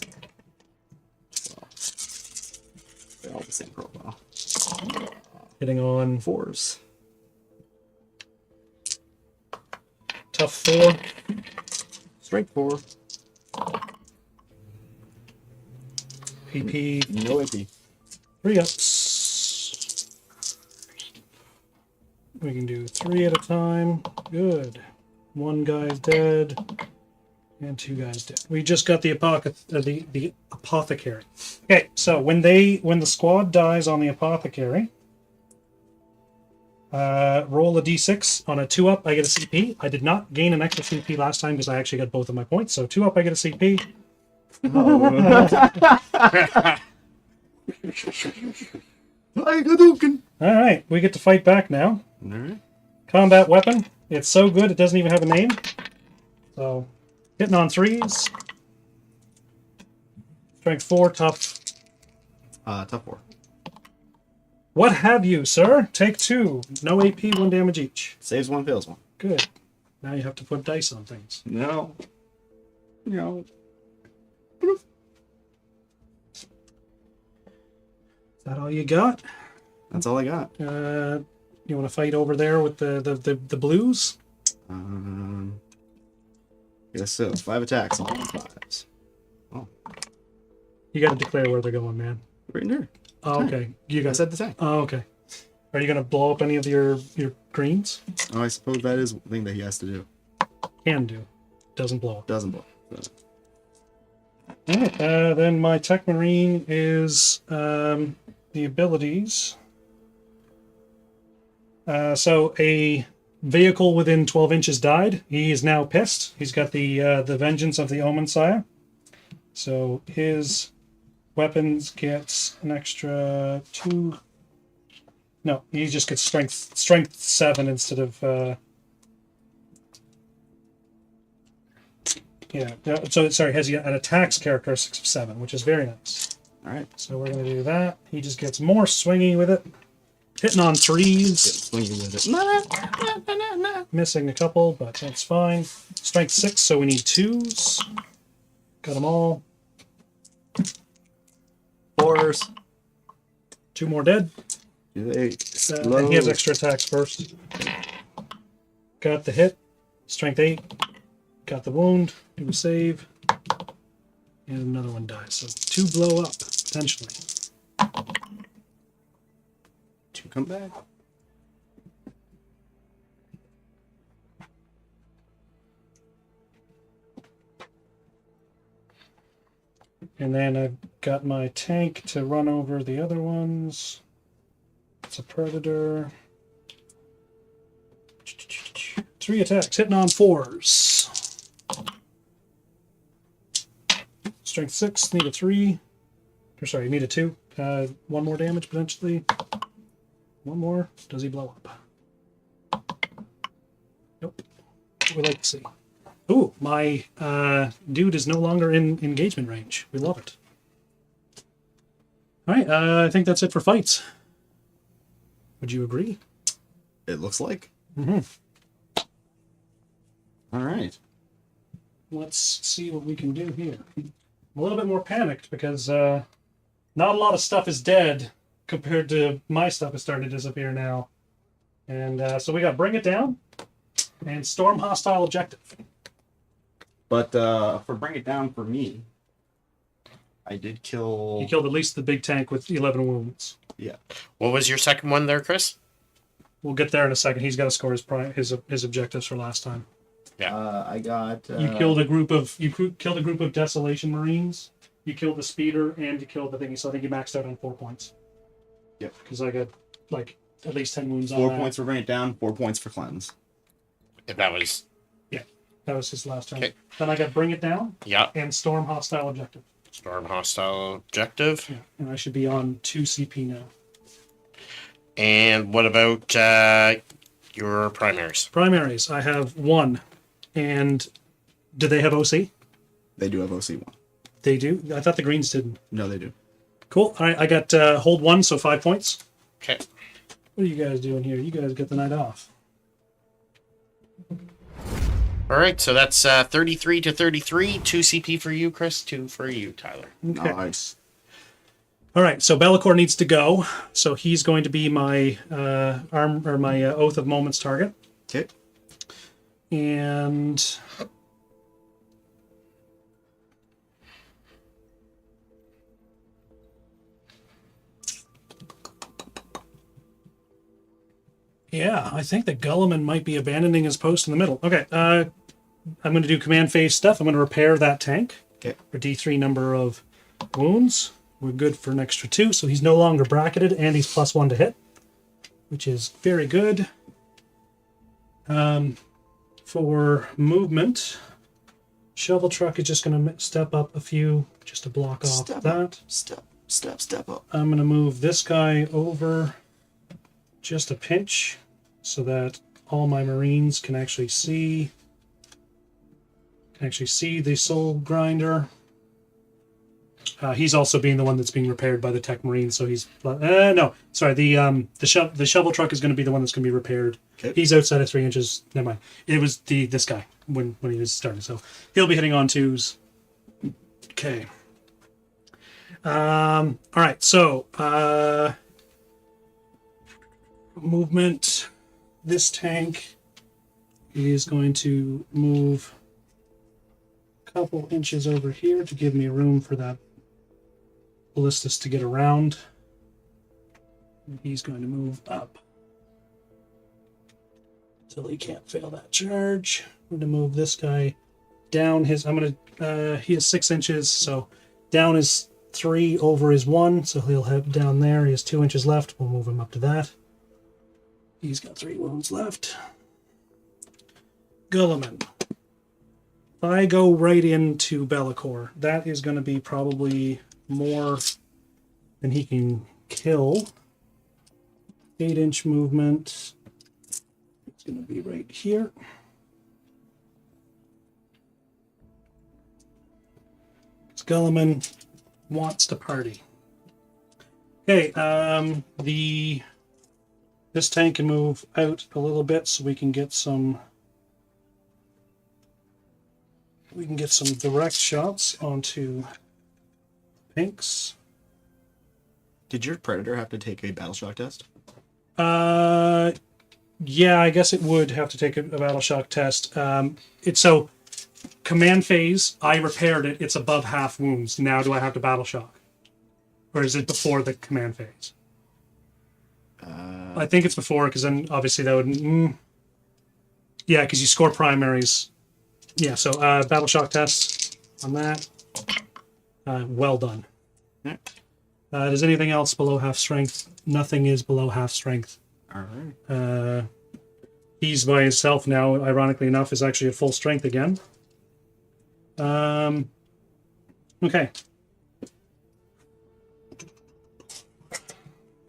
Speaker 1: They're all the same profile.
Speaker 2: Hitting on
Speaker 1: 4s.
Speaker 2: tough 4.
Speaker 1: Strength 4.
Speaker 2: AP
Speaker 1: No AP.
Speaker 2: 3 ups. We can do 3 at a time. Good. 1 guy's dead. And 2 guys dead. We just got the apothecary. Okay, so when the squad dies on the apothecary, roll a d6 on a 2-up. I get a CP. I did not gain an extra CP last time because I actually got both of my points. So 2-up, I get a CP. All right, we get to fight back now.
Speaker 1: All right.
Speaker 2: Combat weapon. It's so good it doesn't even have a name. So hitting on 3s. Strength 4, tough.
Speaker 1: Tough 4.
Speaker 2: What have you, sir? Take 2. No AP, 1 damage each.
Speaker 1: Saves 1, fails 1.
Speaker 2: Good. Now you have to put dice on things.
Speaker 1: No. No.
Speaker 2: Is that all you got?
Speaker 1: That's all I got.
Speaker 2: You want to fight over there with the blues?
Speaker 1: Yes, so 5 attacks on 5s.
Speaker 2: You got to declare where they're going, man.
Speaker 1: Right in there.
Speaker 2: Oh, okay. You
Speaker 1: I
Speaker 2: got.
Speaker 1: said the tank.
Speaker 2: Oh, okay. Are you gonna blow up any of your greens?
Speaker 1: Oh, I suppose that is the thing that he has to do.
Speaker 2: Can do. Doesn't blow up.
Speaker 1: Doesn't blow. So.
Speaker 2: Alright, then my Tech Marine is the abilities. So a vehicle within 12 inches died. He is now pissed. He's got the Vengeance of the Omen Sire. So his weapons gets an extra 2. No, he just gets strength 7 instead of. Yeah. So sorry, has an attacks characteristics of 7, which is very nice.
Speaker 1: All right.
Speaker 2: So we're gonna do that. He just gets more swingy with it, hitting on 3s,
Speaker 1: Swinging with it.
Speaker 2: missing a couple, but that's fine. Strength 6, so we need 2s. Got them all.
Speaker 1: 4s.
Speaker 2: 2 more dead.
Speaker 1: They
Speaker 2: And he has extra attacks first. Got the hit. Strength 8. Got the wound. Do a save. And another one dies. So 2 blow up, potentially.
Speaker 1: 2 come back.
Speaker 2: And then I've got my tank to run over the other ones. It's a predator. 3 attacks, hitting on 4s. Strength 6, need a 3. Or sorry, need a 2. 1 more damage potentially. 1 more. Does he blow up? Nope. What we like to see. Ooh, my dude is no longer in engagement range. We love it. All right, I think that's it for fights. Would you agree?
Speaker 1: It looks like.
Speaker 2: Mm-hmm.
Speaker 1: All right.
Speaker 2: Let's see what we can do here. I'm a little bit more panicked because not a lot of stuff is dead compared to my stuff is starting to disappear now. And so we got Bring It Down and Storm Hostile Objective.
Speaker 1: But for Bring It Down for me, I did kill.
Speaker 2: You killed at least the big tank with 11 wounds.
Speaker 1: Yeah.
Speaker 3: What was your second one there, Chris?
Speaker 2: We'll get there in a second. He's got to score his objectives for last time.
Speaker 3: Yeah.
Speaker 1: I got.
Speaker 2: You killed a group of Desolation Marines. You killed the speeder and you killed the thingy. So I think you maxed out on 4 points.
Speaker 1: Yep.
Speaker 2: Because I got like at least 10 wounds on
Speaker 1: 4
Speaker 2: that.
Speaker 1: points for Bring It Down, 4 points for Cleanse.
Speaker 3: If that was.
Speaker 2: That was his last turn.
Speaker 3: Okay.
Speaker 2: Then I got Bring It Down
Speaker 3: Yeah.
Speaker 2: and Storm Hostile Objective.
Speaker 3: Storm hostile objective.
Speaker 2: Yeah. And I should be on 2 CP now.
Speaker 3: And what about your primaries?
Speaker 2: Primaries, I have 1. And do they have OC?
Speaker 1: They do have OC1.
Speaker 2: They do? I thought the greens didn't.
Speaker 1: No, they do.
Speaker 2: Cool. All right, I got hold 1, so 5 points.
Speaker 3: Okay.
Speaker 2: What are you guys doing here? You guys get the night off.
Speaker 3: All right, so that's 33 to 33. 2 CP for you, Chris. 2 for you, Tyler.
Speaker 2: Okay.
Speaker 1: Nice.
Speaker 2: All right, so Be'lakor needs to go. So he's going to be my my Oath of Moments target.
Speaker 1: Okay.
Speaker 2: And yeah, I think that Gulliman might be abandoning his post in the middle. Okay, I'm going to do command phase stuff. I'm going to repair that tank
Speaker 1: Okay.
Speaker 2: for D3 number of wounds. We're good for an extra 2, so he's no longer bracketed, and he's +1 to hit, which is very good. For movement, Shovel Truck is just going to step up a few just to block off that.
Speaker 1: Step up.
Speaker 2: I'm going to move this guy over just a pinch so that all my Marines can actually see the Soul Grinder. He's also being the one that's being repaired by the Tech Marine, so he's no, sorry. The shovel truck is going to be the one that's going to be repaired.
Speaker 1: Okay.
Speaker 2: He's outside of 3 inches. Never mind. It was this guy when he was starting, so he'll be hitting on 2s. Okay. All right. So movement. This tank is going to move a couple inches over here to give me room for that ballistas to get around. And he's going to move up until he can't fail that charge. I'm going to move this guy down his. He has 6 inches, so down is 3 over his 1, so he'll have down there. He has 2 inches left. We'll move him up to that. He's got 3 wounds left. Gulliman. If I go right into Be'lakor, that is going to be probably more than he can kill. 8-inch movement. It's going to be right here. Gulliman wants to party. Okay, this tank can move out a little bit so we can get some direct shots onto pinks.
Speaker 1: Did your Predator have to take a battle shock test?
Speaker 2: Yeah, I guess it would have to take a battle shock test. It's so command phase, I repaired it, it's above half wounds. Now do I have to battle shock? Or is it before the command phase? I think it's before, because then obviously that would... yeah, because you score primaries. Yeah, so battle shock test on that. Well done.
Speaker 1: Yeah.
Speaker 2: Does anything else below half strength? Nothing is below half strength.
Speaker 1: All right.
Speaker 2: He's by himself now, ironically enough, is actually at full strength again. Okay.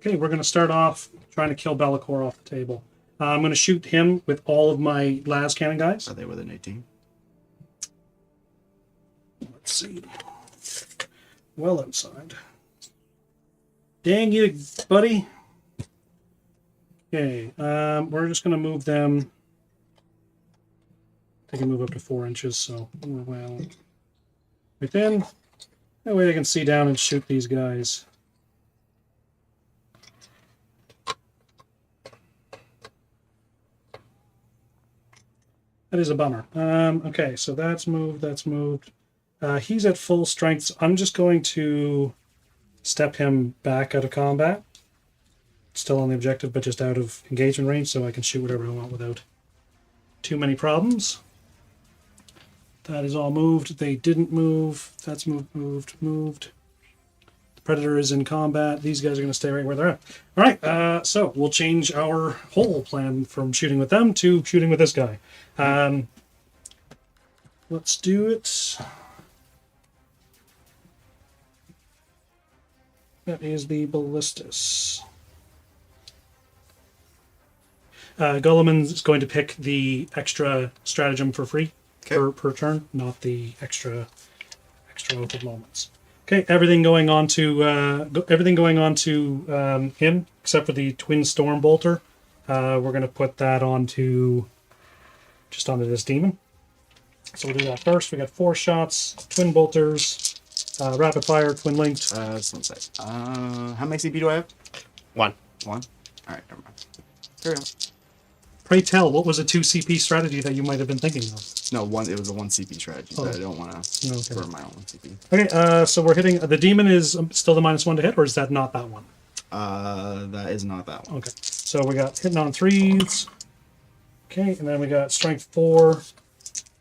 Speaker 2: Okay, we're going to start off trying to kill Be'lakor off the table. I'm going to shoot him with all of my las cannon guys.
Speaker 1: Are they within 18?
Speaker 2: Let's see. Well outside. Dang you, buddy. Okay, we're just going to move them. They can move up to 4 inches, so we're well within. That way they can see down and shoot these guys. That is a bummer. Okay, so that's moved, that's moved. He's at full strength, so I'm just going to step him back out of combat. Still on the objective, but just out of engagement range, so I can shoot whatever I want without too many problems. That is all moved. They didn't move. That's moved. The Predator is in combat. These guys are going to stay right where they're at. All right, so we'll change our whole plan from shooting with them to shooting with this guy. Let's do it. That is the ballistas. Gulliman's going to pick the extra stratagem for free
Speaker 1: Okay.
Speaker 2: per turn, not the extra oath of moments. Okay, everything going on to him except for the twin storm bolter. We're going to put that onto this demon. So we'll do that first. We got 4 shots, twin bolters, rapid fire, twin linked.
Speaker 1: Just 1 sec. How many CP do I have?
Speaker 3: 1.
Speaker 1: 1. All right, never mind. Carry on.
Speaker 2: Pray tell, what was a 2 CP strategy that you might have been thinking of?
Speaker 1: No, one. It was a 1 CP strategy.
Speaker 2: Oh.
Speaker 1: But I don't want to
Speaker 2: Okay.
Speaker 1: burn my own CP.
Speaker 2: Okay, so we're hitting the demon is still the -1 to hit, or is that not that one?
Speaker 1: That is not that one.
Speaker 2: Okay, so we got hitting on 3s. Okay, and then we got strength 4.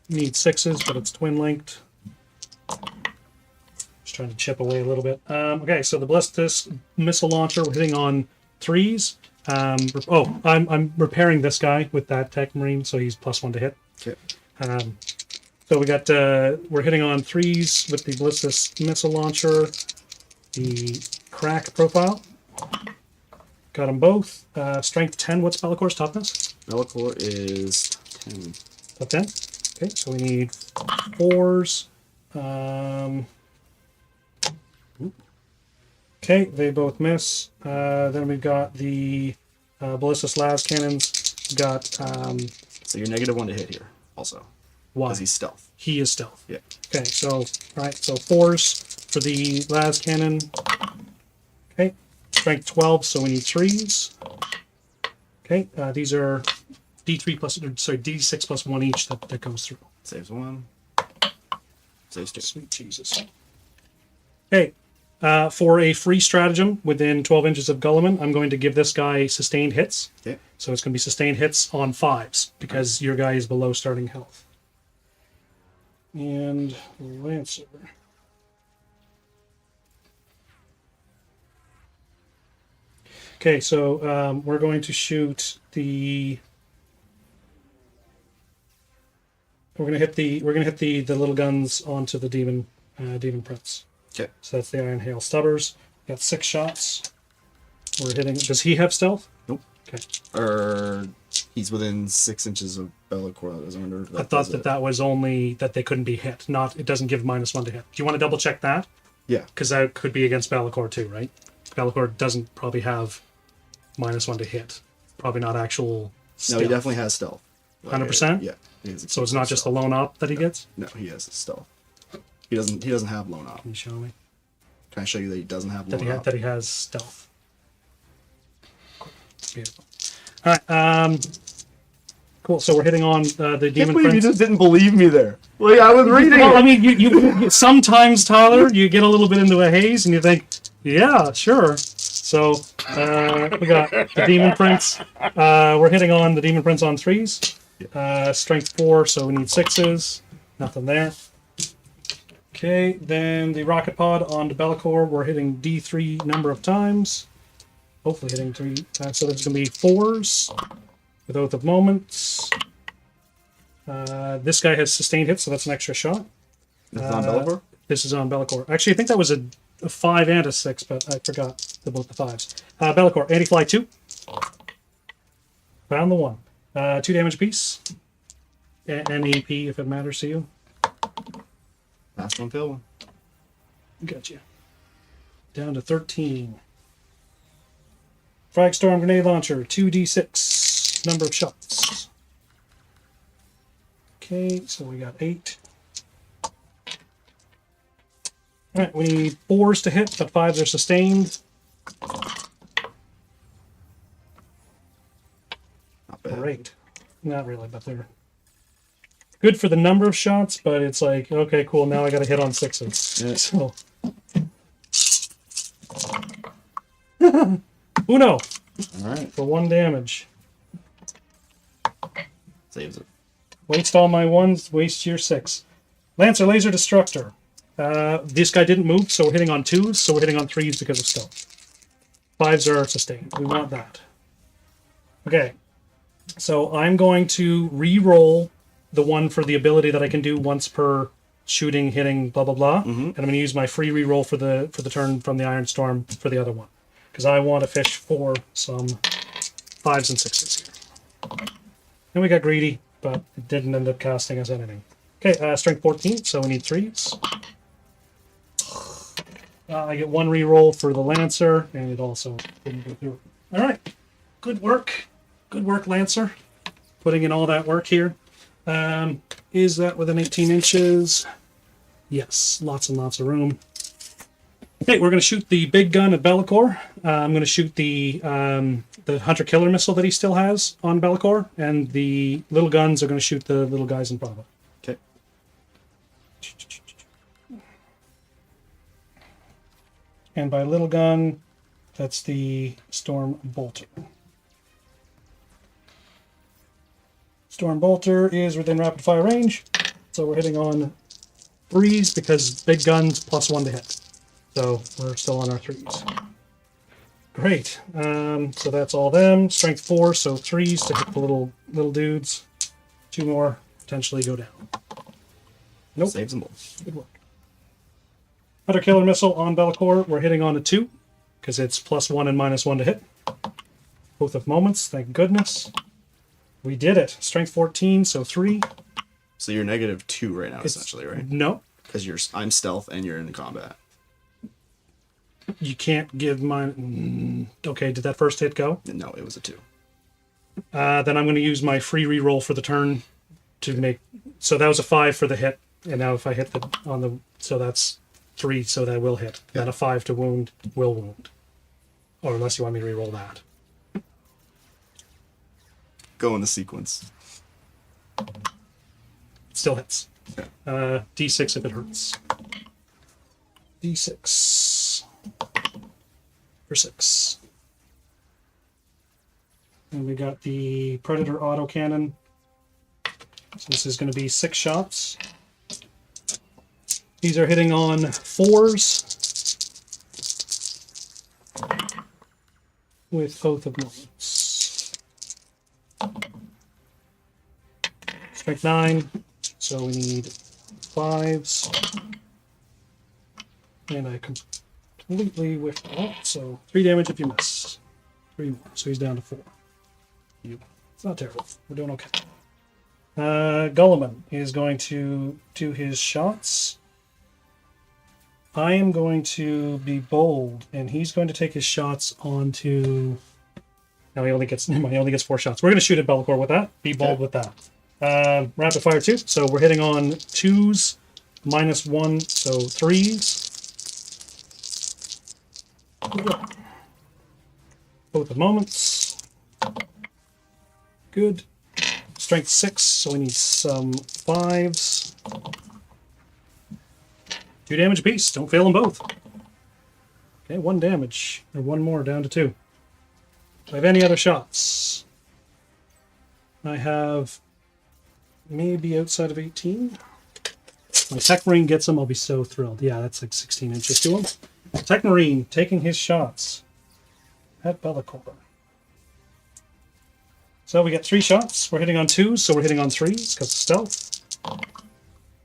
Speaker 2: Need 6s, but it's twin linked. Just trying to chip away a little bit. Okay, so the ballistic missile launcher, we're hitting on 3s. I'm repairing this guy with that tech marine, so he's +1 to hit.
Speaker 1: Okay.
Speaker 2: So we got we're hitting on 3s with the ballistic missile launcher, the crack profile. Got them both. Strength 10. What's Bellacor's toughness?
Speaker 1: Bellicor is 10.
Speaker 2: Top 10. Okay, so we need 4s. Okay, they both miss. Then we've got the ballistic las cannons. We've got
Speaker 1: So you're -1 to hit here, also.
Speaker 2: why?
Speaker 1: Because he's stealth.
Speaker 2: He is stealth.
Speaker 1: Yeah.
Speaker 2: Okay, so right, so 4s for the las cannon. Okay, strength 12, so we need 3s. Okay, these are D6 plus 1 each that goes through.
Speaker 1: Saves 1. Saves 2.
Speaker 2: Sweet Jesus. Okay, for a free stratagem within 12 inches of Gulliman, I'm going to give this guy sustained hits.
Speaker 1: Okay.
Speaker 2: So it's going to be sustained hits on 5s because your guy is below starting health. And Lancer. Okay, so we're going to shoot the. We're gonna hit the little guns onto the demon prince.
Speaker 1: Okay.
Speaker 2: So that's the Iron Hail Stubbers. Got 6 shots. We're hitting. Does he have stealth?
Speaker 1: Nope.
Speaker 2: Okay.
Speaker 1: Or he's within 6 inches of Bellicor. That was under.
Speaker 2: I thought that was only that they couldn't be hit. Not it doesn't give -1 to hit. Do you want to double check that?
Speaker 1: Yeah.
Speaker 2: Because that could be against Be'lakor too, right? Be'lakor doesn't probably have -1 to hit. Probably not actual.
Speaker 1: No, he definitely has stealth.
Speaker 2: 100%?
Speaker 1: Yeah. He has
Speaker 2: So it's not just the lone op that he gets.
Speaker 1: No, he has stealth. He doesn't have lone op.
Speaker 2: Can you show me
Speaker 1: Can I show you that he doesn't have
Speaker 2: that
Speaker 1: lone op?
Speaker 2: he has stealth? Beautiful. All right. Cool. So we're hitting on the demon prince.
Speaker 1: didn't believe me there. Like I was reading
Speaker 2: Well, I mean, you sometimes, Tyler, you get a little bit into a haze and you think, yeah, sure. So we got the demon prince. We're hitting on the demon prince on 3s. Strength 4, so we need 6s. Nothing there. Okay, then the rocket pod onto Be'lakor. We're hitting D3 number of times. Hopefully hitting 3. So there's going to be 4s with Oath of Moments. This guy has sustained hits, so that's an extra shot.
Speaker 1: This is on Bellicor?
Speaker 2: This is on Be'lakor. Actually, I think that was a 5 and a 6, but I forgot both the 5s. Be'lakor, anti-fly 2. Found the 1. 2 damage apiece. NEP if it matters to you.
Speaker 1: Last one, fail one.
Speaker 2: Gotcha. Down to 13. Fragstorm grenade launcher, 2d6. Number of shots. Okay, so we got 8. Alright, we need 4s to hit, but 5s are sustained.
Speaker 1: Not bad.
Speaker 2: Great. Not really, but they're good for the number of shots, but it's like, okay, cool, now I gotta hit on 6s.
Speaker 1: Yeah.
Speaker 2: So. Uno
Speaker 1: Alright.
Speaker 2: for 1 damage.
Speaker 1: Saves it.
Speaker 2: Waste all my 1s, waste your 6. Lancer Laser Destructor. This guy didn't move, so we're hitting on 2s, so we're hitting on 3s because of stealth. 5s are sustained. We want that. Okay. So I'm going to re-roll the one for the ability that I can do once per shooting, hitting, blah, blah, blah. And I'm going to use my free re-roll for the turn from the Iron Storm for the other one. Because I want to fish for some 5s and 6s here. And we got greedy, but it didn't end up casting us anything. Okay, strength 14, so we need 3s. I get 1 reroll for the Lancer, and it also didn't go through. Alright, good work. Good work, Lancer. Putting in all that work here. Is that within 18 inches? Yes, lots and lots of room. Okay, we're going to shoot the big gun at Be'lakor. I'm going to shoot the Hunter Killer missile that he still has on Be'lakor, and the little guns are going to shoot the little guys in front of it.
Speaker 1: Okay.
Speaker 2: And by little gun, that's the Storm Bolter. Storm Bolter is within rapid fire range, so we're hitting on 3s because big guns +1 to hit. So we're still on our 3s. Great. So that's all them. Strength 4, so 3s to hit the little dudes. 2 more potentially go down. Nope.
Speaker 1: Saves them all.
Speaker 2: Good work. Hunter Killer Missile on Be'lakor. We're hitting on a 2 because it's +1 and -1 to hit. Both of moments. Thank goodness. We did it. Strength 14, so 3.
Speaker 1: So you're -2 right now, essentially, right?
Speaker 2: No.
Speaker 1: Because I'm stealth and you're in combat.
Speaker 2: You can't give mine. Okay, did that first hit go?
Speaker 1: No, it was a 2.
Speaker 2: Then I'm going to use my free reroll for the turn to make. So that was a 5 for the hit, and now if I hit on the, so that's 3, so that will hit.
Speaker 1: Yeah.
Speaker 2: Then a 5 to wound will wound, or unless you want me to reroll that.
Speaker 1: Go in the sequence.
Speaker 2: Still hits.
Speaker 1: Yeah.
Speaker 2: D6 if it hurts. D6 for 6. And we got the Predator autocannon. So this is going to be 6 shots. These are hitting on 4s with Oath of Moments. Strength 9, so we need 5s. And I completely whiffed out, so 3 damage if you miss. 3 more, so he's down to 4. It's not terrible. We're doing okay. Gulliman is going to do his shots. I am going to be bold, and he's going to take his shots onto. Now he only gets 4 shots. We're going to shoot at Be'lakor with that. Be bold with that. Rapid fire 2. So we're hitting on 2s, -1, so 3s. Both the moments. Good. Strength 6, so we need some 5s. 2 damage apiece. Don't fail them both. Okay, 1 damage. Or 1 more, down to 2. Do I have any other shots? I have maybe outside of 18. My Tech Marine gets him, I'll be so thrilled. Yeah, that's like 16 inches to him. Tech Marine taking his shots at Be'lakor. So we get 3 shots. We're hitting on 2s, so we're hitting on 3s because of stealth.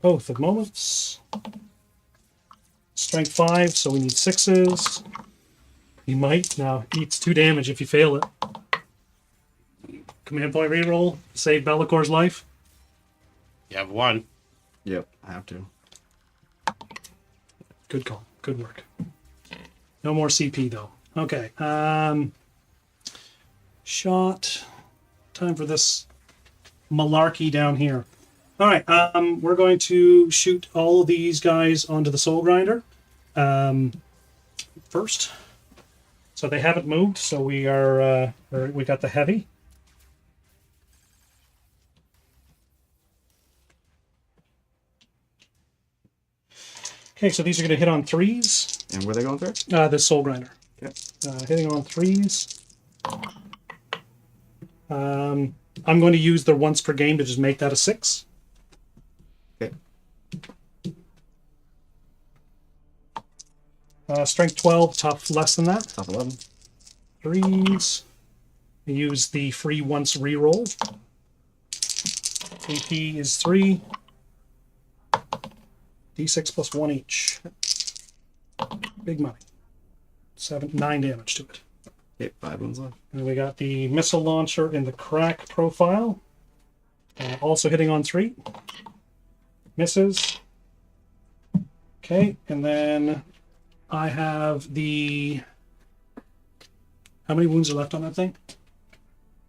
Speaker 2: Both of moments. Strength 5, so we need 6s. He might. Now, eats 2 damage if you fail it. Command point reroll. Save Bellacor's life.
Speaker 3: You have 1.
Speaker 1: Yep, I have to.
Speaker 2: Good call. Good work. No more CP, though. Okay. Shot. Time for this malarkey down here. All right. We're going to shoot all of these guys onto the Soul Grinder first. So they haven't moved, so we are we got the heavy. Okay, so these are going to hit on 3s.
Speaker 1: And where are they going through?
Speaker 2: The Soul Grinder.
Speaker 1: Yep.
Speaker 2: Hitting on 3s. I'm going to use the once per game to just make that a 6.
Speaker 1: Okay.
Speaker 2: Strength 12, tough less than that.
Speaker 1: Top 11.
Speaker 2: 3s. Use the free once reroll. AP is 3. D6 plus 1 each. Big money. 9 damage to it.
Speaker 1: Okay, 5 wounds left.
Speaker 2: And we got the missile launcher in the crack profile. Also hitting on 3. Misses. Okay, and then I have the... How many wounds are left on that thing?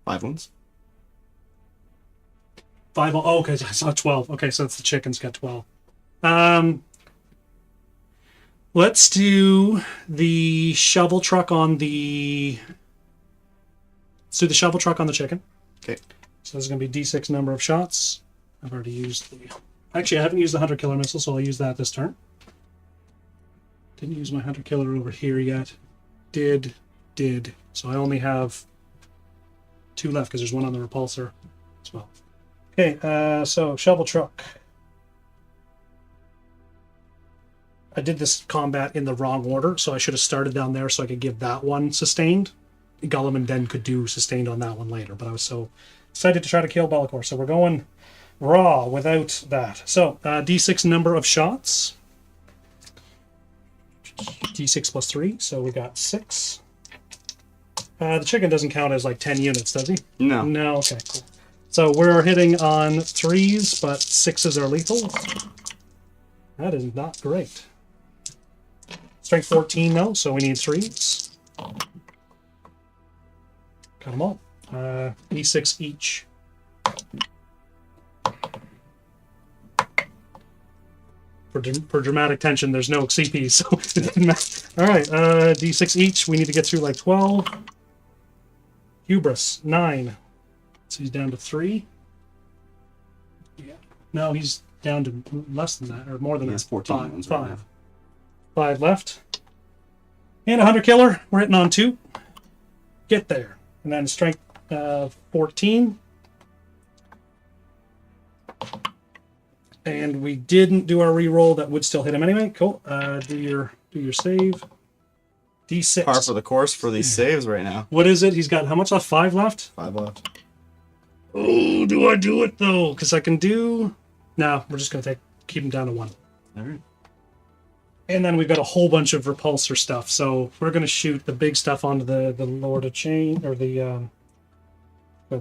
Speaker 1: 5 wounds.
Speaker 2: 5. Oh, okay, I saw 12. Okay, so that's the chicken's got 12. Let's do the shovel truck on the... Let's do the shovel truck on the chicken.
Speaker 1: Okay.
Speaker 2: So there's going to be D6 number of shots. I've already used the... Actually, I haven't used the Hunter Killer missile, so I'll use that this turn. Didn't use my Hunter Killer over here yet. Did. So I only have 2 left because there's one on the repulsor as well. Okay, so shovel truck. I did this combat in the wrong order, so I should have started down there so I could give that one sustained. Guilliman then could do sustained on that one later, but I was so excited to try to kill Bellicor. So we're going raw without that. So D6 number of shots. D6 plus 3, so we got 6. The chicken doesn't count as like 10 units, does he?
Speaker 1: No.
Speaker 2: No, okay, cool. So we're hitting on 3s, but 6s are lethal. That is not great. Strength 14 though, so we need 3s. Got them all. D6 each. For dramatic tension, there's no CP, so it didn't matter. Alright, D6 each. We need to get through like 12. Hubris, 9. So he's down to 3. Yeah. No, he's down to less than that, or more than
Speaker 1: He
Speaker 2: that.
Speaker 1: has 14
Speaker 2: 5.
Speaker 1: wounds right now.
Speaker 2: 5 left. And a Hunter Killer. We're hitting on 2. Get there. And then strength 14. And we didn't do our reroll. That would still hit him anyway. Cool. Do your save. D6.
Speaker 1: Par for the course for these saves right now.
Speaker 2: What is it? He's got how much left? 5 left?
Speaker 1: 5 left.
Speaker 2: Oh, do I do it though? Because I can do... No, we're just going to keep him down to 1.
Speaker 1: All right.
Speaker 2: And then we've got a whole bunch of repulsor stuff. So we're going to shoot the big stuff onto the Lord of Chain, or the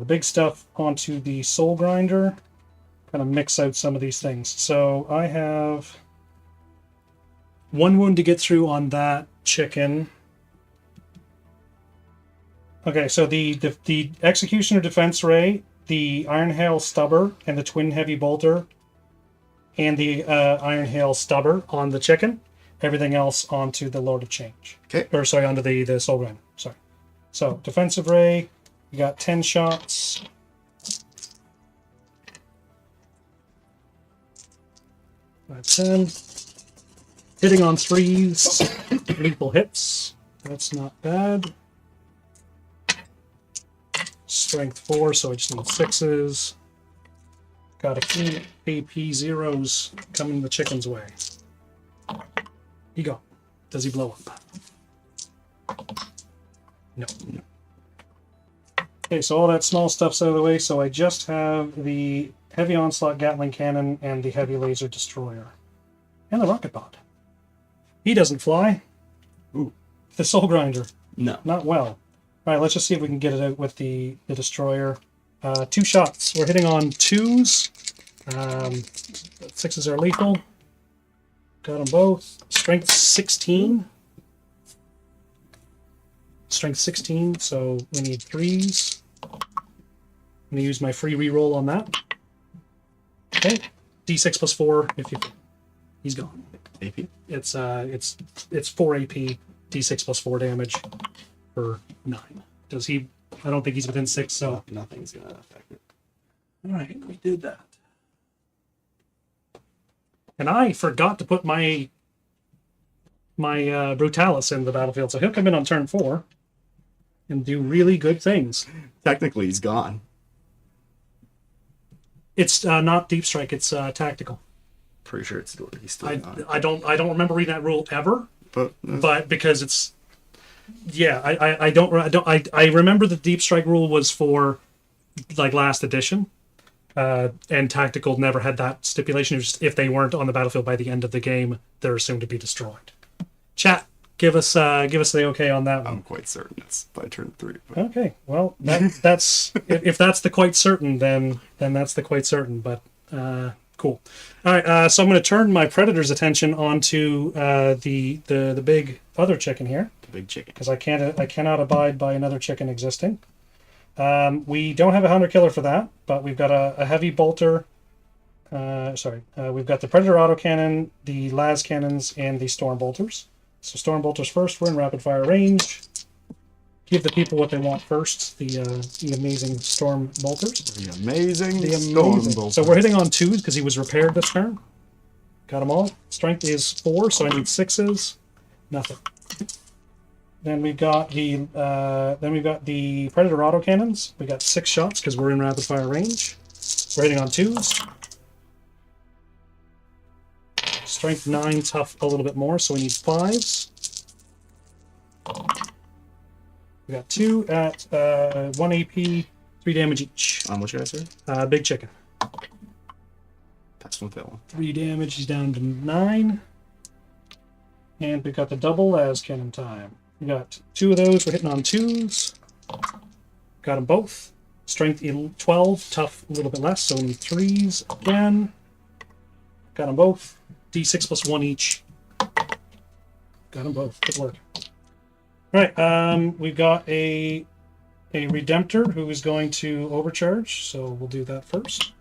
Speaker 2: big stuff onto the Soul Grinder. Kind of mix out some of these things. So I have 1 wound to get through on that chicken. Okay, so the Executioner Defense Ray, the Iron Hail Stubber, and the Twin Heavy Bolter, and the Iron Hail Stubber on the chicken. Everything else onto the Lord of Change.
Speaker 1: Okay.
Speaker 2: Or sorry, onto the Soul Grinder. Sorry. So Defensive Ray, you got 10 shots. That's 10. Hitting on 3s. Lethal hits. That's not bad. Strength 4, so I just need 6s. Got a few AP zeros coming the chicken's way. He go. Does he blow up? No. Okay, so all that small stuff's out of the way, so I just have the Heavy Onslaught Gatling Cannon and the Heavy Laser Destroyer. And the Rocket Pod. He doesn't fly.
Speaker 1: Ooh.
Speaker 2: The Soul Grinder.
Speaker 1: No.
Speaker 2: Not well. Alright, let's just see if we can get it out with the Destroyer. 2 shots. We're hitting on 2s. 6s are lethal. Got them both. Strength 16. Strength 16, so we need 3s. I'm going to use my free reroll on that. Okay. D6 plus 4 if you... He's gone.
Speaker 1: AP?
Speaker 2: It's 4 AP, D6 plus 4 damage for 9. Does he... I don't think he's within 6, so...
Speaker 1: Nothing's going to affect it.
Speaker 2: Alright, we did that. And I forgot to put my Brutalis in the battlefield, so he'll come in on turn 4 and do really good things.
Speaker 1: Technically, he's gone.
Speaker 2: It's not deep strike, it's tactical.
Speaker 1: Pretty sure it's still, he's still gone.
Speaker 2: I don't remember reading that rule ever, but because it's... Yeah, I remember the deep strike rule was for like last edition, and tactical never had that stipulation. It was just if they weren't on the battlefield by the end of the game, they're assumed to be destroyed. Chat, give us the okay on that one.
Speaker 1: I'm quite certain it's by turn 3. But
Speaker 2: Okay, well that's if that's the quite certain, then that's the quite certain. But cool. All right, so I'm going to turn my predator's attention onto the big other chicken here,
Speaker 1: the big chicken.
Speaker 2: because I cannot abide by another chicken existing. We don't have a hunter killer for that, but we've got a heavy bolter. We've got the predator autocannon, the las cannons, and the storm bolters. So storm bolters first. We're in rapid fire range. Give the people what they want first. The amazing storm bolters.
Speaker 1: The amazing.
Speaker 2: Storm
Speaker 1: Storm
Speaker 2: bolters. So we're hitting on 2s because he was repaired this turn. Got them all. Strength is 4, so I need 6s. Nothing. Then we've got the predator autocannons. We got 6 shots because we're in rapid fire range. We're hitting on 2s. Strength 9, tough a little bit more, so we need 5s. We got 2 at 1 AP, 3 damage each.
Speaker 1: On which guy, sir?
Speaker 2: Big chicken.
Speaker 1: Pass one fail.
Speaker 2: 3 damage, he's down to 9. And we've got the double las cannon time. We got 2 of those, we're hitting on 2s. Got them both. Strength 12, tough a little bit less, so we need 3s again. Got them both. D6 plus 1 each. Got them both. Good work. All right, we've got a Redemptor who is going to overcharge, so we'll do that first.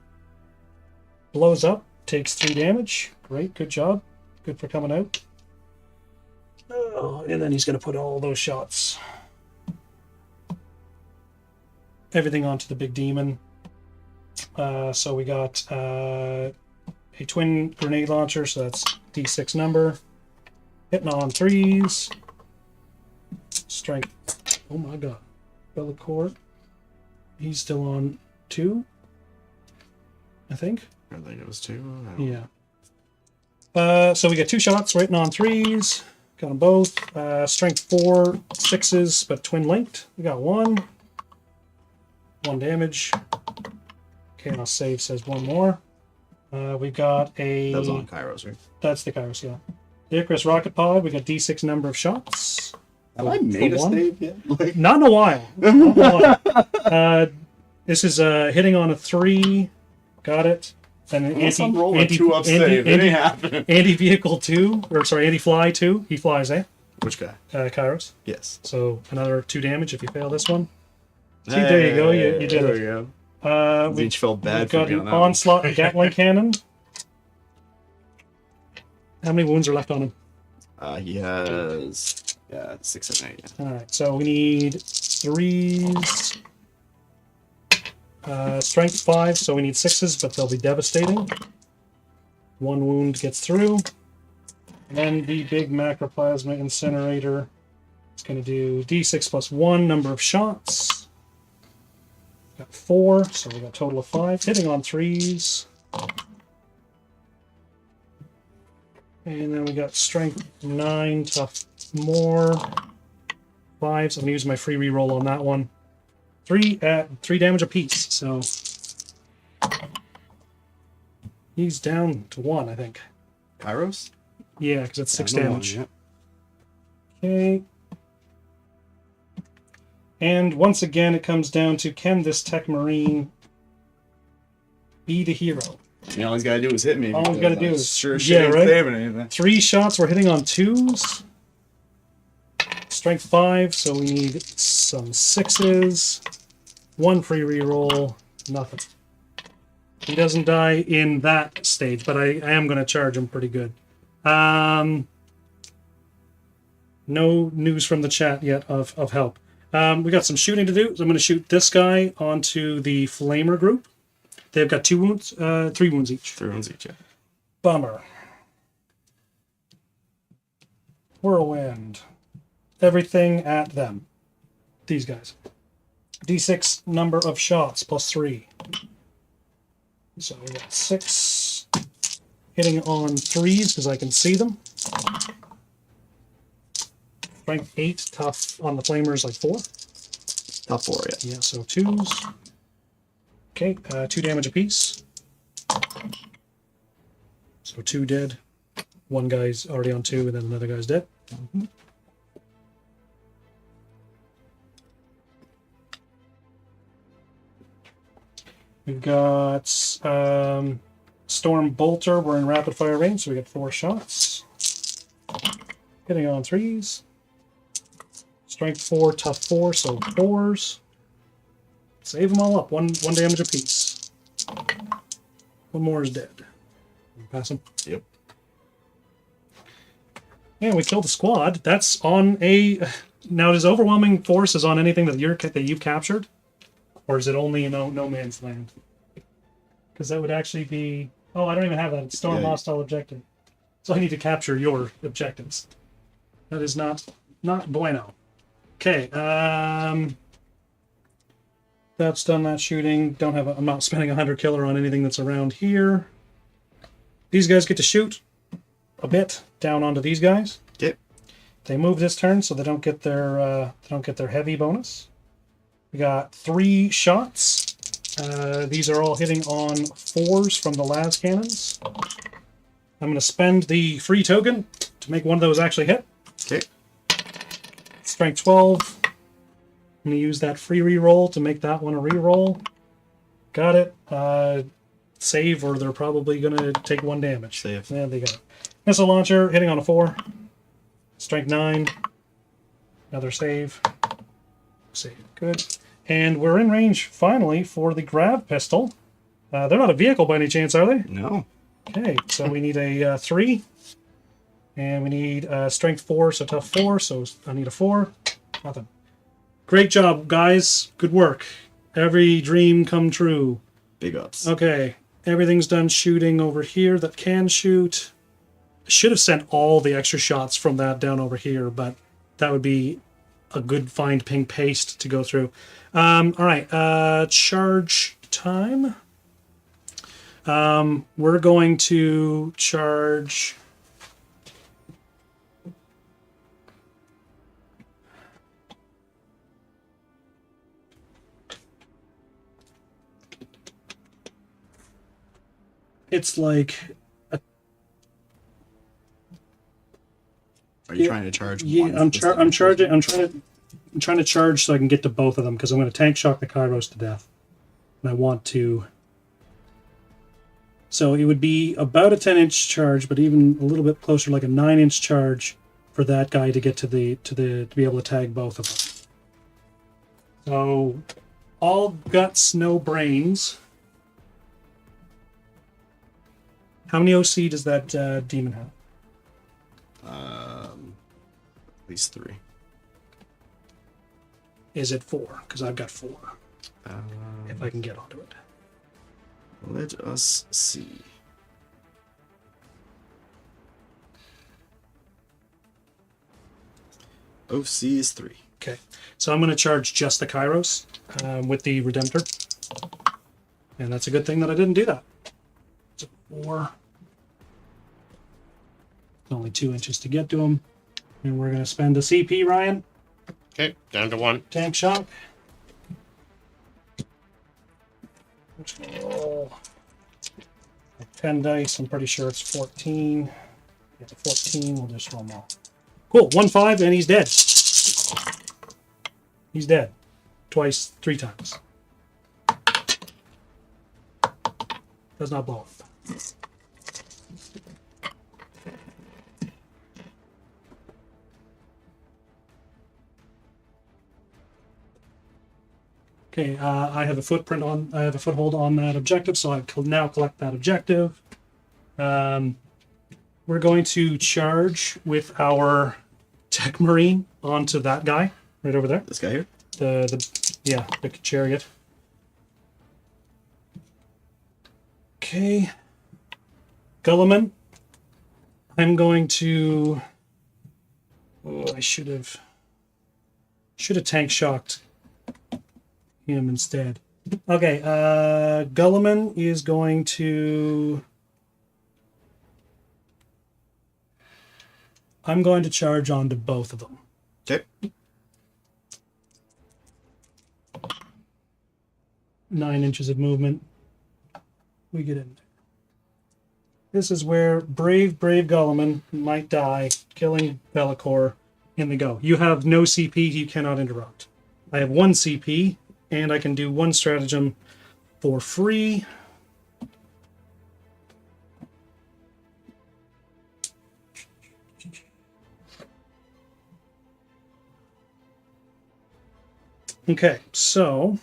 Speaker 2: Blows up, takes 3 damage. Great, good job. Good for coming out. Oh, and then he's going to put all those shots. Everything onto the big demon. So we got a twin grenade launcher, so that's D6 number. Hitting on 3s. Strength. Oh my god. Bellicourt. He's still on 2, I think.
Speaker 1: I think it was 2.
Speaker 2: Yeah. So we got 2 shots, hitting on 3s. Got them both. Strength 4, 6s, but twin linked. We got 1. 1 damage. Chaos save says 1 more. We got a.
Speaker 1: That was on Kairos, right?
Speaker 2: That's the Kairos, yeah. The Icarus rocket pod. We got D6 number of shots.
Speaker 1: Have I made a
Speaker 2: one?
Speaker 1: save yet? Like...
Speaker 2: Not in a while. Not in a while. This is hitting on a 3. Got it. And an
Speaker 1: I'm rolling 2 up save. It ain't happening.
Speaker 2: anti-vehicle 2, or sorry, anti-fly 2. He flies, eh?
Speaker 1: Which guy?
Speaker 2: Kairos.
Speaker 1: Yes.
Speaker 2: So another 2 damage if you fail this one. See, there you go. You did
Speaker 1: there
Speaker 2: it.
Speaker 1: we go.
Speaker 2: We
Speaker 1: Each felt bad
Speaker 2: we've
Speaker 1: for
Speaker 2: got
Speaker 1: being
Speaker 2: an
Speaker 1: on that one.
Speaker 2: onslaught Gatling cannon. How many wounds are left on him?
Speaker 1: He has 6 and 8. Yeah.
Speaker 2: All right, so we need 3s. Strength 5, so we need 6s, but they'll be devastating. 1 wound gets through. And then the big macroplasma incinerator. It's going to do D6 plus 1 number of shots. Got 4, so we got a total of 5. Hitting on 3s. And then we got strength 9, tough more. 5s. I'm going to use my free reroll on that one. 3 at 3 damage apiece, so he's down to 1, I think.
Speaker 1: Kairos?
Speaker 2: Yeah, because it's 6
Speaker 1: Down to
Speaker 2: damage.
Speaker 1: 1,
Speaker 2: Okay. And once again, it comes down to, can this Tech Marine be the hero?
Speaker 1: yeah. All he's got to do is hit me.
Speaker 2: All he's
Speaker 1: because
Speaker 2: gotta do
Speaker 1: I'm
Speaker 2: is-
Speaker 1: sure
Speaker 2: yeah,
Speaker 1: shit ain't
Speaker 2: right?
Speaker 1: saving anything.
Speaker 2: 3 shots, we're hitting on 2s. Strength 5, so we need some 6s. 1 free reroll, nothing. He doesn't die in that stage, but I am going to charge him pretty good. No news from the chat yet of help. We got some shooting to do. So I'm going to shoot this guy onto the Flamer group. They've got 2 wounds, 3 wounds each.
Speaker 1: 3 wounds each, yeah.
Speaker 2: Bummer. Whirlwind. Everything at them. These guys. D6 number of shots plus 3. So we got 6. Hitting on 3s because I can see them. Strength 8, tough on the flamers like 4.
Speaker 1: Top 4, yeah.
Speaker 2: Yeah, so 2s. Okay, 2 damage apiece. So 2 dead. 1 guy's already on 2, and then another guy's dead. We've got Storm Bolter. We're in rapid fire range, so we get 4 shots. Hitting on 3s. Strength 4, tough 4, so 4s. Save them all up. One damage apiece. One more is dead. Pass him.
Speaker 1: Yep.
Speaker 2: And we killed the squad. That's on a... Now, does overwhelming force is on anything that you've captured? Or is it only in no man's land? Because that would actually be... Oh, I don't even have that. It's storm hostile objective. So I need to capture your objectives. That is not bueno. Okay. That's done that shooting. I'm not spending 100 killer on anything that's around here. These guys get to shoot a bit down onto these guys.
Speaker 1: Okay.
Speaker 2: They move this turn, so they don't get their heavy bonus. We got 3 shots. These are all hitting on 4s from the las cannons. I'm going to spend the free token to make one of those actually hit.
Speaker 1: Okay.
Speaker 2: Strength 12. I'm going to use that free reroll to make that one a reroll. Got it. Save, or they're probably going to take 1 damage.
Speaker 1: Save.
Speaker 2: Yeah, they got it. Missile launcher hitting on a 4. Strength 9. Another save. Save. Good. And we're in range, finally, for the grav pistol. They're not a vehicle by any chance, are they?
Speaker 1: No.
Speaker 2: Okay, so we need a 3. And we need strength 4, so tough 4, so I need a 4. Nothing. Great job, guys. Good work. Every dream come true.
Speaker 1: Big ups.
Speaker 2: Okay, everything's done shooting over here that can shoot. I should have sent all the extra shots from that down over here, but that would be a good find ping paste to go through. All right, charge time. We're going to charge... It's like...
Speaker 1: Are you trying to charge?
Speaker 2: Yeah, I'm trying to charge so I can get to both of them, because I'm going to tank shock the Kairos to death. And I want to... So it would be about a 10-inch charge, but even a little bit closer, like a 9-inch charge for that guy to get to be able to tag both of them. So all guts, no brains. How many OC does that demon have?
Speaker 1: At least 3.
Speaker 2: Is it 4? Because I've got 4. If I can get onto it.
Speaker 1: Let us see. OC is 3.
Speaker 2: Okay, so I'm going to charge just the Kairos with the Redemptor. And that's a good thing that I didn't do that. It's a 4. It's only 2 inches to get to him. And we're going to spend a CP, Ryan.
Speaker 3: Okay, down to 1.
Speaker 2: Tank shock. Let's roll 10 dice. I'm pretty sure it's 14. Yeah, 14. We'll just roll them all. Cool. 1-5, and he's dead. He's dead. Twice, 3 times. Does not blow up. Okay, I have a foothold on that objective, so I can now collect that objective. We're going to charge with our Tech Marine onto that guy right over there.
Speaker 1: This guy here?
Speaker 2: The chariot. Okay. Gulliman. I'm going to... Oh, I should have tank shocked him instead. Okay, Gulliman is going to... I'm going to charge onto both of them.
Speaker 1: Okay.
Speaker 2: 9 inches of movement. We get in there. This is where brave Gulliman might die, killing Bellicor in the go. You have no CP, you cannot interrupt. I have 1 CP, and I can do 1 stratagem for free. Okay, so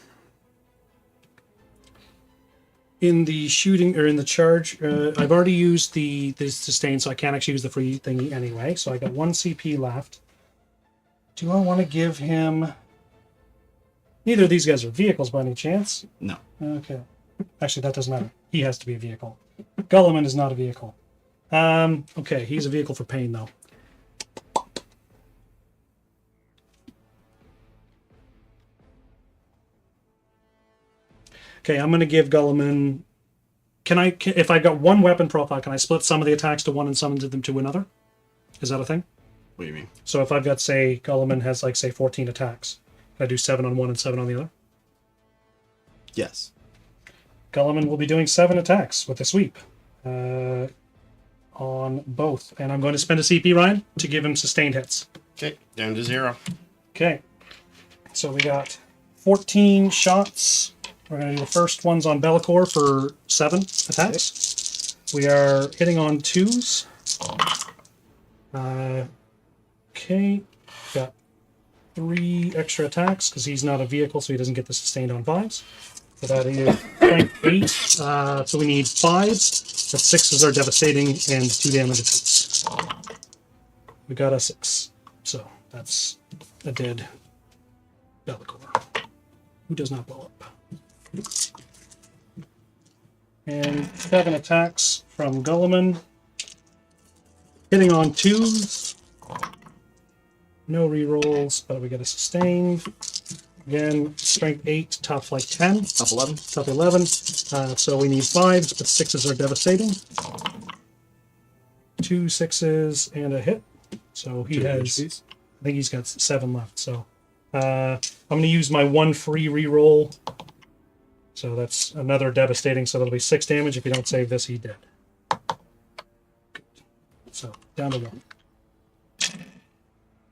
Speaker 2: in the shooting or in the charge, I've already used the sustain, so I can't actually use the free thingy anyway. So I got 1 CP left. Do I want to give him? Neither of these guys are vehicles by any chance.
Speaker 1: No.
Speaker 2: Okay. Actually, that doesn't matter. He has to be a vehicle. Gulliman is not a vehicle. Okay, he's a vehicle for pain though. Okay, I'm going to give Gulliman... if I've got one weapon profile, can I split some of the attacks to one and some of them to another? Is that a thing?
Speaker 1: What do you mean?
Speaker 2: So if I've got, say, Gulliman has, like, say, 14 attacks, can I do 7 on one and 7 on the other?
Speaker 1: Yes.
Speaker 2: Gulliman will be doing 7 attacks with a sweep on both. And I'm going to spend a CP, Ryan, to give him sustained hits.
Speaker 3: Okay, down to 0.
Speaker 2: Okay. So we got 14 shots. We're going to do the first ones on Bellicor for 7 attacks. We are hitting on 2s. Okay. Got 3 extra attacks because he's not a vehicle, so he doesn't get the sustained on 5s. So that is strength 8. So we need 5. The 6s are devastating and 2 damage apiece. We got a 6. So that's a dead Bellicor, who does not blow up. And 7 attacks from Gulliman. Hitting on 2s. No rerolls, but we get a sustained. Again, strength 8, tough like 10.
Speaker 1: Top 11.
Speaker 2: Top 11. So we need 5s, but 6s are devastating. 2 6s and a hit. So he has... I think he's got 7 left. So I'm going to use my 1 free reroll. So that's another devastating. So that'll be 6 damage. If you don't save this, he's dead. Good. So down to 1.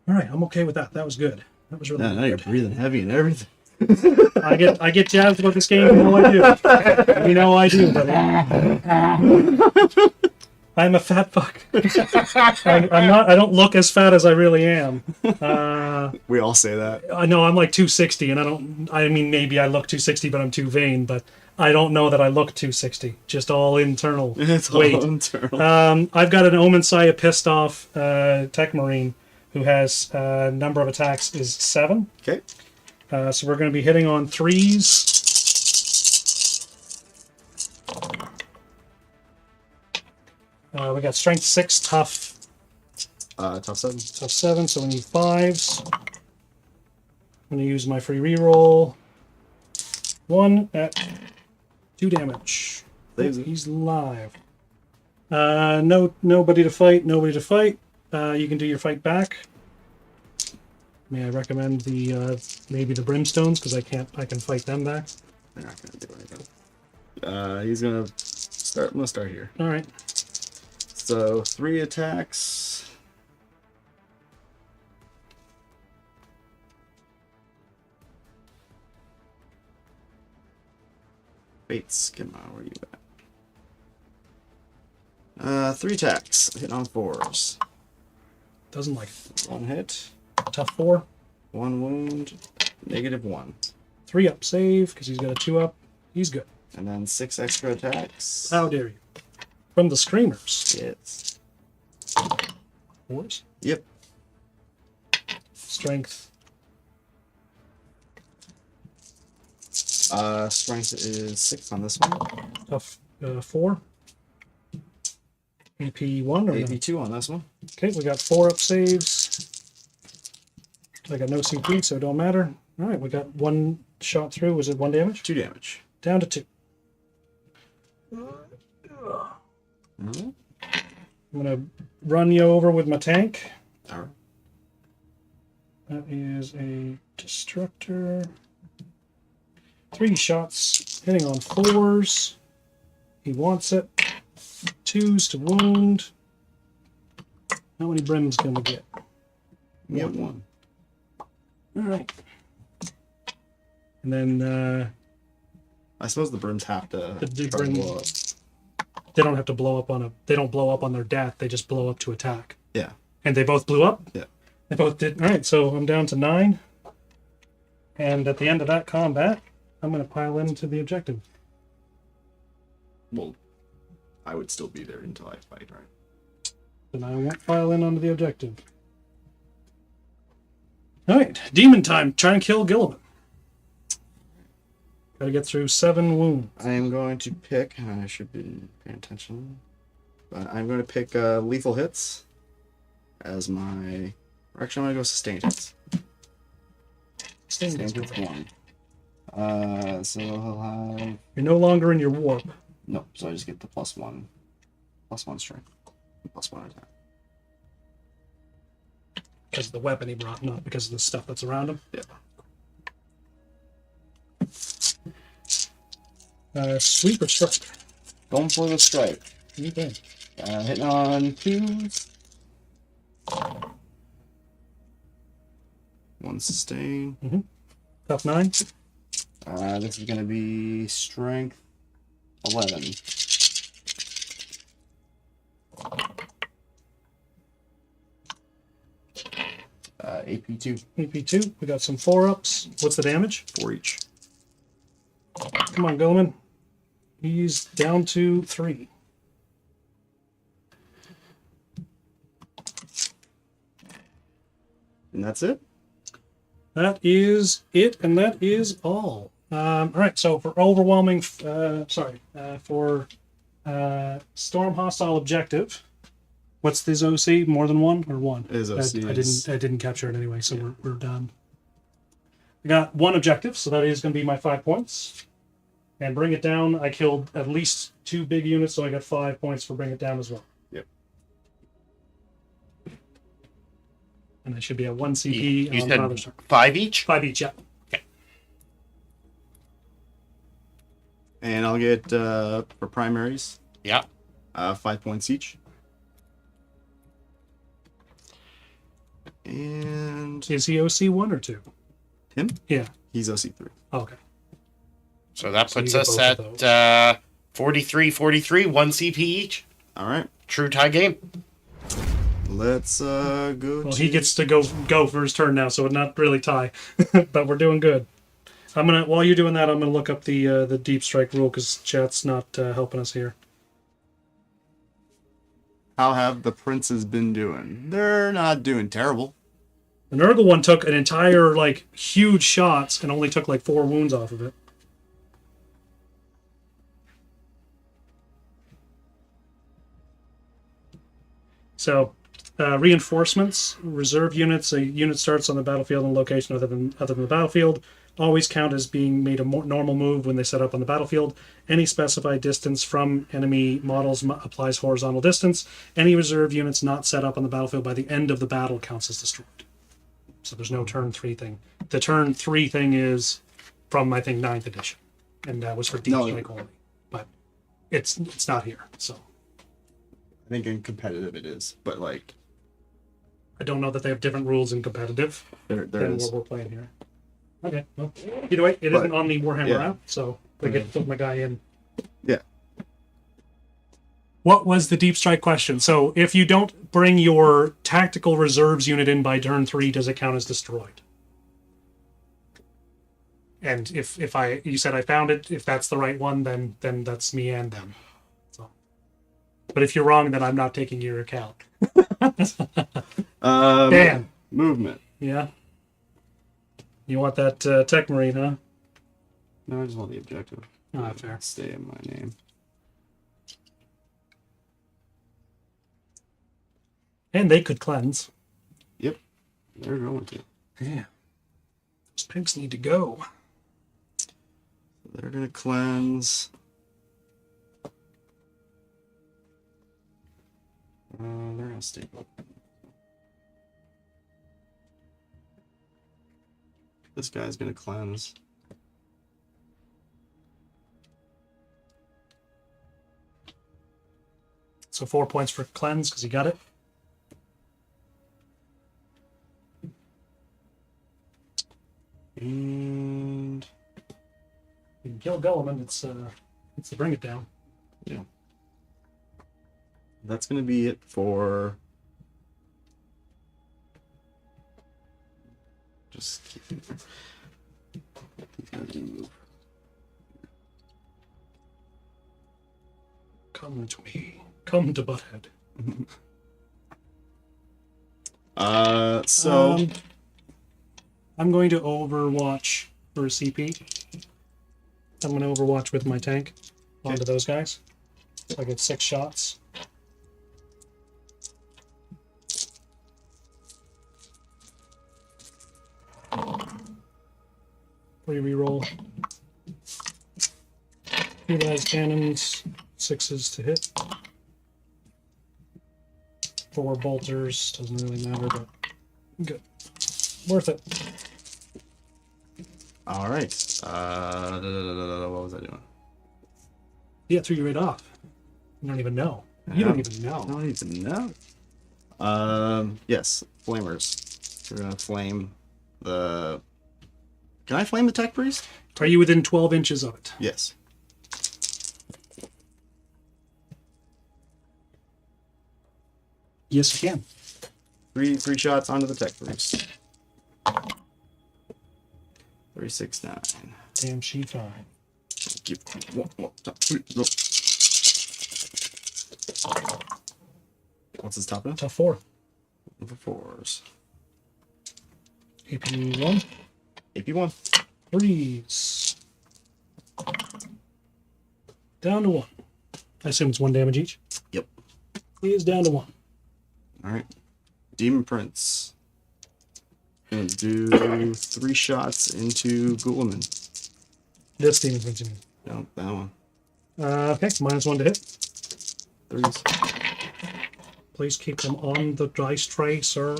Speaker 2: All right, I'm okay with that. That was good. That was really
Speaker 1: Yeah, now you're
Speaker 2: good.
Speaker 1: breathing heavy and everything.
Speaker 2: I get jazzed about this game. You know I do. You know I do, buddy. I'm a fat fuck. I'm not. I don't look as fat as I really am.
Speaker 1: We all say that.
Speaker 2: I know I'm like 260, and I mean, maybe I look 260, but I'm too vain. But I don't know that I look 260. Just all internal
Speaker 1: It's
Speaker 2: weight.
Speaker 1: all internal.
Speaker 2: I've got an Omen Saya pissed off Tech Marine who has number of attacks is 7.
Speaker 1: Okay.
Speaker 2: So we're going to be hitting on 3s. We got strength 6, tough
Speaker 1: Top 7.
Speaker 2: 7, so we need 5s. I'm going to use my free reroll. 1 at 2 damage.
Speaker 1: Saves it.
Speaker 2: He's live. Nobody to fight. Nobody to fight. You can do your fight back. May I recommend the maybe the brimstones because I can fight them back.
Speaker 1: They're not gonna do anything. He's gonna start. I'm gonna start here.
Speaker 2: All right.
Speaker 1: So 3 attacks. Bates, come on, where you at? 3 attacks. Hitting on 4s.
Speaker 2: Doesn't like it.
Speaker 1: 1 hit.
Speaker 2: Tough 4.
Speaker 1: 1 wound. -1.
Speaker 2: 3 up save because he's got a 2 up. He's good.
Speaker 1: And then 6 extra attacks.
Speaker 2: How dare you? From the screamers.
Speaker 1: Hits.
Speaker 2: 4s.
Speaker 1: Yep.
Speaker 2: Strength.
Speaker 1: Strength is 6 on this one.
Speaker 2: Tough 4. AP 1 or no?
Speaker 1: AP 2 on this one.
Speaker 2: Okay, we got 4 up saves. I got no CP, so it don't matter. All right, we got 1 shot through. Was it 1 damage?
Speaker 1: 2 damage.
Speaker 2: Down to 2.
Speaker 1: Mhm.
Speaker 2: I'm gonna run you over with my tank.
Speaker 1: Alright.
Speaker 2: That is a destructor. 3 shots, hitting on 4s. He wants it. 2s to wound. How many brims can we get?
Speaker 1: We have 1.
Speaker 2: All right. And then
Speaker 1: I suppose the brims have to
Speaker 2: The
Speaker 1: try to
Speaker 2: brim-
Speaker 1: blow up.
Speaker 2: They don't have to blow up on a. They don't blow up on their death. They just blow up to attack.
Speaker 1: Yeah.
Speaker 2: And they both blew up.
Speaker 1: Yeah.
Speaker 2: They both did. All right, so I'm down to 9. And at the end of that combat, I'm going to pile into the objective.
Speaker 1: Well, I would still be there until I fight, right?
Speaker 2: Then I won't pile in onto the objective. All right, demon time. Try and kill Gilliman. Got to get through 7 wounds.
Speaker 1: I am going to pick. I should be paying attention. But I'm going to pick lethal hits as my. Or actually, I'm going to go sustained hits. Sustained hits 1. So he'll have.
Speaker 2: You're no longer in your warp.
Speaker 1: No, so I just get the +1. +1 strength. +1 attack.
Speaker 2: Because of the weapon he brought, not because of the stuff that's around him.
Speaker 1: Yeah.
Speaker 2: Sweep or strike?
Speaker 1: Going for the strike.
Speaker 2: Okay.
Speaker 1: Hitting on 2s. 1 sustain.
Speaker 2: Tough 9.
Speaker 1: This is going to be strength 11. AP2.
Speaker 2: AP2. We got some 4-ups. What's the damage?
Speaker 1: 4 each.
Speaker 2: Come on, Gilliman. He's down to 3.
Speaker 1: And that's it?
Speaker 2: That is it, and that is all. All right, so for overwhelming, for storm hostile objective, what's this OC? More than 1 or 1?
Speaker 1: It is OC.
Speaker 2: I didn't capture it anyway, so we're done. I got 1 objective, so that is going to be my 5 points. And bring it down. I killed at least 2 big units, so I got 5 points for bring it down as well.
Speaker 1: Yep.
Speaker 2: And I should be at 1 CP
Speaker 3: You
Speaker 2: on
Speaker 3: said
Speaker 2: Father's turn.
Speaker 3: 5 each?
Speaker 2: 5 each, yeah.
Speaker 1: And I'll get, for primaries,
Speaker 3: Yeah.
Speaker 1: 5 points each. And
Speaker 2: Is he OC 1 or 2?
Speaker 1: him?
Speaker 2: Yeah.
Speaker 1: He's OC3.
Speaker 2: Oh, okay.
Speaker 3: So that
Speaker 2: So you
Speaker 3: puts
Speaker 2: get
Speaker 3: us
Speaker 2: both of
Speaker 3: at 43, 1 CP each.
Speaker 1: All right.
Speaker 3: True tie game.
Speaker 1: Let's go
Speaker 2: Well,
Speaker 1: to...
Speaker 2: he gets to go for his turn now, so it's not really tie, but we're doing good. I'm gonna while you're doing that, I'm gonna look up the deep strike rule because chat's not helping us here.
Speaker 1: How have the princes been doing? They're not doing terrible.
Speaker 2: The Nurgle one took an entire huge shots and only took 4 wounds off of it. So, reinforcements, reserve units. A unit starts on the battlefield in a location other than the battlefield. Always count as being made a normal move when they set up on the battlefield. Any specified distance from enemy models applies horizontal distance. Any reserve units not set up on the battlefield by the end of the battle counts as destroyed. So there's no turn 3 thing. The turn 3 thing is from, I think, 9th edition. And that was for deep strike only. But it's not here, so.
Speaker 1: I think in competitive it is, but
Speaker 2: I don't know that they have different rules in competitive
Speaker 1: there
Speaker 2: than
Speaker 1: is.
Speaker 2: what we're playing here. Okay, well, either way, it isn't on the Warhammer
Speaker 1: yeah.
Speaker 2: app, so I get to put my guy in.
Speaker 1: Yeah.
Speaker 2: What was the deep strike question? So if you don't bring your tactical reserves unit in by turn 3, does it count as destroyed? And if you said I found it, if that's the right one, then that's me and them. So, but if you're wrong, then I'm not taking your account. Dan.
Speaker 1: Movement.
Speaker 2: Yeah. You want that tech marine, huh?
Speaker 1: No, I just want the objective.
Speaker 2: Ah, fair.
Speaker 1: Stay in my name.
Speaker 2: And they could cleanse.
Speaker 1: Yep. They're going to.
Speaker 2: Yeah. Those pigs need to go.
Speaker 1: They're going to cleanse. They're going to stay put. This guy's going to cleanse.
Speaker 2: So 4 points for cleanse because he got it.
Speaker 1: And
Speaker 2: You can kill Guilliman. It's to bring it down.
Speaker 1: Yeah. That's gonna be it for. Just keep. He's gonna move.
Speaker 2: Come to me. Come to Butthead.
Speaker 1: So
Speaker 2: I'm going to Overwatch for a CP. I'm going to Overwatch with my tank onto those guys. So I get 6 shots. Reroll. 2 dice cannons, 6s to hit. 4 bolters, doesn't really matter, but good. Worth it.
Speaker 1: all right. What was I doing?
Speaker 2: Yeah, threw you right off. You don't even know. You don't even know.
Speaker 1: I don't even know. Yes, flamers. We're gonna flame the. Can I flame the tech priest?
Speaker 2: Are you within 12 inches of it?
Speaker 1: Yes.
Speaker 2: Yes, you can.
Speaker 1: Three shots onto the tech priest. 3, 6, 9.
Speaker 2: Damn, she fine.
Speaker 1: Keep 1, 2, 3, go. What's his top now?
Speaker 2: Tough 4.
Speaker 1: For 4s.
Speaker 2: AP 1.
Speaker 1: AP 1.
Speaker 2: Freeze. Down to 1. I assume it's 1 damage each.
Speaker 1: Yep.
Speaker 2: He is down to 1.
Speaker 1: All right. Demon Prince. Gonna do 3 shots into Guilliman.
Speaker 2: This demon prince you mean.
Speaker 1: No, that one.
Speaker 2: Okay, -1 to hit.
Speaker 1: 3s.
Speaker 2: Please keep them on the dice tray, sir.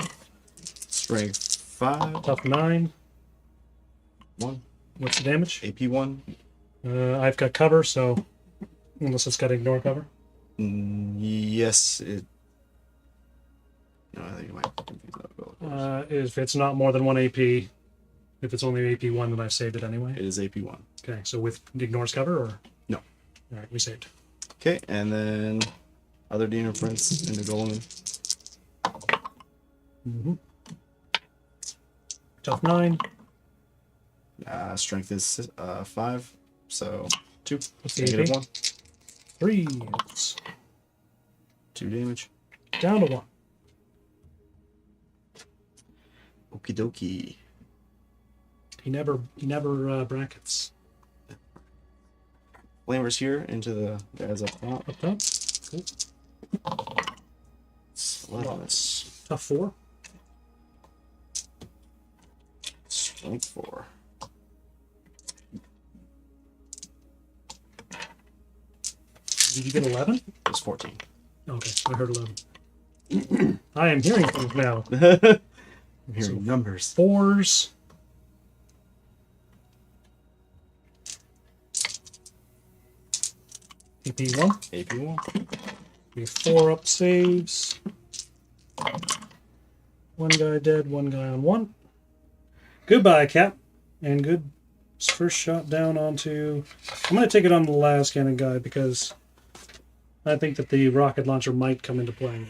Speaker 1: Strength 5.
Speaker 2: Tough 9.
Speaker 1: 1.
Speaker 2: What's the damage?
Speaker 1: AP 1.
Speaker 2: I've got cover, so unless it's got ignore cover.
Speaker 1: Yes, it. No, I think it might confuse that.
Speaker 2: If it's not more than 1 AP, if it's only AP 1, then I've saved it anyway.
Speaker 1: It is AP 1.
Speaker 2: Okay, so with ignores cover, or?
Speaker 1: No.
Speaker 2: All right, we saved.
Speaker 1: Okay, and then other Demon Prince into Guilliman.
Speaker 2: Mm-hmm. Tough 9.
Speaker 1: Strength is 5, so 2.
Speaker 2: What's the
Speaker 1: Negative
Speaker 2: AP?
Speaker 1: 1.
Speaker 2: 3.
Speaker 1: 2 damage.
Speaker 2: Down to 1.
Speaker 1: Okie dokie.
Speaker 2: He never brackets.
Speaker 1: Flamers here into the guys up top.
Speaker 2: Up top. Cool.
Speaker 1: Slowness.
Speaker 2: Tough 4.
Speaker 1: Strength 4.
Speaker 2: Did you get 11?
Speaker 1: It's 14.
Speaker 2: Okay, I heard 11. I am hearing things now.
Speaker 1: I'm hearing numbers.
Speaker 2: 4s. AP 1.
Speaker 1: AP 1.
Speaker 2: We have 4 up saves. 1 guy dead, 1 guy on 1. Goodbye, Cap. And good first shot down onto... I'm going to take it on the last cannon guy because I think that the rocket launcher might come into play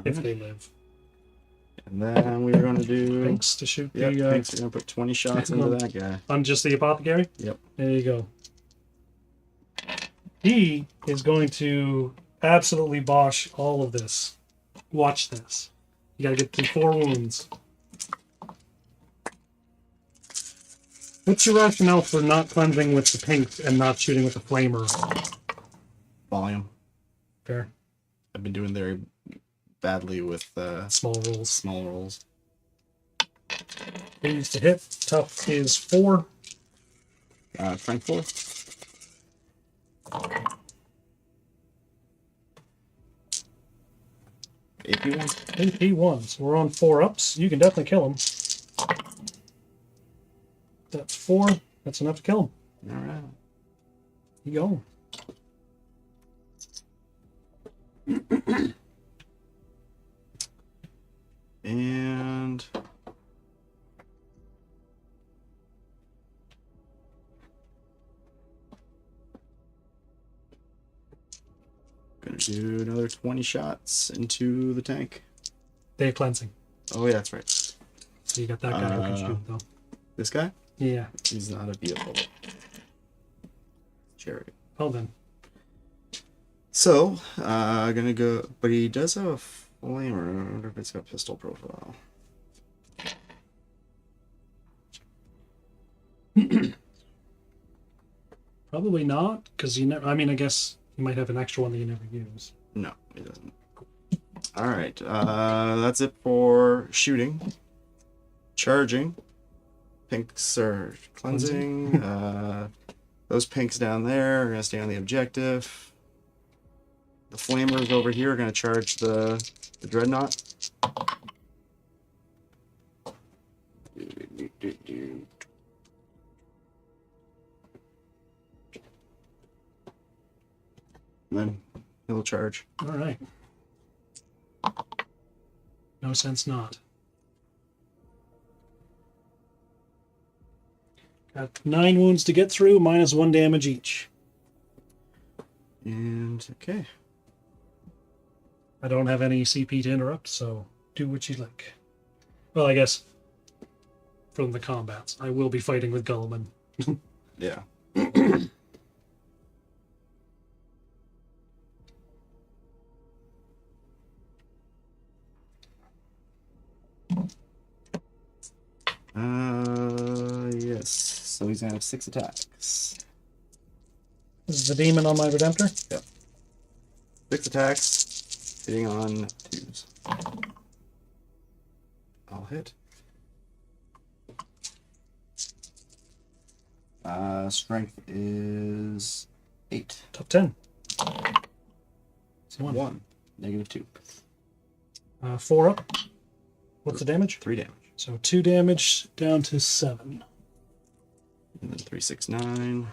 Speaker 2: if they live.
Speaker 1: And then we're going to do...
Speaker 2: Thanks to shoot
Speaker 1: Yep,
Speaker 2: the...
Speaker 1: thanks. We're going to put 20 shots into that guy.
Speaker 2: on just the apothecary?
Speaker 1: Yep.
Speaker 2: There you go. He is going to absolutely bosh all of this. Watch this. You gotta get through 4 wounds. What's your rationale for not cleansing with the pink and not shooting with the flamer?
Speaker 1: Volume.
Speaker 2: Fair.
Speaker 1: I've been doing very badly with
Speaker 2: Small rolls.
Speaker 1: small rolls.
Speaker 2: Please to hit. Tough is 4.
Speaker 1: Strength 4. AP 1.
Speaker 2: AP 1. So we're on 4 ups. You can definitely kill him. That's 4. That's enough to kill him.
Speaker 1: Alright.
Speaker 2: You go.
Speaker 1: And do another 20 shots into the tank.
Speaker 2: They have cleansing.
Speaker 1: Oh yeah, that's right.
Speaker 2: So you got that guy who can shoot though.
Speaker 1: This guy?
Speaker 2: Yeah.
Speaker 1: He's not a vehicle. Chariot.
Speaker 2: Well then.
Speaker 1: So, gonna go, but he does have a flamer. I wonder if it's got pistol profile.
Speaker 2: Probably not, because you never. I mean, I guess you might have an extra one that you never use.
Speaker 1: No, he doesn't. All right, that's it for shooting, charging, pinks are cleansing. Those pinks down there are gonna stay on the objective. The flamers over here are gonna charge the dreadnought. And then he'll charge.
Speaker 2: All right. No sense not. Got 9 wounds to get through, minus 1 damage each.
Speaker 1: And okay.
Speaker 2: I don't have any CP to interrupt, so do what you like. Well, I guess from the combats, I will be fighting with Guilliman.
Speaker 1: Yeah. Yes. So he's gonna have 6 attacks.
Speaker 2: This is the demon on my Redemptor.
Speaker 1: Yep. 6 attacks, hitting on 2s. I'll hit. Strength is 8.
Speaker 2: Top 10. So
Speaker 1: 1. Negative 2.
Speaker 2: 4 up. What's the damage?
Speaker 1: 3 damage.
Speaker 2: So 2 damage down to 7.
Speaker 1: And then 3, 6, 9.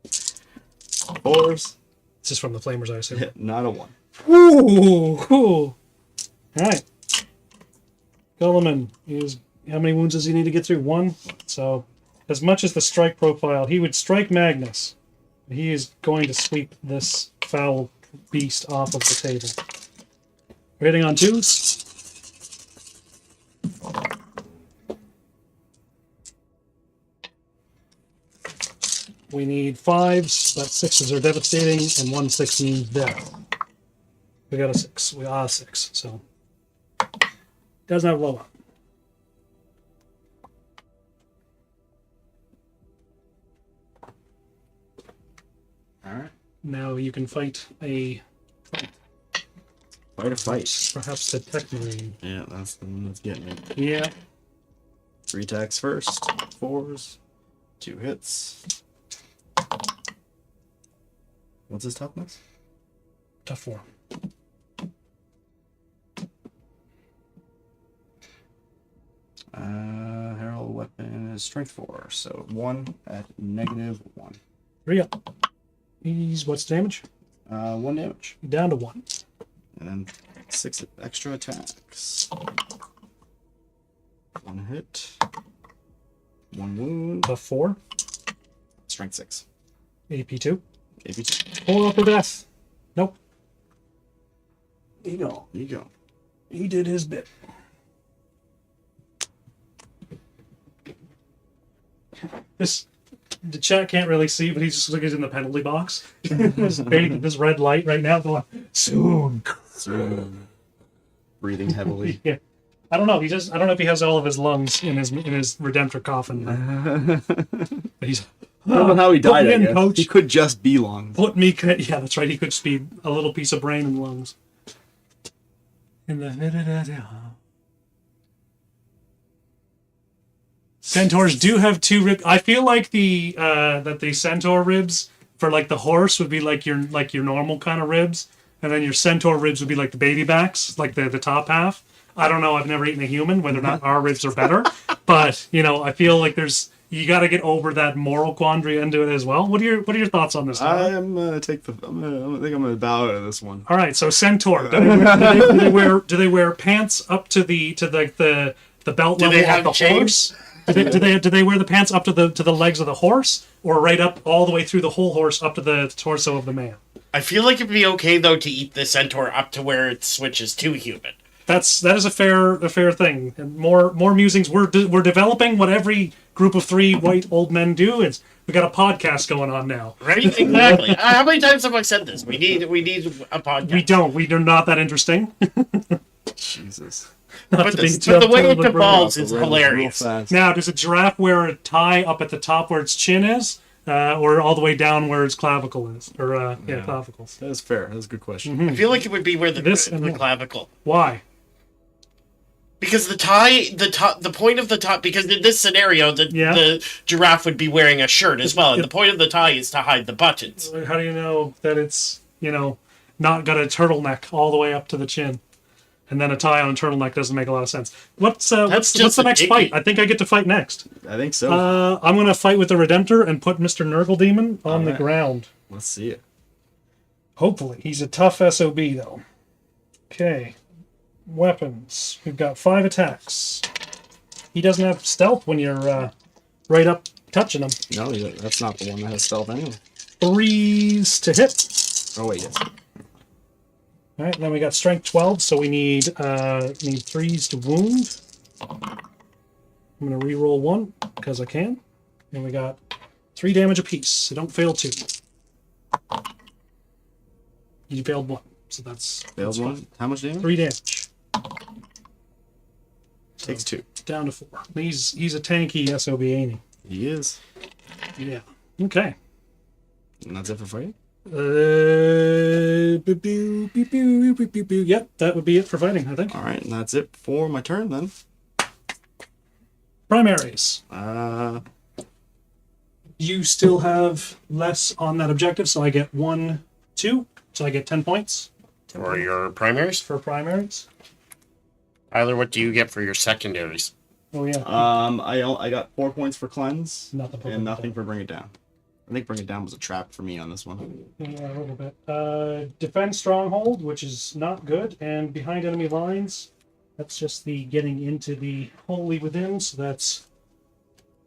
Speaker 1: 4s.
Speaker 2: This is from the Flamers, I assume.
Speaker 1: Not a 1.
Speaker 2: Ooh, cool. Alright. Guilliman is. How many wounds does he need to get through? 1. So, as much as the strike profile, he would strike Magnus. He is going to sweep this foul beast off of the table. We're hitting on 2s. We need 5s, but 6s are devastating, and 1 6 means death. We got a 6. We got a 6, so. Doesn't have low up.
Speaker 1: Alright.
Speaker 2: Now you can fight a.
Speaker 1: Fight a fight.
Speaker 2: Perhaps the Tech Marine.
Speaker 1: Yeah, that's the one that's getting it.
Speaker 2: Yeah.
Speaker 1: 3 attacks first. 4s. 2 hits. What's his toughness?
Speaker 2: Tough 4.
Speaker 1: Herald weapon is strength 4, so 1 at negative 1.
Speaker 2: 3 up. He's. What's the damage?
Speaker 1: 1 damage.
Speaker 2: Down to 1.
Speaker 1: And then 6 extra attacks. 1 hit. 1 wound.
Speaker 2: Tough 4.
Speaker 1: Strength 6.
Speaker 2: AP2.
Speaker 1: AP2.
Speaker 2: 4 up for death. Nope. There you go.
Speaker 1: There you go.
Speaker 2: He did his bit. The chat can't really see, but he's just looking in the penalty box. this red light right now going, soon.
Speaker 1: Breathing heavily.
Speaker 2: Yeah. I don't know. I don't know if he has all of his lungs in his Redemptor coffin. But he's.
Speaker 1: I don't know how he died.
Speaker 2: Put me in, coach.
Speaker 1: He could just be long.
Speaker 2: Yeah, that's right. He could just be a little piece of brain and lungs. In the. Centaurs do have 2 ribs. I feel like the centaur ribs for like the horse would be like your normal kind of ribs, and then your centaur ribs would be like the baby backs, like the top half. I don't know. I've never eaten a human, whether or not our ribs are better, but I feel like you got to get over that moral quandary into it as well. What are your thoughts on this?
Speaker 1: I'm gonna take I'm gonna bow out of this one.
Speaker 2: All right, so centaur. Do they wear pants up to the belt level of the horse? Do they wear the pants up to the legs of the horse, or right up all the way through the whole horse up to the torso of the man?
Speaker 3: I feel like it'd be okay though to eat the centaur up to where it switches to human.
Speaker 2: That is a fair thing. And more musings. We're developing what every group of 3 white old men do. We got a podcast going on now.
Speaker 3: Right? Exactly. How many times have I said this? We need a podcast.
Speaker 2: We don't. We're not that interesting.
Speaker 1: Jesus.
Speaker 3: But the way it evolves is
Speaker 1: Real
Speaker 3: hilarious.
Speaker 1: fast.
Speaker 2: Now, does a giraffe wear a tie up at the top where its chin is, or all the way down where its clavicle is, or clavicles?
Speaker 1: That is fair. That's a good question.
Speaker 3: I feel like it would be where the
Speaker 2: and
Speaker 3: clavicle.
Speaker 2: Why?
Speaker 3: Because the point of the tie, because in this scenario, the giraffe would be wearing a shirt as well, and the point of the tie is to hide the buttons.
Speaker 2: How do you know that it's, not got a turtleneck all the way up to the chin? And then a tie on a turtleneck doesn't make a lot of sense. What's the next fight? I think I get to fight next.
Speaker 1: I think so.
Speaker 2: I'm going to fight with the Redemptor and put Mr. Nurgle Demon on the ground.
Speaker 1: Let's see it.
Speaker 2: Hopefully. He's a tough SOB, though. Okay. Weapons. We've got 5 attacks. He doesn't have stealth when you're right up touching him.
Speaker 1: No, that's not the one that has stealth anyway.
Speaker 2: 3s to hit.
Speaker 1: Oh, wait, yes.
Speaker 2: All right, then we got strength 12, so we need 3s to wound. I'm going to re-roll 1, because I can. And we got 3 damage apiece, so don't fail 2. You failed 1, so that's...
Speaker 1: Failed 1? How much damage?
Speaker 2: 3 damage.
Speaker 1: Takes 2.
Speaker 2: Down to 4. He's a tanky SOB, ain't he?
Speaker 1: He is.
Speaker 2: Yeah. Okay.
Speaker 1: And that's it for fighting?
Speaker 2: Yep, that would be it for fighting, I think.
Speaker 1: Alright, and that's it for my turn then.
Speaker 2: Primaries. You still have less on that objective, so I get 1, 2, so I get 10 points.
Speaker 3: For your primaries?
Speaker 2: For primaries.
Speaker 3: Tyler, what do you get for your secondaries?
Speaker 2: Oh, yeah.
Speaker 1: I got 4 points for cleanse
Speaker 2: Nothing
Speaker 1: and nothing for bring it down. I think bring it down was a trap for me on this one.
Speaker 2: Yeah, a little bit. Defend stronghold, which is not good, and behind enemy lines. That's just the getting into the wholly within, so that's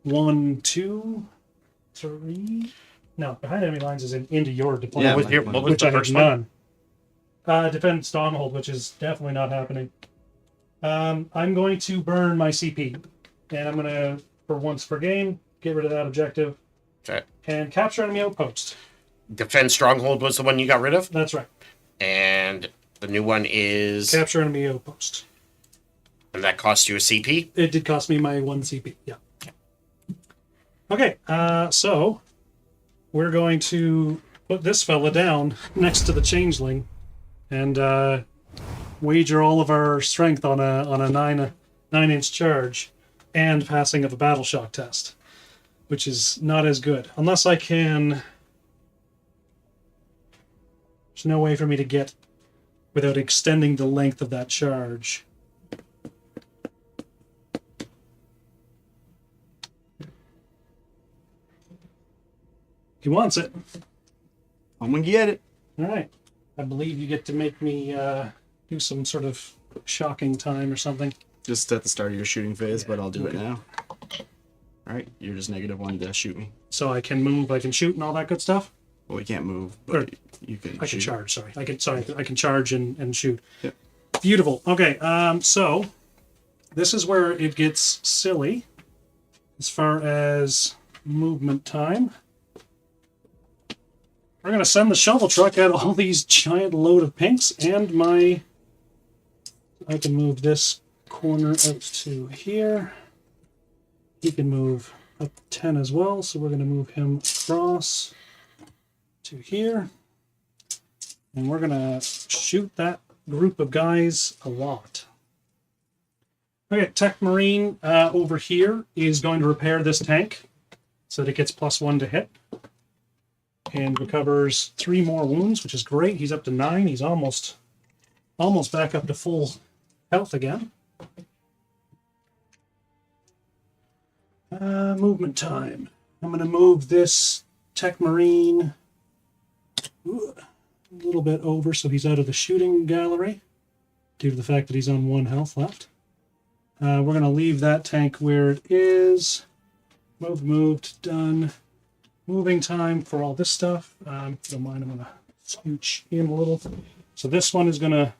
Speaker 2: 1, 2, 3. No, behind enemy lines is into your deployment.
Speaker 1: Yeah,
Speaker 3: what was
Speaker 2: which
Speaker 3: the
Speaker 2: I have
Speaker 3: first one?
Speaker 2: none. Defend stronghold, which is definitely not happening. I'm going to burn my CP, and I'm going to, for once per game, get rid of that objective.
Speaker 3: Okay.
Speaker 2: And capture enemy outpost.
Speaker 3: Defend stronghold was the one you got rid of?
Speaker 2: That's right.
Speaker 3: And the new one is...
Speaker 2: Capture enemy outpost.
Speaker 3: And that cost you a CP?
Speaker 2: It did cost me my 1 CP, yeah. Okay, so we're going to put this fella down next to the changeling and wager all of our strength on a 9-inch charge and passing of a battle shock test, which is not as good. Unless I can... There's no way for me to get without extending the length of that charge. He wants it.
Speaker 1: I'm gonna get it.
Speaker 2: All right. I believe you get to make me do some sort of shocking time or something.
Speaker 1: Just at the start of your shooting phase, but I'll do it now. Alright, you're just -1 to shoot me.
Speaker 2: So I can move, I can shoot, and all that good stuff.
Speaker 1: Well, we can't move,
Speaker 2: Or-
Speaker 1: but you can
Speaker 2: I can
Speaker 1: shoot.
Speaker 2: charge. Sorry, I can charge and shoot.
Speaker 1: Yep.
Speaker 2: Beautiful. Okay. So this is where it gets silly, as far as movement time. We're gonna send the shovel truck at all these giant load of pinks, and I can move this corner out to here. He can move up 10 as well, so we're gonna move him across to here. And we're gonna shoot that group of guys a lot. Okay, Tech Marine over here is going to repair this tank so that it gets +1 to hit. And recovers 3 more wounds, which is great. He's up to 9. He's almost back up to full health again. Movement time. I'm going to move this Tech Marine a little bit over so he's out of the shooting gallery due to the fact that he's on 1 health left. We're going to leave that tank where it is. Moved, done. Moving time for all this stuff. If you don't mind, I'm going to Scooch in a little. So this one is going to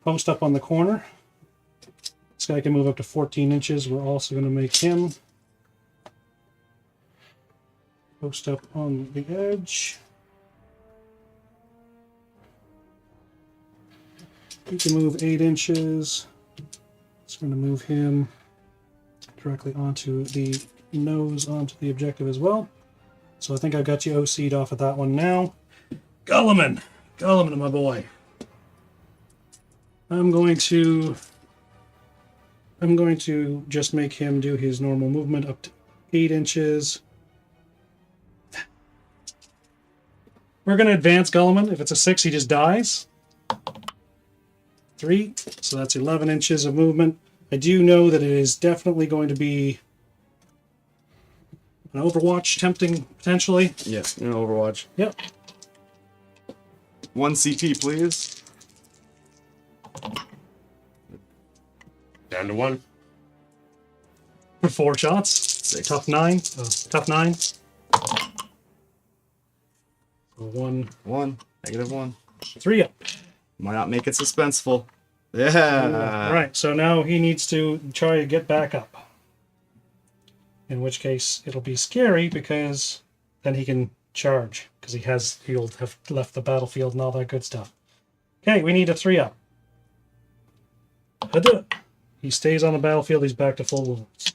Speaker 2: post up on the corner. This guy can move up to 14 inches. We're also going to make him post up on the edge. He can move 8 inches. It's going to move him directly onto the nose, onto the objective as well. So I think I've got you OC'd off of that one now. Gulliman, my boy. I'm going to just make him do his normal movement up to 8 inches. We're going to advance Gulliman. If it's a 6, he just dies. 3, so that's 11 inches of movement. I do know that it is definitely going to be an Overwatch tempting, potentially.
Speaker 1: Yes, an Overwatch.
Speaker 2: Yep.
Speaker 1: 1 CP, please.
Speaker 3: Down to 1.
Speaker 2: For 4 shots.
Speaker 1: 6.
Speaker 2: Tough 9. Tough 9. So 1.
Speaker 1: 1. -1.
Speaker 2: 3 up.
Speaker 1: Might not make it suspenseful. Yeah.
Speaker 2: Right, so now he needs to try to get back up. In which case, it'll be scary because then he can charge. Because he'll have left the battlefield and all that good stuff. Okay, we need a 3 up. He stays on the battlefield, he's back to full wounds.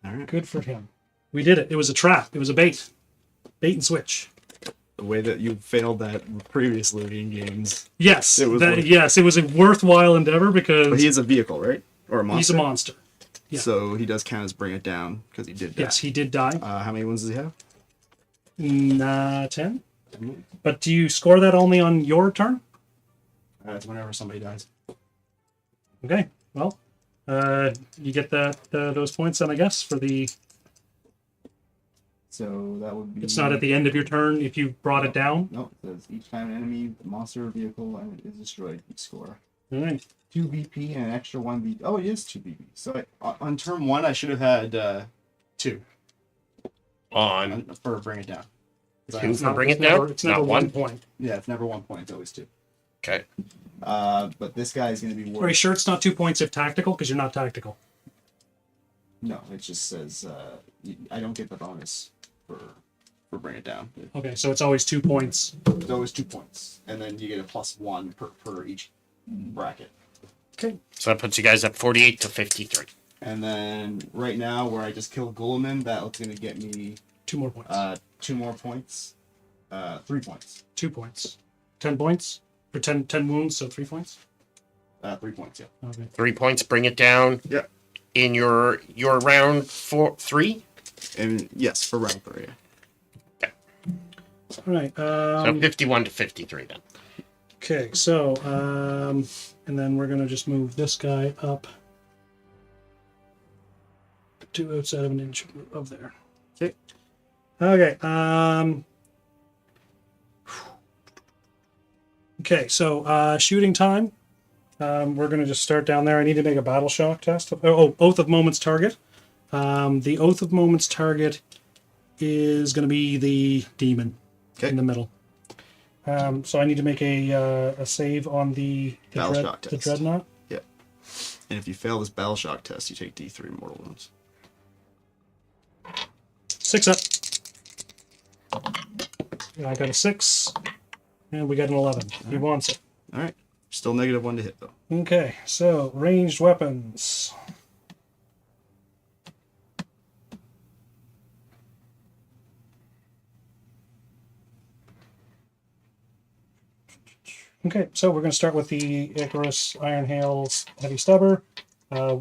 Speaker 1: Alright.
Speaker 2: Good for him. We did it. It was a trap. It was a bait. Bait and switch.
Speaker 1: The way that you failed that previously in games.
Speaker 2: Yes,
Speaker 1: It was
Speaker 2: yes, it was a worthwhile endeavor because
Speaker 1: But he is a vehicle, right? Or a monster?
Speaker 2: he's a monster. Yeah.
Speaker 1: So he does count as bring it down because he did die.
Speaker 2: Yes, he did die.
Speaker 1: How many wounds does he have?
Speaker 2: 10. But do you score that only on your turn?
Speaker 1: It's whenever somebody dies.
Speaker 2: Okay, well, you get those points then, I guess, for the...
Speaker 1: So that would be...
Speaker 2: It's not at the end of your turn if you brought it down?
Speaker 1: No, it says each time an enemy, monster, or vehicle is destroyed, you score.
Speaker 2: All right.
Speaker 1: 2 BP and an extra 1 BP. Oh, it is 2 BP. So on turn 1, I should have had 2 for bring it down.
Speaker 3: 2 for bring it
Speaker 2: Never,
Speaker 3: down?
Speaker 2: it's never
Speaker 3: Not
Speaker 2: 1
Speaker 3: 1?
Speaker 2: point.
Speaker 1: Yeah, it's never 1 point. It's always 2.
Speaker 3: Okay.
Speaker 1: But this guy is going to be
Speaker 2: Are you
Speaker 1: worth...
Speaker 2: sure it's not 2 points if tactical? Because you're not tactical.
Speaker 1: No, it just says I don't get the bonus for bring it down.
Speaker 2: Okay, so it's always 2 points.
Speaker 1: It's always 2 points, and then you get a +1 per each bracket.
Speaker 2: Okay.
Speaker 3: So that puts you guys at 48 to 53.
Speaker 1: And then right now, where I just killed Gulliman, that's going to get me
Speaker 2: 2 more points.
Speaker 1: 2 more points, 3 points.
Speaker 2: 2 points. 10 points? For 10 wounds, so 3 points?
Speaker 1: 3 points, yeah.
Speaker 2: Okay.
Speaker 3: 3 points, bring it down.
Speaker 1: Yeah.
Speaker 3: In your round 3?
Speaker 1: And yes, for round 3. Yeah.
Speaker 2: All right.
Speaker 3: So 51 to 53 then.
Speaker 2: Okay, so, and then we're going to just move this guy up to outside of an inch of there.
Speaker 1: Okay.
Speaker 2: Okay, okay, so, shooting time. We're going to just start down there. I need to make a battle shock test. Oath of Moments target. The Oath of Moments target is going to be the demon in the middle. So I need to make a save on the
Speaker 1: Battle shock test.
Speaker 2: the dreadnought.
Speaker 1: Yeah. And if you fail this battle shock test, you take D3 mortal wounds.
Speaker 2: 6 up. I got a 6, and we got an 11. He wants it.
Speaker 1: All right. Still -1 to hit though.
Speaker 2: Okay, so ranged weapons. Okay, so we're going to start with the Icarus Iron Hail's Heavy Stubber.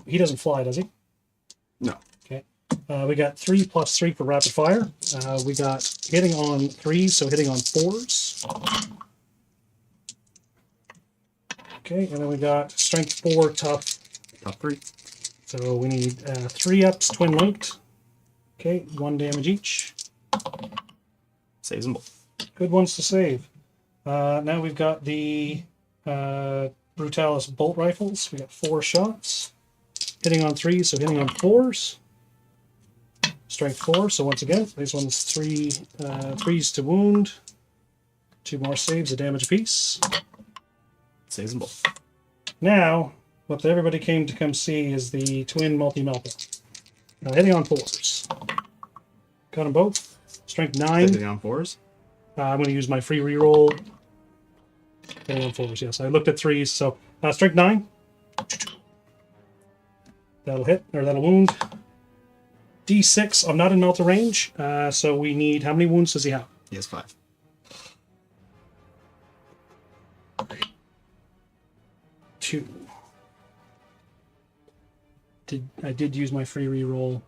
Speaker 2: He doesn't fly, does he?
Speaker 1: No.
Speaker 2: Okay. We got 3 + 3 for rapid fire. We got hitting on 3s, so hitting on 4s. Okay, and then we got strength 4, tough.
Speaker 1: Top 3.
Speaker 2: So we need 3 ups, twin linked. Okay, 1 damage each.
Speaker 1: Saves them both.
Speaker 2: Good ones to save. Now we've got the Brutalis bolt rifles. We got 4 shots. Hitting on 3s, so hitting on 4s. Strength 4, so once again, these ones 3s to wound. 2 more saves of damage apiece.
Speaker 1: Saves them both.
Speaker 2: Now, what everybody came to come see is the twin multi-melter. Now, hitting on 4s. Got them both. Strength 9.
Speaker 1: Hitting on 4s.
Speaker 2: I'm going to use my free reroll. Hitting on 4s, yes. I looked at 3s, so strength 9. That'll hit, or that'll wound. D6. I'm not in melter range, so we need... How many wounds does he have?
Speaker 1: He has 5.
Speaker 2: 2. I did use my free reroll.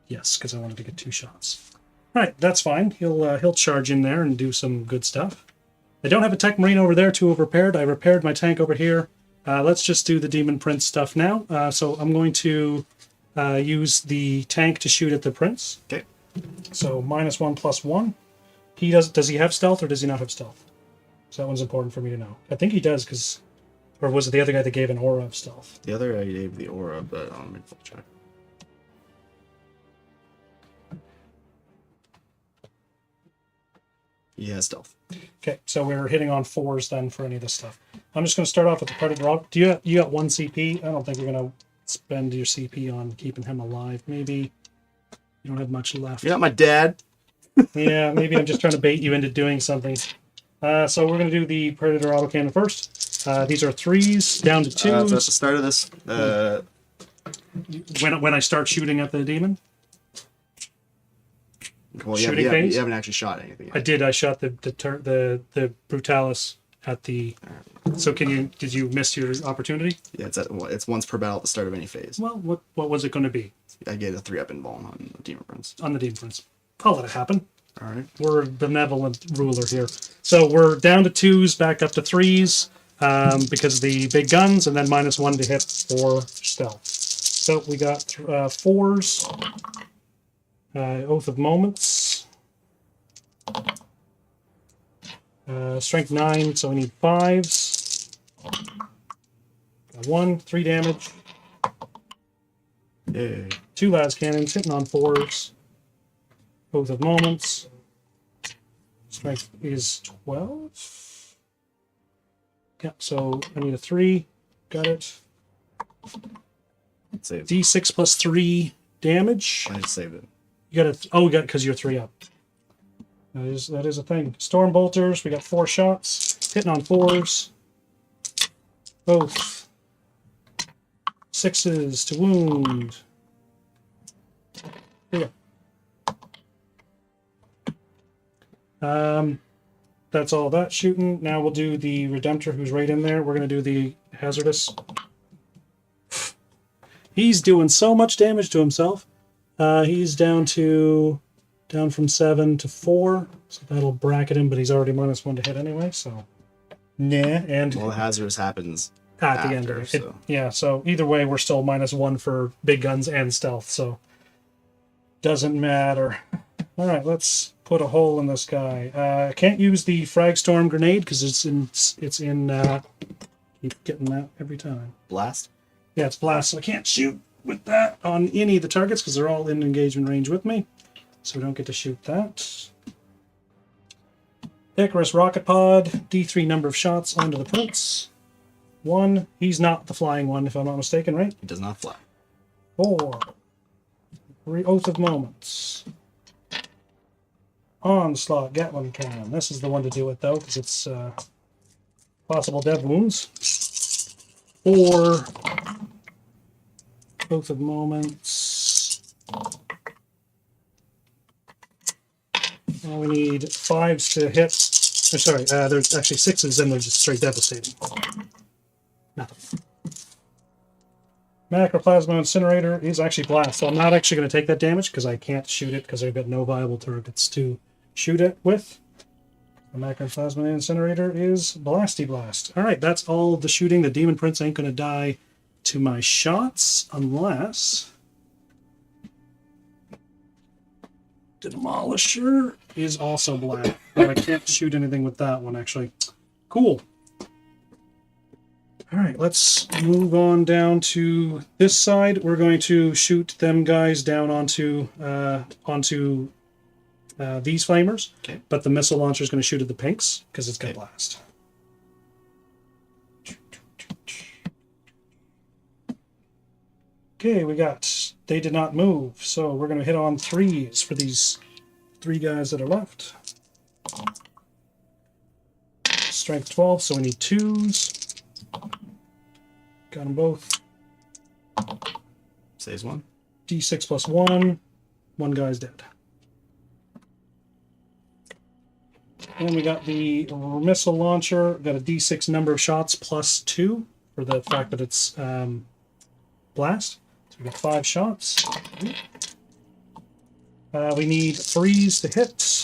Speaker 2: Yes, because I wanted to get 2 shots. All right, that's fine. He'll charge in there and do some good stuff. I don't have a tech marine over there to have repaired. I repaired my tank over here. Let's just do the Demon Prince stuff now. So I'm going to use the tank to shoot at the Prince.
Speaker 1: Okay.
Speaker 2: So -1/+1. Does he have stealth or does he not have stealth? So that one's important for me to know. I think he does, because... Or was it the other guy that gave an aura of stealth?
Speaker 1: The other guy gave the aura, but I'm in full check. He has stealth.
Speaker 2: Okay, so we're hitting on 4s then for any of this stuff. I'm just going to start off with the Predator. Do you got 1 CP? I don't think you're going to spend your CP on keeping him alive. Maybe you don't have much left.
Speaker 1: You're not my dad.
Speaker 2: Yeah, maybe I'm just trying to bait you into doing something. So we're going to do the Predator autocannon first. These are 3s down to 2s.
Speaker 1: So at the start of this,
Speaker 2: when I start shooting at the demon?
Speaker 1: well,
Speaker 2: Shooting phase?
Speaker 1: you haven't actually shot anything yet.
Speaker 2: I did. I shot the Brutalis at the... So did you miss your opportunity?
Speaker 1: Yeah, it's once per battle at the start of any phase.
Speaker 2: Well, what was it going to be?
Speaker 1: I get a 3-up invuln on the Demon Prince.
Speaker 2: On the Demon Prince. I'll let it happen.
Speaker 1: All right.
Speaker 2: We're a benevolent ruler here. So we're down to 2s, back up to 3s, because of the big guns, and then -1 to hit for stealth. So we got 4s. Oath of Moments. Strength 9, so we need 5s. Got 1, 3 damage.
Speaker 1: Yay.
Speaker 2: 2 las cannons, hitting on 4s. Oath of Moments. Strength is 12. Yeah, so I need a 3. Got it.
Speaker 1: Save.
Speaker 2: D6 plus 3 damage.
Speaker 1: I just saved it.
Speaker 2: You got we got it because you're 3 up. That is a thing. Storm Bolters, we got 4 shots. Hitting on 4s. Both. 6s to wound. Here we go. That's all that shooting. Now we'll do the Redemptor, who's right in there. We're going to do the Hazardous. He's doing so much damage to himself. He's down from 7 to 4, so that'll bracket him, but he's already -1 to hit anyway, so nah. And
Speaker 1: Well, the hazardous happens
Speaker 2: at the end of it.
Speaker 1: so.
Speaker 2: Yeah, so either way, we're still -1 for big guns and stealth, so doesn't matter. All right, let's put a hole in this guy. I can't use the Fragstorm grenade because it's in. Keep getting that every time.
Speaker 1: Blast.
Speaker 2: Yeah, it's blast, so I can't shoot with that on any of the targets because they're all in engagement range with me. So we don't get to shoot that. Icarus Rocket Pod, D3 number of shots onto the Prince. 1. He's not the flying one, if I'm not mistaken, right?
Speaker 1: He does not fly.
Speaker 2: 4. Oath of Moments. Onslaught Gatling Cannon. This is the one to do it, though, because it's possible dev wounds. 4. Oath of Moments. Now we need 5s to hit. Oh, sorry, there's actually 6s and they're just straight devastating. Nothing. Macroplasma Incinerator is actually blast, so I'm not actually going to take that damage because I can't shoot it because I've got no viable targets to shoot it with. The Macroplasma Incinerator is Blasty Blast. Alright, that's all the shooting. The Demon Prince ain't going to die to my shots unless the Demolisher is also black. But I can't shoot anything with that one, actually. Cool. Alright, let's move on down to this side. We're going to shoot them guys down onto these flamers,
Speaker 1: Okay.
Speaker 2: but the missile launcher is going to shoot at the pinks because it's got
Speaker 1: Okay.
Speaker 2: blast. Okay, we got they did not move, so we're going to hit on 3s for these 3 guys that are left. Strength 12, so we need 2s. Got them both.
Speaker 1: Saves 1.
Speaker 2: D6 plus 1. 1 guy's dead. And we got the missile launcher. Got a D6 number of shots plus 2 for the fact that it's blast. So we got 5 shots. We need 3s to hit.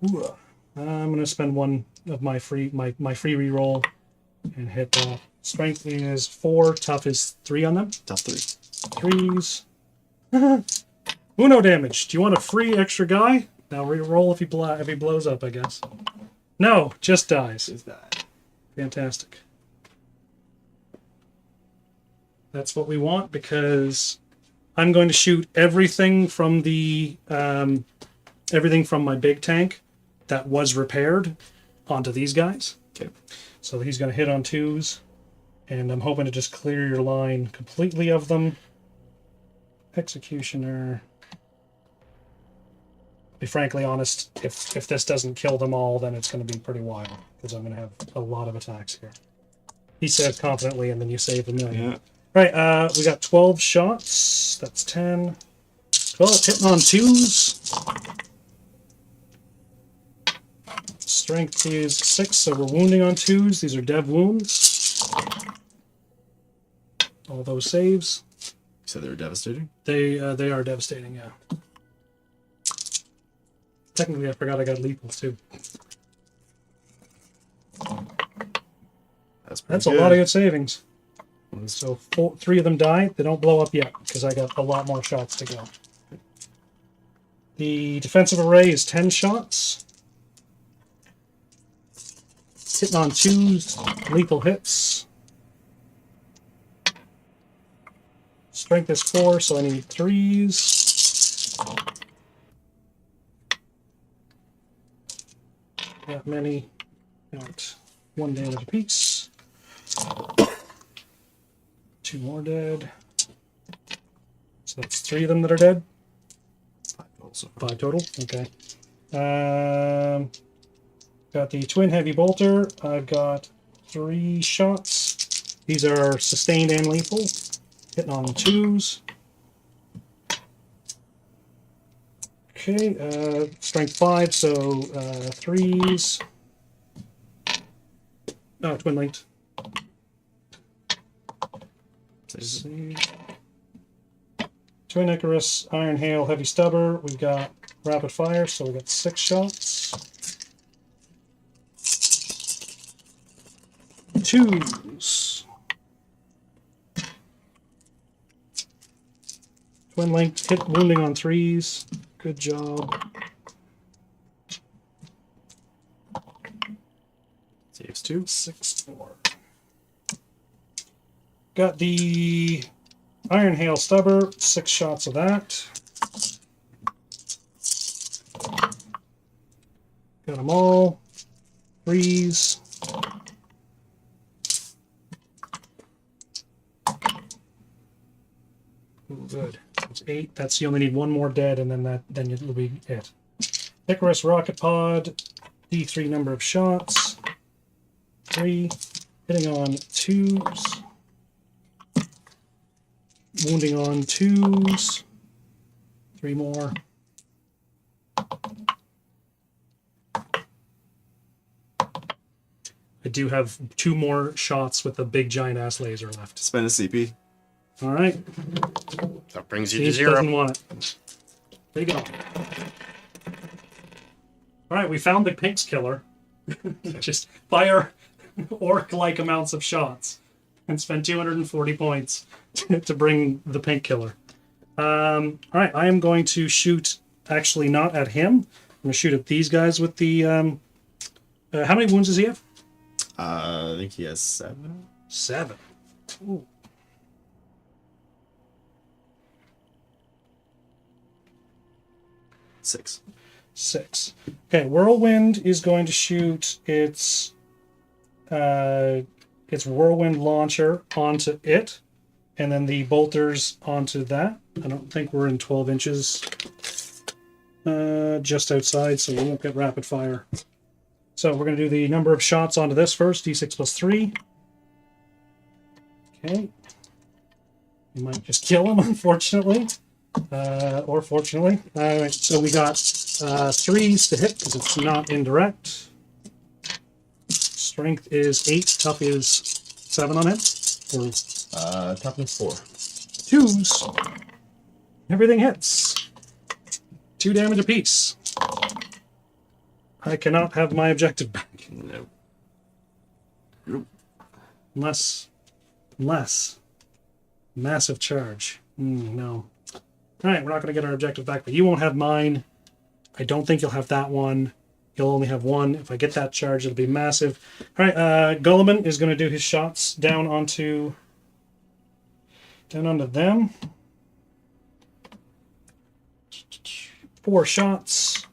Speaker 2: Ooh. I'm going to spend 1 of my free reroll and hit that. Strength is 4, tough is 3 on them.
Speaker 1: Tough 3.
Speaker 2: 3s. Uno damage. Do you want a free extra guy? Now reroll if he blows up, I guess. No, just dies.
Speaker 1: Is that?
Speaker 2: Fantastic. That's what we want because I'm going to shoot everything from the everything from my big tank that was repaired onto these guys.
Speaker 1: Okay.
Speaker 2: So he's going to hit on 2s, and I'm hoping to just clear your line completely of them. Executioner. Be frankly honest, if this doesn't kill them all, then it's going to be pretty wild because I'm going to have a lot of attacks here. He says confidently, and then you save a million.
Speaker 1: Yeah.
Speaker 2: Right, we got 12 shots. That's 10. 12 hitting on 2s. Strength is 6, so we're wounding on 2s. These are dev wounds. All those saves.
Speaker 1: So they're devastating?
Speaker 2: They are devastating, yeah. Technically, I forgot I got lethals too. That's a lot of good savings. So 3 of them die. They don't blow up yet because I got a lot more shots to go. The defensive array is 10 shots. Hitting on 2s, lethal hits. Strength is 4, so I need 3s. That many. Got 1 damage apiece. 2 more dead. So that's 3 of them that are dead. 5 total. Okay. Got the twin heavy bolter. I've got 3 shots. These are sustained and lethal. Hitting on 2s. Okay, strength 5, so 3s. Oh, twin linked. Twin Icarus, Iron Hail, Heavy Stubber. We've got rapid fire, so we got 6 shots. 2s. Twin linked, hit wounding on 3s. Good job.
Speaker 1: Saves 2.
Speaker 2: 6, 4. Got the Iron Hail Stubber, 6 shots of that. Got them all. 3s. Ooh, good. That's 8. That's you only need 1 more dead, and then it'll be it. Icarus Rocket Pod, D3 number of shots. 3. Hitting on 2s. Wounding on 2s. 3 more. I do have 2 more shots with the big giant ass laser left.
Speaker 1: Spend a CP.
Speaker 2: All right.
Speaker 3: That brings you to
Speaker 2: He
Speaker 3: 0.
Speaker 2: doesn't want it. There you go. All right, we found the Pink's killer. Just fire orc-like amounts of shots and spend 240 points to bring the Pink killer. All right, I am going to shoot, actually not at him. I'm going to shoot at these guys with the... how many wounds does he have?
Speaker 1: I think he has 7.
Speaker 2: 7. Ooh.
Speaker 1: 6.
Speaker 2: 6. Okay, Whirlwind is going to shoot its Whirlwind launcher onto it, and then the bolters onto that. I don't think we're in 12 inches. Just outside, so we won't get rapid fire. So we're going to do the number of shots onto this first, d6 plus 3. Okay. You might just kill him, unfortunately. Or fortunately. Alright, so we got 3s to hit because it's not indirect. Strength is 8, tough is 7 on it. Or
Speaker 1: Toughness 4.
Speaker 2: 2s. Everything hits. 2 damage apiece. I cannot have my objective back.
Speaker 1: No.
Speaker 2: Unless massive charge. No. Alright, we're not going to get our objective back, but you won't have mine. I don't think you'll have that one. You'll only have one. If I get that charge, it'll be massive. Alright, Gulliman is going to do his shots down onto them. 4 shots.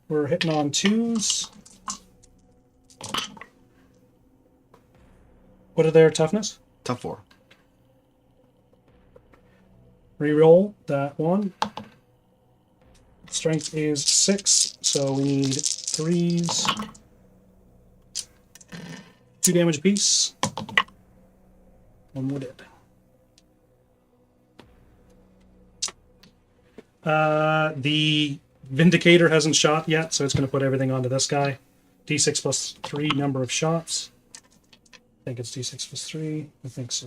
Speaker 2: We're hitting on 2s. What are their toughness?
Speaker 1: Tough 4.
Speaker 2: Reroll that one. Strength is 6, so we need 3s. 2 damage apiece. 1 wounded. The Vindicator hasn't shot yet, so it's going to put everything onto this guy. D6 plus 3 number of shots. I think it's D6 plus 3. I think so.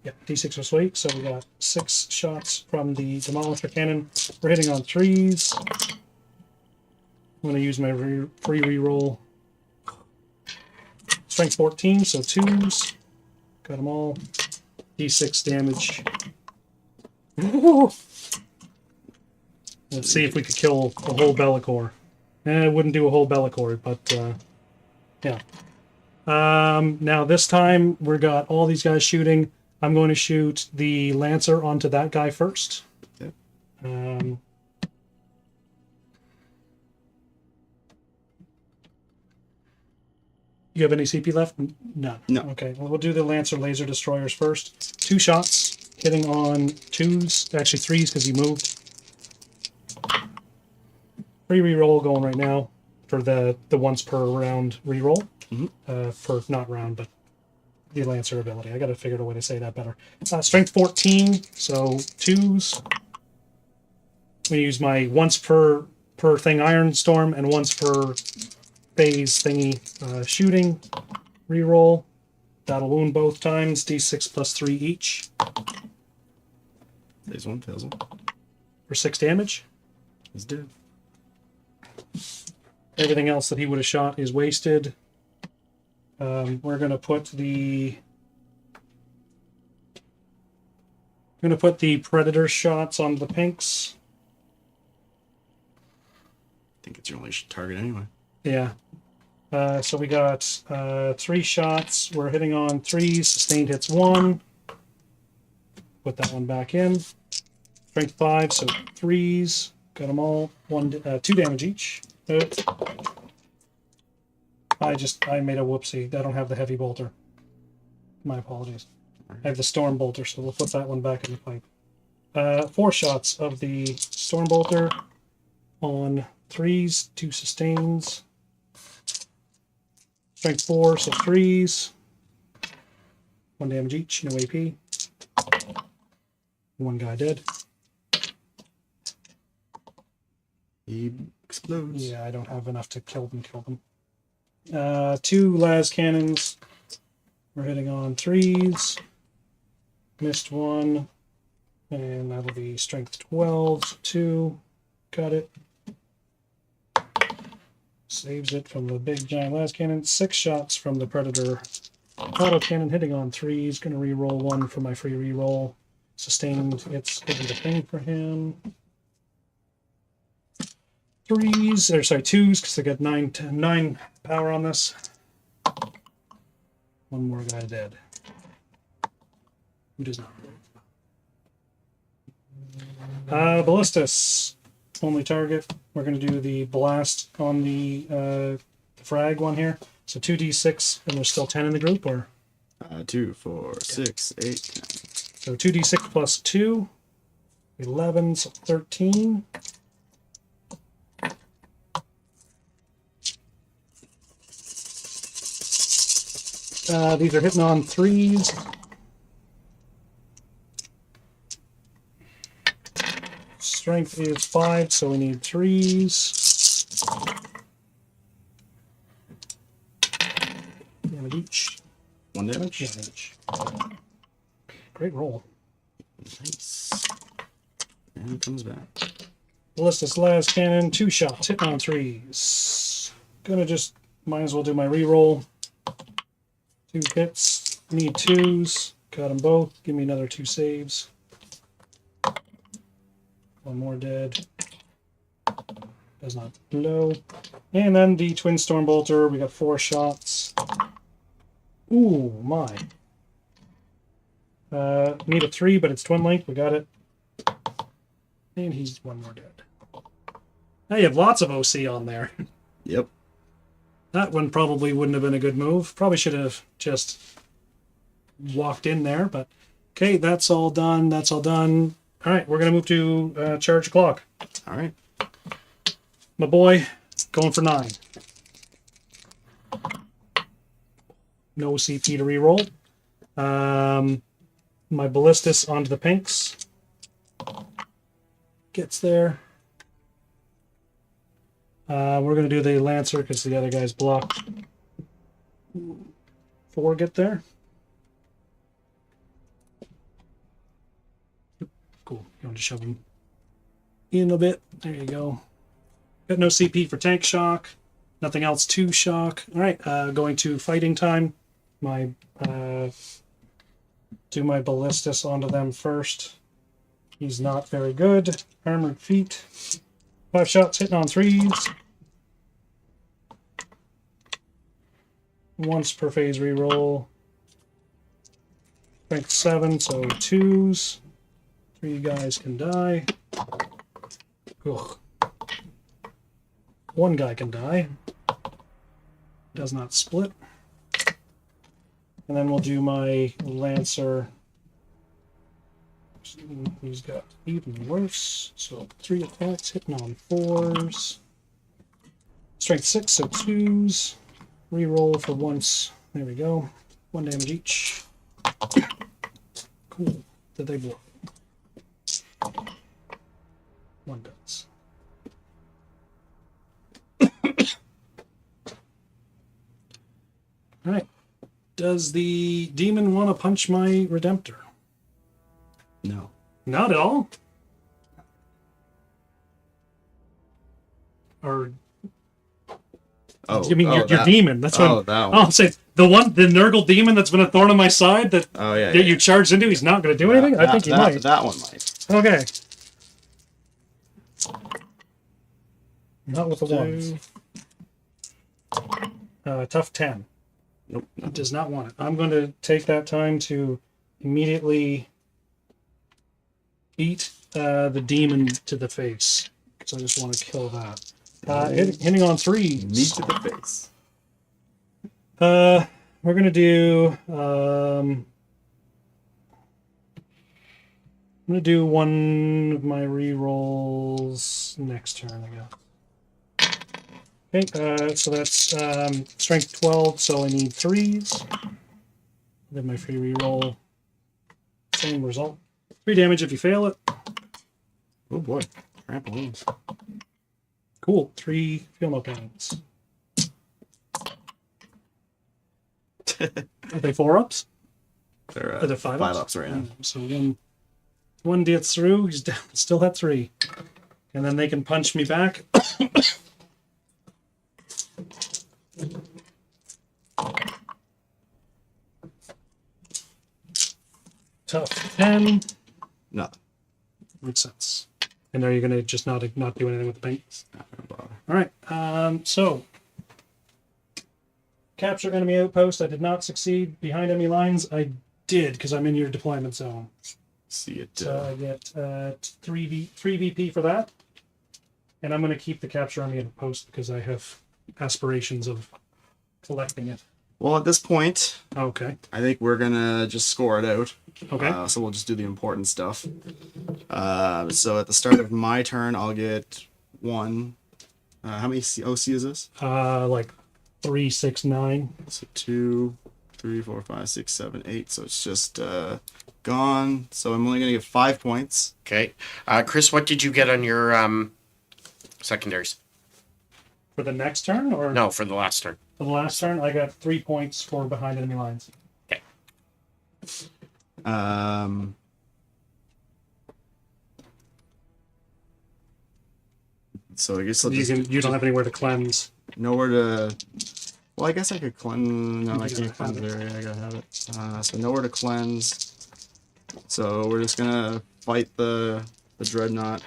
Speaker 2: Yeah, D6 plus 8. So we got 6 shots from the Demolisher Cannon. We're hitting on 3s. I'm going to use my free reroll. Strength 14, so 2s. Got them all. D6 damage. Let's see if we could kill a whole Bellicor. It wouldn't do a whole Bellicor, but yeah. Now this time we got all these guys shooting. I'm going to shoot the Lancer onto that guy first.
Speaker 1: Okay.
Speaker 2: You have any CP left? None.
Speaker 1: No.
Speaker 2: Okay, well, we'll do the Lancer Laser Destroyers first. 2 shots, hitting on 2s, actually 3s because he moved. Free reroll going right now for the once per round reroll. For not round, but the Lancer ability. I got to figure out a way to say that better. Strength 14, so 2s. I'm going to use my once per thing Iron Storm and once per phase thingy shooting. Reroll. That'll wound both times. D6 plus 3 each.
Speaker 1: There's one, fails one.
Speaker 2: For 6 damage.
Speaker 1: He's dead.
Speaker 2: Everything else that he would have shot is wasted. We're going to put the Predator shots on the pinks.
Speaker 1: I think it's your only target anyway.
Speaker 2: Yeah. So we got 3 shots. We're hitting on 3s. Sustained hits 1. Put that one back in. Strength 5, so 3s. Got them all. 2 damage each. I made a whoopsie. I don't have the heavy bolter. My apologies. I have the storm bolter, so we'll put that one back in the pipe. 4 shots of the storm bolter on 3s, 2 sustains. Strength 4, so 3s. 1 damage each, no AP. 1 guy dead.
Speaker 1: He explodes.
Speaker 2: Yeah, I don't have enough to kill them. 2 las cannons. We're hitting on 3s. Missed 1. And that'll be strength 12, so 2. Got it. Saves it from the big giant las cannon. 6 shots from the Predator auto cannon hitting on 3s. Gonna reroll 1 for my free reroll. Sustained, it's hitting the thing for him. 2s, because I got 9 power on this. 1 more guy dead. Who does not? Ballistas. Only target. We're going to do the blast on the frag one here. So 2d6, and there's still 10 in the group, or?
Speaker 1: 2, 4, 6, 8, 10.
Speaker 2: So 2d6 plus 2. 11, so 13. These are hitting on 3s. Strength is 5, so we need 3s. Damage each.
Speaker 1: 1 damage?
Speaker 2: Damage. Great roll.
Speaker 1: Nice. And it comes back.
Speaker 2: Ballistas las cannon, 2 shots, hitting on 3s. Gonna just, might as well do my reroll. 2 hits, need 2s. Got them both. Give me another 2 saves. 1 more dead. Does not blow. And then the Twin Stormbolter, we got 4 shots. Ooh, my. Need a 3, but it's twin length. We got it. And he's 1 more dead. Now you have lots of OC on there.
Speaker 1: Yep.
Speaker 2: That one probably wouldn't have been a good move. Probably should have just walked in there, but okay, that's all done. That's all done. All right, we're going to move to charge clock.
Speaker 1: All right.
Speaker 2: My boy, going for 9. No CP to reroll. My Ballistas onto the pinks. Gets there. We're going to do the Lancer because the other guy's blocked. 4 get there. Cool. You want to shove him in a bit. There you go. Got no CP for tank shock. Nothing else to shock. All right. Going to fighting time. My do my Ballistas onto them first. He's not very good. Armored feet. 5 shots hitting on 3s. Once per phase reroll. Strength 7, so 2s. 3 guys can die. Ugh. 1 guy can die. Does not split. And then we'll do my Lancer. He's got even worse. So 3 attacks hitting on 4s. Strength 6, so 2s. Reroll for once. There we go. 1 damage each. Cool. Did they blow? 1 does. Alright. Does the demon want to punch my Redemptor?
Speaker 1: No.
Speaker 2: Not at all? Or
Speaker 1: Oh,
Speaker 2: you mean your demon? That's what.
Speaker 1: That one.
Speaker 2: Oh, say the Nurgle demon that's been a thorn in my side that
Speaker 1: Yeah.
Speaker 2: you charged into. He's not going to do anything. I think he might.
Speaker 1: That one might.
Speaker 2: Okay. Not with the ones. Tough 10.
Speaker 1: Nope.
Speaker 2: He does not want it. I'm going to take that time to immediately beat the demon to the face. Because I just want to kill that. Hitting on 3s.
Speaker 1: Knee to the face.
Speaker 2: We're going to do... I'm going to do one of my rerolls next turn, I guess. Okay, so that's strength 12, so I need 3s. Then my free reroll. Same result. 3 damage if you fail it.
Speaker 1: Oh boy. Trampolines.
Speaker 2: Cool. 3 feel no pains. Are they 4-ups?
Speaker 1: They're
Speaker 2: Are they 5-ups?
Speaker 1: 5-ups right now.
Speaker 2: So one gets through, he's down, still at 3. And then they can punch me back. Tough 10.
Speaker 1: Nothing.
Speaker 2: Makes sense. And are you going to just not do anything with the paints?
Speaker 1: Not gonna bother.
Speaker 2: All right. So capture enemy outpost. I did not succeed behind enemy lines. I did, because I'm in your deployment zone.
Speaker 1: See it.
Speaker 2: So I get 3 VP for that. And I'm going to keep the capture army outpost because I have aspirations of collecting it.
Speaker 1: Well, at this point,
Speaker 2: Okay.
Speaker 1: I think we're gonna just score it out.
Speaker 2: Okay.
Speaker 1: So we'll just do the important stuff. So at the start of my turn, I'll get 1. How many OC is this?
Speaker 2: Like 3, 6, 9.
Speaker 1: So 2, 3, 4, 5, 6, 7, 8. So it's just gone. So I'm only gonna get 5 points.
Speaker 3: Okay. Chris, what did you get on your secondaries?
Speaker 2: For the next turn, or
Speaker 3: No, for the last turn.
Speaker 2: for the last turn, I got 3 points for behind enemy lines.
Speaker 3: Okay.
Speaker 1: So I guess I'll just
Speaker 2: You don't have anywhere to cleanse.
Speaker 1: nowhere to. Well, I guess I could cleanse. No, I
Speaker 2: You
Speaker 1: can't
Speaker 2: gotta
Speaker 1: cleanse
Speaker 2: have
Speaker 1: area. I gotta have it. So nowhere to cleanse. So we're just gonna fight the dreadnought.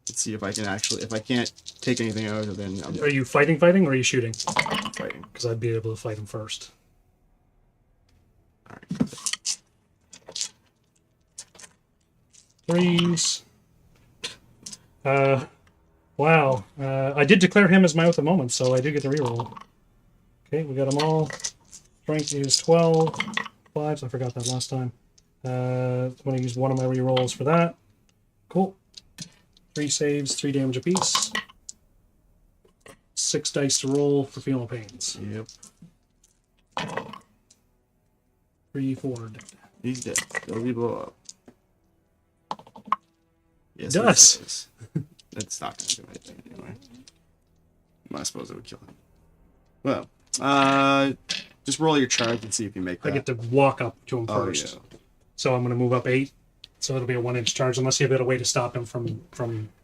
Speaker 1: Let's see if I can actually. If I can't take anything out, then I'm
Speaker 2: Are you fighting, or are you shooting?
Speaker 1: fighting.
Speaker 2: Because I'd be able to fight him first.
Speaker 1: All right.
Speaker 2: 3s. Wow. I did declare him as my at the moment, so I do get to reroll. Okay, we got them all. Strength is 12. 5s, I forgot that last time. I'm going to use one of my rerolls for that. Cool. 3 saves, 3 damage apiece. 6 dice to roll for feeling pains.
Speaker 1: Yep.
Speaker 2: 3, 4.
Speaker 1: He's dead. He'll be blow up. Yes,
Speaker 2: It does.
Speaker 1: It's not gonna do anything anyway. I suppose it would kill him. Well, just roll your charge and see if you make that.
Speaker 2: I get to walk up to him
Speaker 1: Oh,
Speaker 2: first.
Speaker 1: yeah.
Speaker 2: So I'm going to move up 8. So it'll be a 1-inch charge, unless you have a way to stop him from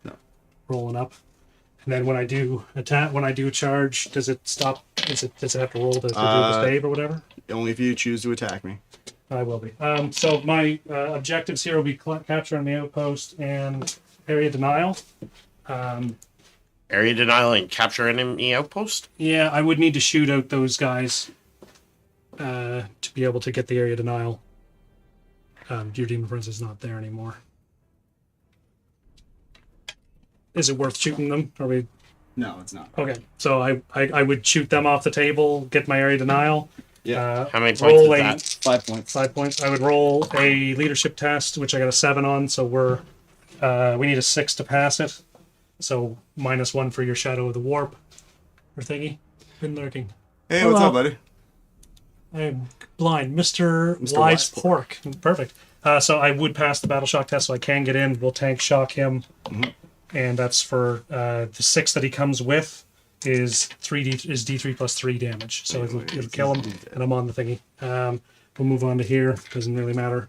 Speaker 1: No.
Speaker 2: rolling up. And then when I do charge, does it stop? Does it have to roll to do the save or whatever?
Speaker 1: Only if you choose to attack me.
Speaker 2: I will be. So my objectives here will be capturing the outpost and area denial.
Speaker 3: Area denial and capture enemy outpost?
Speaker 2: Yeah, I would need to shoot out those guys to be able to get the area denial. Your demon prince is not there anymore. Is it worth shooting them? Are we
Speaker 1: No, it's not.
Speaker 2: okay? So I would shoot them off the table, get my area denial.
Speaker 1: Yeah.
Speaker 3: How many points
Speaker 2: roll
Speaker 3: is
Speaker 2: a-
Speaker 3: that?
Speaker 1: 5 points.
Speaker 2: 5 points. I would roll a leadership test, which I got a 7 on. So we need a 6 to pass it. So -1 for your shadow of the warp or thingy. Been lurking.
Speaker 1: Hey, what's
Speaker 2: Hello.
Speaker 1: up, buddy?
Speaker 2: I'm blind, Mr.
Speaker 1: Mr.
Speaker 2: Wise
Speaker 1: Wise
Speaker 2: Pork. Perfect. So I would pass the battle shock test, so I can get in. We'll tank shock him, and that's for the 6 that he comes with is D3 plus 3 damage. So it'll kill him, and I'm on the thingy. We'll move on to here. Doesn't really matter.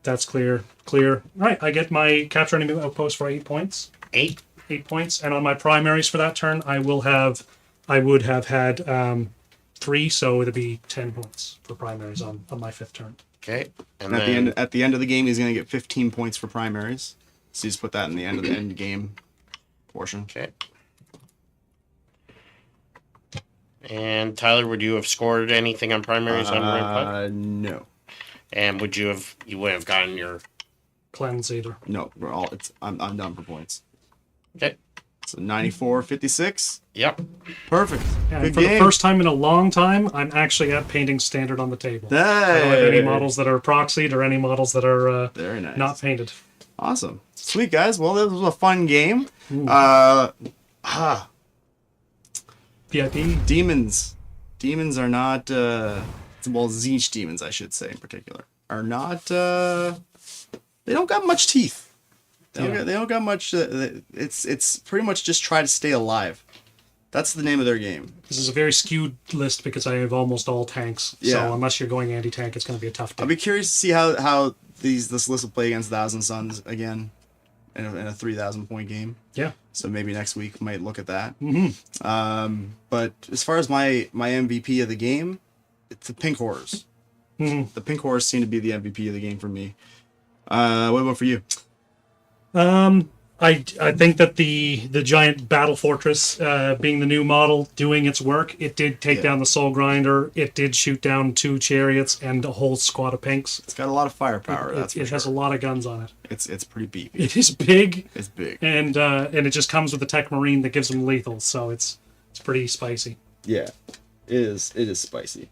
Speaker 2: That's clear. Clear. All right. I get my capture enemy outpost for 8 points.
Speaker 3: 8?
Speaker 2: 8 points, and on my primaries for that turn, I would have had 3, so it'd be 10 points for primaries on my 5th turn.
Speaker 3: Okay. And
Speaker 1: And
Speaker 3: then
Speaker 1: at the end of the game, he's gonna get 15 points for primaries. So you just put that in the end of the end game portion.
Speaker 3: Okay. And Tyler, would you have scored anything on primaries on rank 5?
Speaker 1: No,
Speaker 3: And you would have gotten your
Speaker 2: Cleanse either.
Speaker 1: no, we're all. I'm done for points.
Speaker 3: okay.
Speaker 1: So 94, 56.
Speaker 3: Yep.
Speaker 1: Perfect.
Speaker 2: And
Speaker 1: Good
Speaker 2: for
Speaker 1: game.
Speaker 2: the first time in a long time, I'm actually at painting standard on the table. I don't have any
Speaker 1: Hey.
Speaker 2: models that are proxied or any models that are
Speaker 1: Very nice.
Speaker 2: not painted.
Speaker 1: Awesome. Sweet, guys. Well, this was a fun game.
Speaker 2: VIP.
Speaker 1: Demons. Demons are not, well, Tzeentch demons, I should say, in particular, are not, they don't got much teeth. They don't got much, it's pretty much just try to stay alive. That's the name of their game.
Speaker 2: This is a very skewed list because I have almost all tanks.
Speaker 1: Yeah.
Speaker 2: So unless you're going anti-tank, it's going to be a tough day.
Speaker 1: I'll be curious to see how this list will play against Thousand Suns again in a 3,000 point game.
Speaker 2: Yeah.
Speaker 1: So maybe next week might look at that.
Speaker 2: Mm-hmm.
Speaker 1: But as far as my MVP of the game, it's the Pink Horrors.
Speaker 2: Mm-hmm.
Speaker 1: The Pink Horrors seem to be the MVP of the game for me. What about for you?
Speaker 2: I think that the giant battle fortress, being the new model, doing its work, it did take down the soul grinder. It did shoot down 2 chariots and a whole squad of pinks.
Speaker 1: It's got a lot of firepower.
Speaker 2: It has a lot of guns on it.
Speaker 1: It's pretty beefy.
Speaker 2: It is big.
Speaker 1: It's big.
Speaker 2: And it just comes with a tech marine that gives them lethal, so it's pretty spicy.
Speaker 1: Yeah, it is spicy.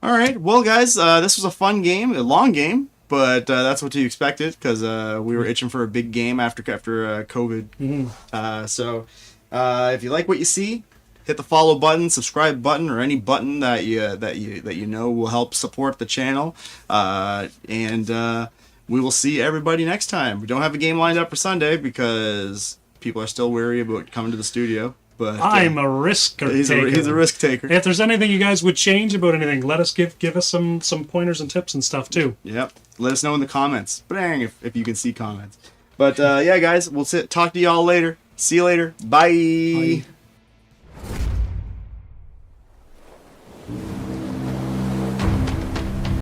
Speaker 1: All right, well, guys, this was a fun game, a long game, but that's what you expected because we were itching for a big game after COVID.
Speaker 2: Mm-hmm.
Speaker 1: So if you like what you see, hit the follow button, subscribe button, or any button that you know will help support the channel. And we will see everybody next time. We don't have a game lined up for Sunday because people are still wary about coming to the studio. But
Speaker 2: I'm a risk taker.
Speaker 1: He's a risk taker.
Speaker 2: If there's anything you guys would change about anything, let us give us some pointers and tips and stuff too.
Speaker 1: Yep. Let us know in the comments. Bang, if you can see comments. But yeah, guys, we'll talk to y'all later. See you later. Bye.
Speaker 2: Bye.